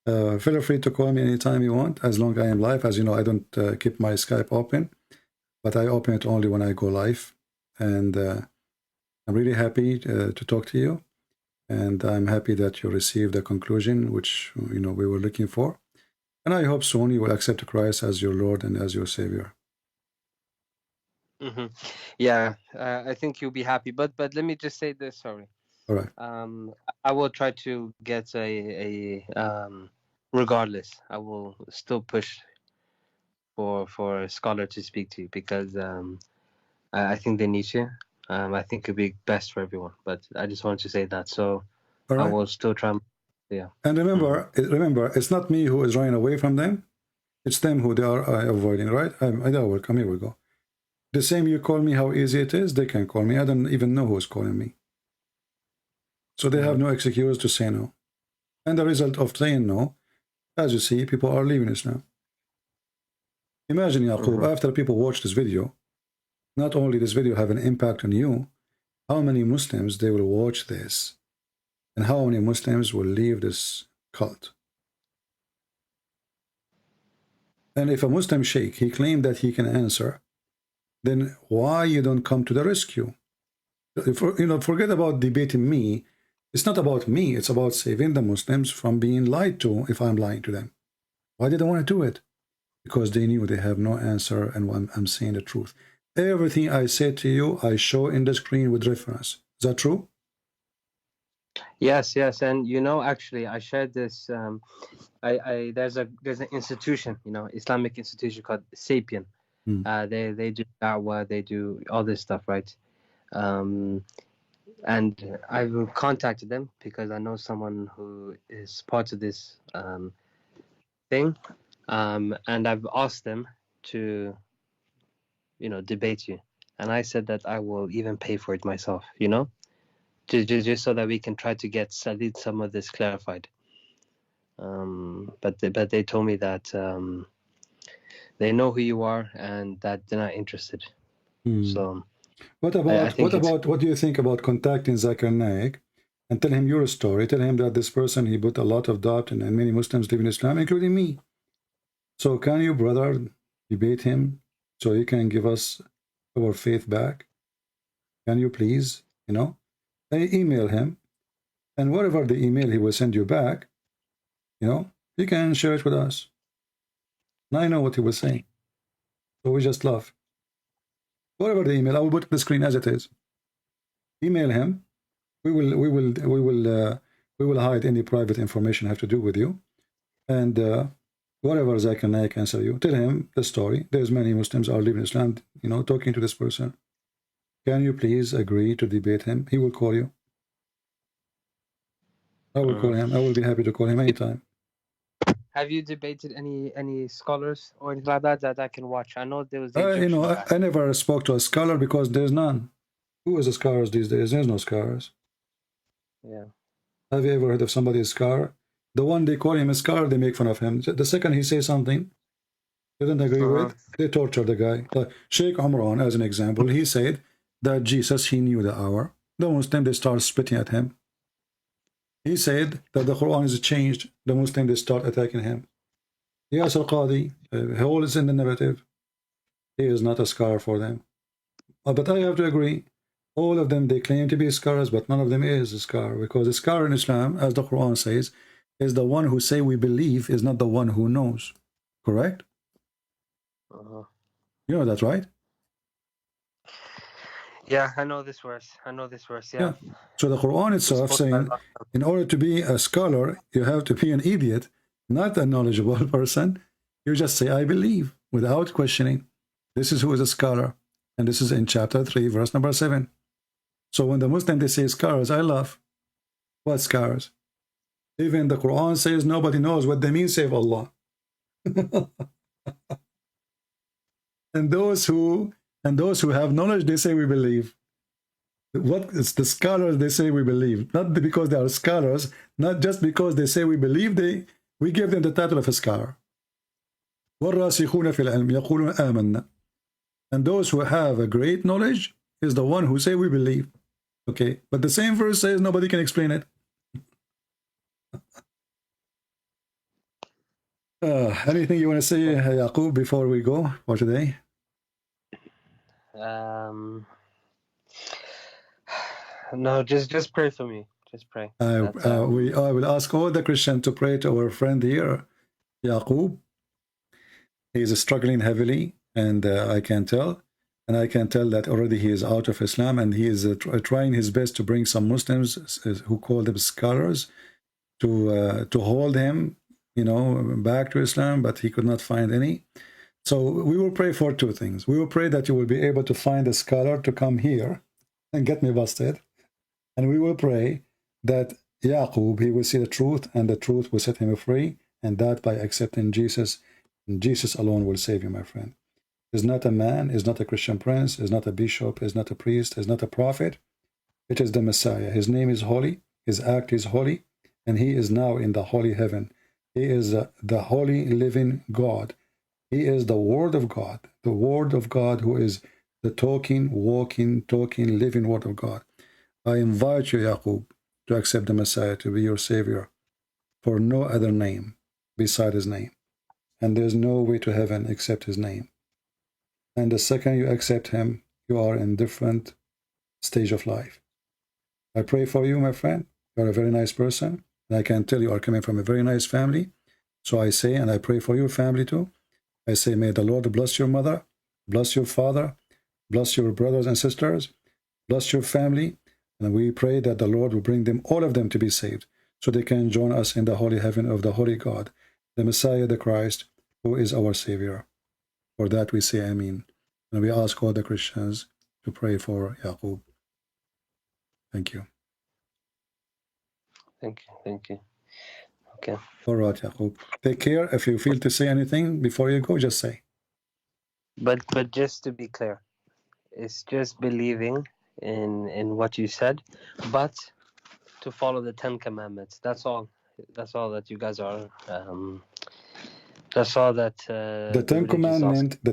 Feel free to call me anytime you want, as long as I am live. As you know, I don't keep my Skype open, but I open it only when I go live. And I'm really happy to talk to you. And I'm happy that you received the conclusion, which, you know, we were looking for. And I hope soon you will accept Christ as your Lord and as your Savior. Mm-hmm. Yeah, I think you'll be happy. But let me just say this. Sorry. All right. I will try to get regardless, I will still push for a scholar to speak to you, because I think they need you. I think it'd be best for everyone. But I just wanted to say that. So All right. I will still try. Yeah. And remember, it's not me who is running away from them. It's them who they are avoiding, right? I will come. Here we go. The same you call me how easy it is, they can call me. I don't even know who's calling me. So they have no excuse to say no. And the result of saying no, as you see, people are leaving Islam. Imagine, Yaqub, after people watch this video, not only this video have an impact on you, how many Muslims they will watch this, and how many Muslims will leave this cult. And if a Muslim sheikh, he claimed that he can answer, then why you don't come to the rescue? You know, forget about debating me. It's not about me. It's about saving the Muslims from being lied to if I'm lying to them. Why did they want to do it? Because they knew they have no answer, and I'm saying the truth. Everything I say to you, I show in the screen with reference. Is that true? Yes, and you know, actually, I shared this. There's an institution, you know, Islamic institution called Sapien. They do da'wah, they do all this stuff, right? And I've contacted them because I know someone who is part of this thing, and I've asked them to, you know, debate you, and I said that I will even pay for it myself, you know, just so that we can try to get at least some of this clarified. But they told me that they know who you are and that they're not interested. So what do you think about contacting Zakir Naik and tell him your story? Tell him that this person, he put a lot of doubt and many Muslims live in Islam, including me. So can you, brother, debate him so he can give us our faith back? Can you please, you know? Email him, and whatever the email he will send you back, you know, you can share it with us. And I know what he was saying, so we just laugh. Whatever the email, I will put the screen as it is. Email him. We will hide any private information have to do with you, and whatever Zakir Naik answer you, tell him the story. There's many Muslims are living Islam, you know, talking to this person. Can you please agree to debate him? He will call you. I will call him. I will be happy to call him anytime. Have you debated any scholars or anything like that I can watch? I know there was you know, I never spoke to a scholar because there's none. Who is a scholar these days? There's no scholars. Yeah. Have you ever heard of somebody a scholar? The one they call him a scholar, they make fun of him. The second he says something they don't agree with, they torture the guy. Sheikh Umran, as an example, he said that Jesus, he knew the hour. The Muslim, they start spitting at him. He said that the Quran is changed. The Muslim, they start attacking him. Yes, Al-Qadi, all is in the narrative. He is not a scholar for them. But I have to agree, all of them, they claim to be scholars, but none of them is a scholar, because a scholar in Islam, as the Quran says, is the one who say we believe, is not the one who knows. Correct? You know that, right? Yeah, I know this verse. Yeah. So the Quran itself saying, in order to be a scholar, you have to be an idiot, not a knowledgeable person. You just say, I believe, without questioning. This is who is a scholar. And this is in chapter 3, verse number 7. So when the Muslim, they say scholars, I laugh. What scholars? Even the Quran says nobody knows what they mean, save Allah. And those who have knowledge, they say we believe. What is the scholars, they say we believe. Not because they are scholars, not just because they say we believe, we give them the title of a scholar. وَالرَّاسِخُونَ فِي الْعِلْمِ يَقُولُونَ آمَنَّا. And those who have a great knowledge is the one who say we believe. Okay, but the same verse says nobody can explain it. Anything you want to say, Yaqub, before we go for today? No, just pray for me. Just pray. I will ask all the Christians to pray to our friend here, Yaqub. He is struggling heavily, and I can tell. And I can tell that already he is out of Islam, and he is trying his best to bring some Muslims who call them scholars to hold him, back to Islam, but he could not find any. So we will pray for two things. We will pray that you will be able to find a scholar to come here and get me busted. And we will pray that Yaqub, he will see the truth, and the truth will set him free, and that by accepting Jesus, and Jesus alone will save you, my friend. Is not a man, is not a Christian prince, is not a bishop, is not a priest, is not a prophet. It is the Messiah. His name is holy, his act is holy, and he is now in the holy heaven. He is the holy living God. He is the Word of God, who is the talking, walking, living Word of God. I invite you, Yaqub, to accept the Messiah to be your Savior, for no other name beside his name. And there's no way to heaven except his name. And the second you accept him, you are in different stage of life. I pray for you, my friend. You are a very nice person. And I can tell you are coming from a very nice family. So I say, and I pray for your family too. I say, may the Lord bless your mother, bless your father, bless your brothers and sisters, bless your family. And we pray that the Lord will bring them, all of them, to be saved, so they can join us in the holy heaven of the holy God, the Messiah, the Christ, who is our Savior. For that we say Amen. And we ask all the Christians to pray for Yaqub. Thank you. Thank you. Okay. All right, Yaqub. Take care. If you feel to say anything before you go, just say. But just to be clear, it's just believing in what you said, but to follow the 10 Commandments. That's all. That's all that you guys are. That's all that the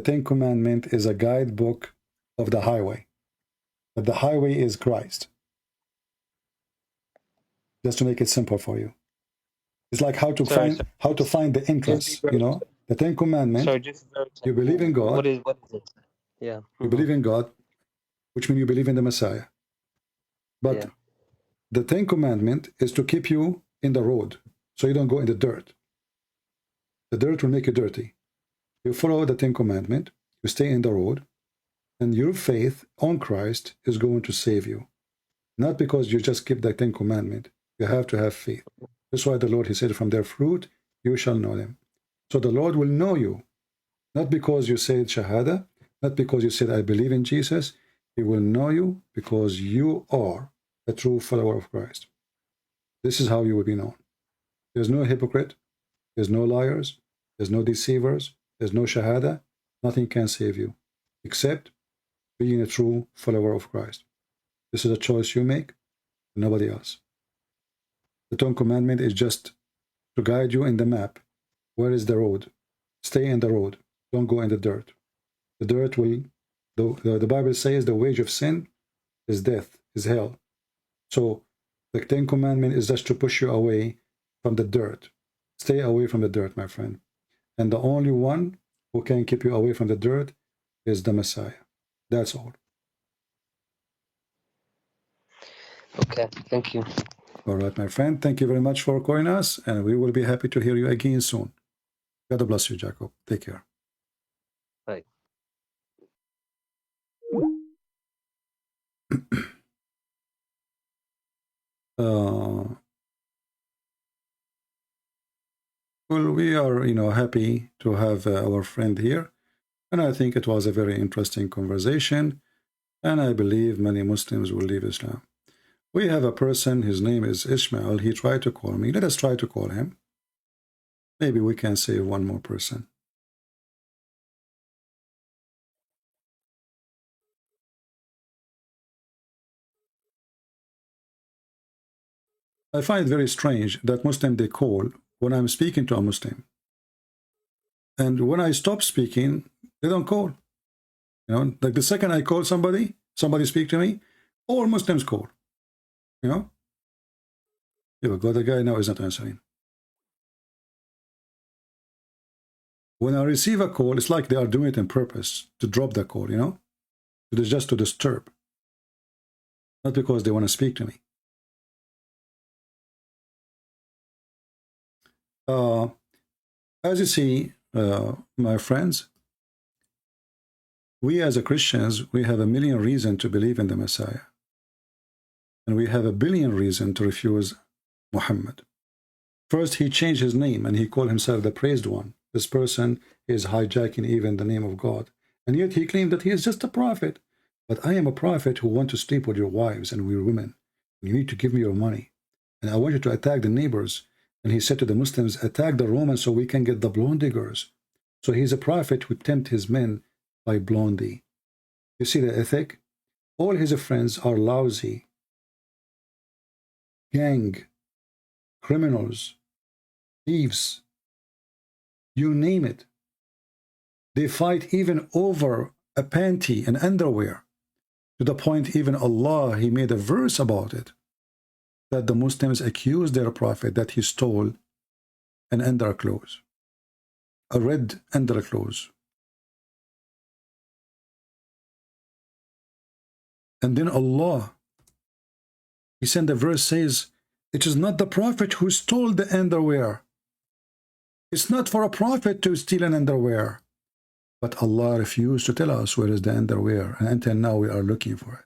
Ten Commandment is a guidebook of the highway, but the highway is Christ. Just to make it simple for you, it's like how to find the entrance. The Ten Commandments. You believe in God. What is it? Yeah. You believe in God, which means you believe in the Messiah. But the Ten Commandment is to keep you in the road, so you don't go in the dirt. The dirt will make you dirty. You follow the Ten Commandment, you stay in the road, and your faith on Christ is going to save you. Not because you just keep the Ten Commandment. You have to have faith. That's why the Lord, he said, from their fruit you shall know them. So the Lord will know you, not because you said Shahada, not because you said, I believe in Jesus. He will know you because you are a true follower of Christ. This is how you will be known. There's no hypocrite. There's no liars. There's no deceivers. There's no Shahada. Nothing can save you except being a true follower of Christ. This is a choice you make, nobody else. The Ten Commandment is just to guide you in the map. Where is the road? Stay in the road. Don't go in the dirt. The dirt will, the Bible says the wage of sin is death, is hell. So the Ten Commandment is just to push you away from the dirt. Stay away from the dirt, my friend. And the only one who can keep you away from the dirt is the Messiah. That's all. Okay, thank you. All right, my friend. Thank you very much for calling us, and we will be happy to hear you again soon. God bless you, Jacob. Take care. Bye. Well, we are, happy to have our friend here, and I think it was a very interesting conversation, and I believe many Muslims will leave Islam. We have a person, his name is Ishmael. He tried to call me. Let us try to call him. Maybe we can save one more person. I find it very strange that Muslim they call when I'm speaking to a Muslim. And when I stop speaking, they don't call. Like the second I call somebody speak to me, all Muslims call. Yeah, but the guy now is not answering. When I receive a call, it's like they are doing it on purpose to drop the call, you know? It is just to disturb. Not because they want to speak to me. As you see, my friends, we as a Christians, we have a million reasons to believe in the Messiah. And we have a billion reasons to refuse Muhammad. First, he changed his name and he called himself the praised one. This person is hijacking even the name of God. And yet he claimed that he is just a prophet. But I am a prophet who want to sleep with your wives and your women. You need to give me your money. And I want you to attack the neighbors. And he said to the Muslims, attack the Romans so we can get the blonde diggers. So he's a prophet who tempt his men by blondie. You see the ethic? All his friends are lousy, gang, criminals, thieves, you name it. They fight even over a panty and underwear, to the point even Allah, he made a verse about it, that the Muslims accused their prophet that he stole an underclothes, a red underclothes. And then Allah, he sent a verse says, it is not the prophet who stole the underwear. It's not for a prophet to steal an underwear. But Allah refused to tell us where is the underwear. And until now we are looking for it.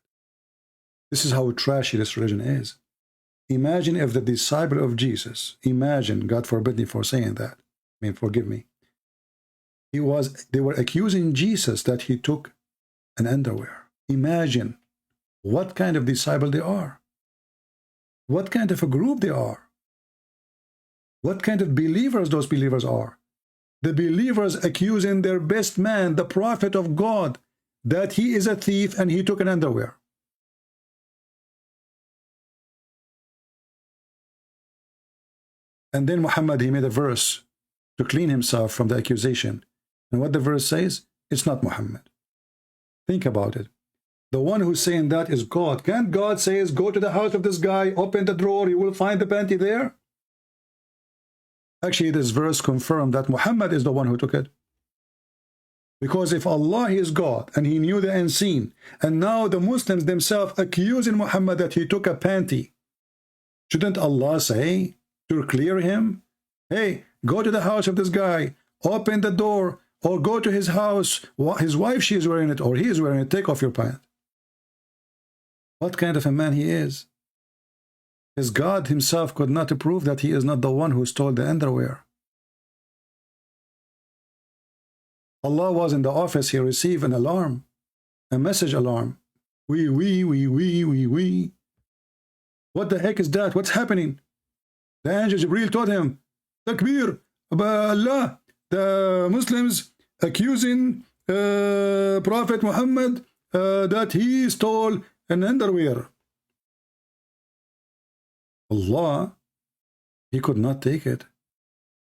This is how trashy this religion is. Imagine if the disciple of Jesus, imagine, God forbid me for saying that. I mean, forgive me. They were accusing Jesus that he took an underwear. Imagine what kind of disciple they are. What kind of a group they are. What kind of believers those believers are. The believers accusing their best man, the prophet of God, that he is a thief and he took an underwear. And then Muhammad, he made a verse to clean himself from the accusation. And what the verse says, it's not Muhammad. Think about it. The one who's saying that is God. Can't God say, go to the house of this guy, open the drawer, you will find the panty there? Actually, this verse confirmed that Muhammad is the one who took it. Because if Allah is God and he knew the unseen, and now the Muslims themselves accusing Muhammad that he took a panty, shouldn't Allah say to clear him, hey, go to the house of this guy, open the door, or go to his house, his wife, she is wearing it, or he is wearing it, take off your pants. What kind of a man he is? His God himself could not prove that he is not the one who stole the underwear. Allah was in the office, he received an alarm, a message alarm. We. What the heck is that? What's happening? The angel Jibreel told him, Takbir, Allah, the Muslims accusing Prophet Muhammad that he stole an underwear. Allah, he could not take it.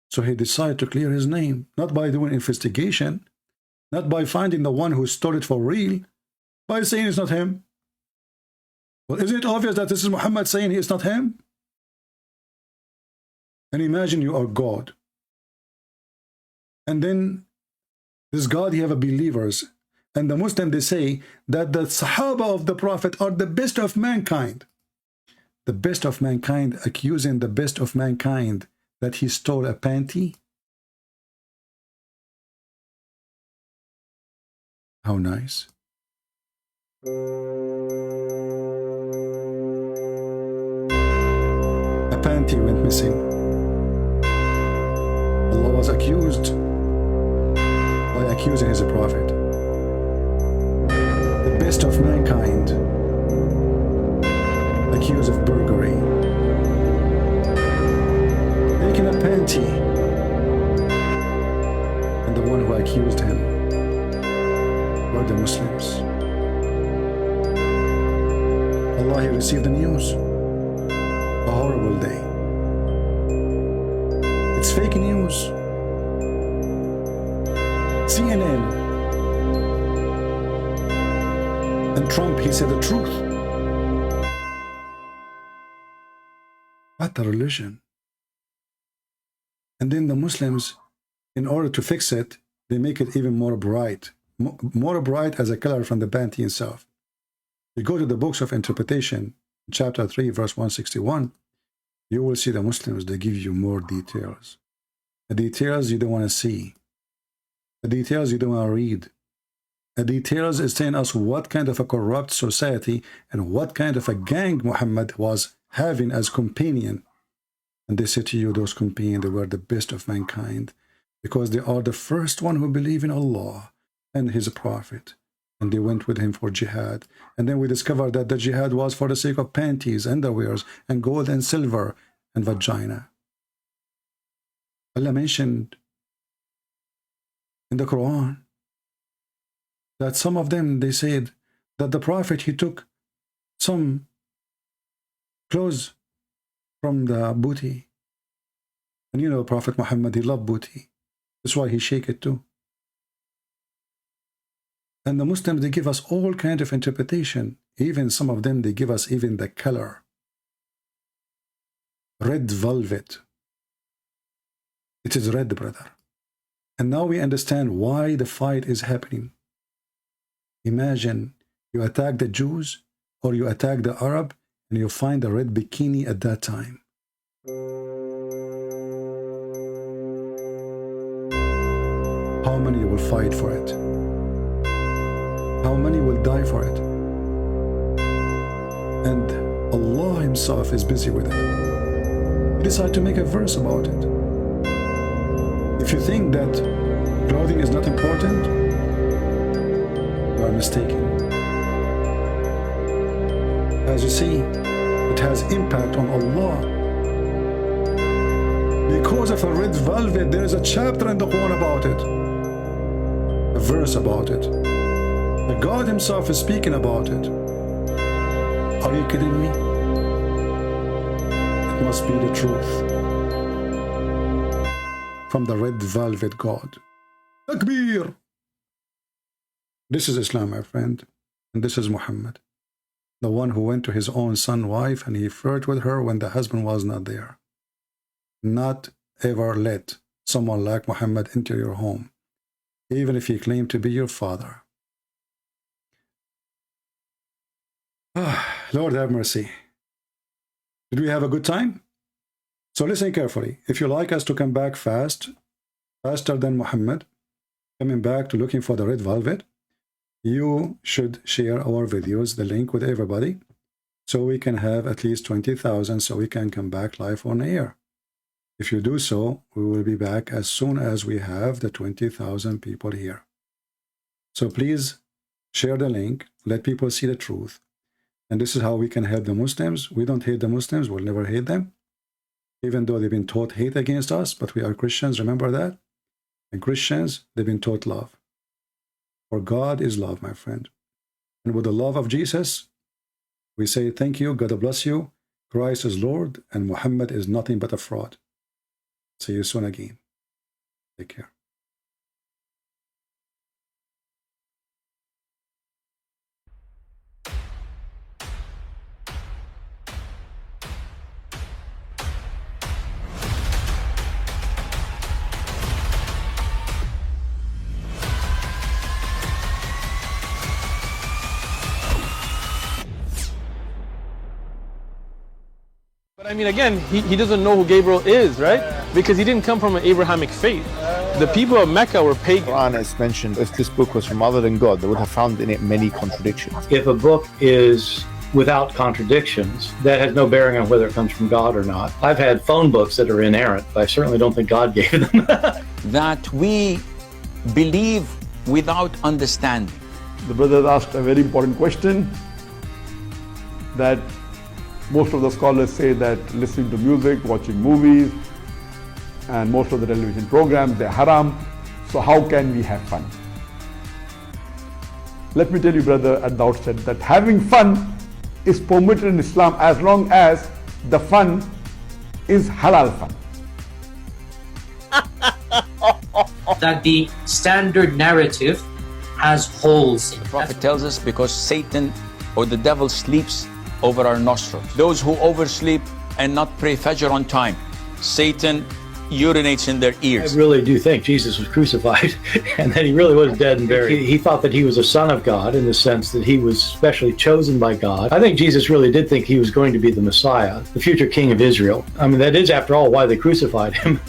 So he decided to clear his name, not by doing investigation, not by finding the one who stole it for real, by saying it's not him. Well, isn't it obvious that this is Muhammad saying he is not him? And imagine you are God. And then this God, he have a believers. And the Muslim, they say that the Sahaba of the Prophet are the best of mankind. The best of mankind accusing the best of mankind that he stole a panty. How nice. A panty went missing. Allah was accused by accusing his prophet. The best of mankind accused of burglary, taking a panty, and the one who accused him were the Muslims. Allah, he received the news. A horrible day. It's fake news. CNN and Trump, he said the truth. What a religion. And then the Muslims, in order to fix it, they make it even more bright. More bright as a color from the panty itself. You go to the books of interpretation, chapter 3, verse 161, you will see the Muslims, they give you more details. The details you don't want to see. The details you don't want to read. The details is telling us what kind of a corrupt society and what kind of a gang Muhammad was having as companion. And they say to you, those companions, they were the best of mankind because they are the first one who believe in Allah and his prophet. And they went with him for jihad. And then we discovered that the jihad was for the sake of panties, underwears, and gold and silver and vagina. Allah mentioned in the Quran that some of them, they said that the prophet, he took some clothes from the booty. And you know, Prophet Muhammad, he loved booty. That's why he shake it too. And the Muslims, they give us all kinds of interpretation. Even some of them, they give us even the color. Red velvet. It is red, brother. And now we understand why the fight is happening. Imagine you attack the Jews or you attack the Arab and you find a red bikini at that time. How many will fight for it? How many will die for it? And Allah himself is busy with it. He decided to make a verse about it. If you think that clothing is not important, you are mistaken. As you see, it has impact on Allah. Because of a red velvet, there is a chapter in the Quran about it. A verse about it. God himself is speaking about it. Are you kidding me? It must be the truth. From the red velvet God. Takbir! This is Islam, my friend. And this is Muhammad. The one who went to his own son's wife and he flirted with her when the husband was not there. Not ever let someone like Muhammad into your home, even if he claimed to be your father. Lord have mercy. Did we have a good time? So listen carefully. If you like us to come back faster than Muhammad, coming back to looking for the red velvet, you should share our videos, the link with everybody, so we can have at least 20,000 so we can come back live on air. If you do so, we will be back as soon as we have the 20,000 people here. So please share the link, let people see the truth. And this is how we can help the Muslims. We don't hate the Muslims, we'll never hate them. Even though they've been taught hate against us, but we are Christians, remember that? And Christians, they've been taught love. For God is love, my friend. And with the love of Jesus, we say thank you, God bless you. Christ is Lord, and Muhammad is nothing but a fraud. See you soon again. Take care. But I mean, again, he doesn't know who Gabriel is, right? Because he didn't come from an Abrahamic faith. The people of Mecca were pagan. The Quran has mentioned if this book was from other than God, they would have found in it many contradictions. If a book is without contradictions, that has no bearing on whether it comes from God or not. I've had phone books that are inerrant, but I certainly don't think God gave them. That we believe without understanding. The brother asked a very important question, that most of the scholars say that listening to music, watching movies, and most of the television programs, they're haram. So how can we have fun? Let me tell you, brother, at the outset that having fun is permitted in Islam as long as the fun is halal fun. That the standard narrative has holes in it. The Prophet tells us because Satan or the devil sleeps over our nostrils. Those who oversleep and not pray Fajr on time, Satan urinates in their I ears. really do think Jesus was crucified and that he really was dead and buried. He thought that he was a son of God in the sense that he was specially chosen by God. I think Jesus really did think he was going to be the Messiah, the future king of Israel. I mean, that is, after all, why they crucified him.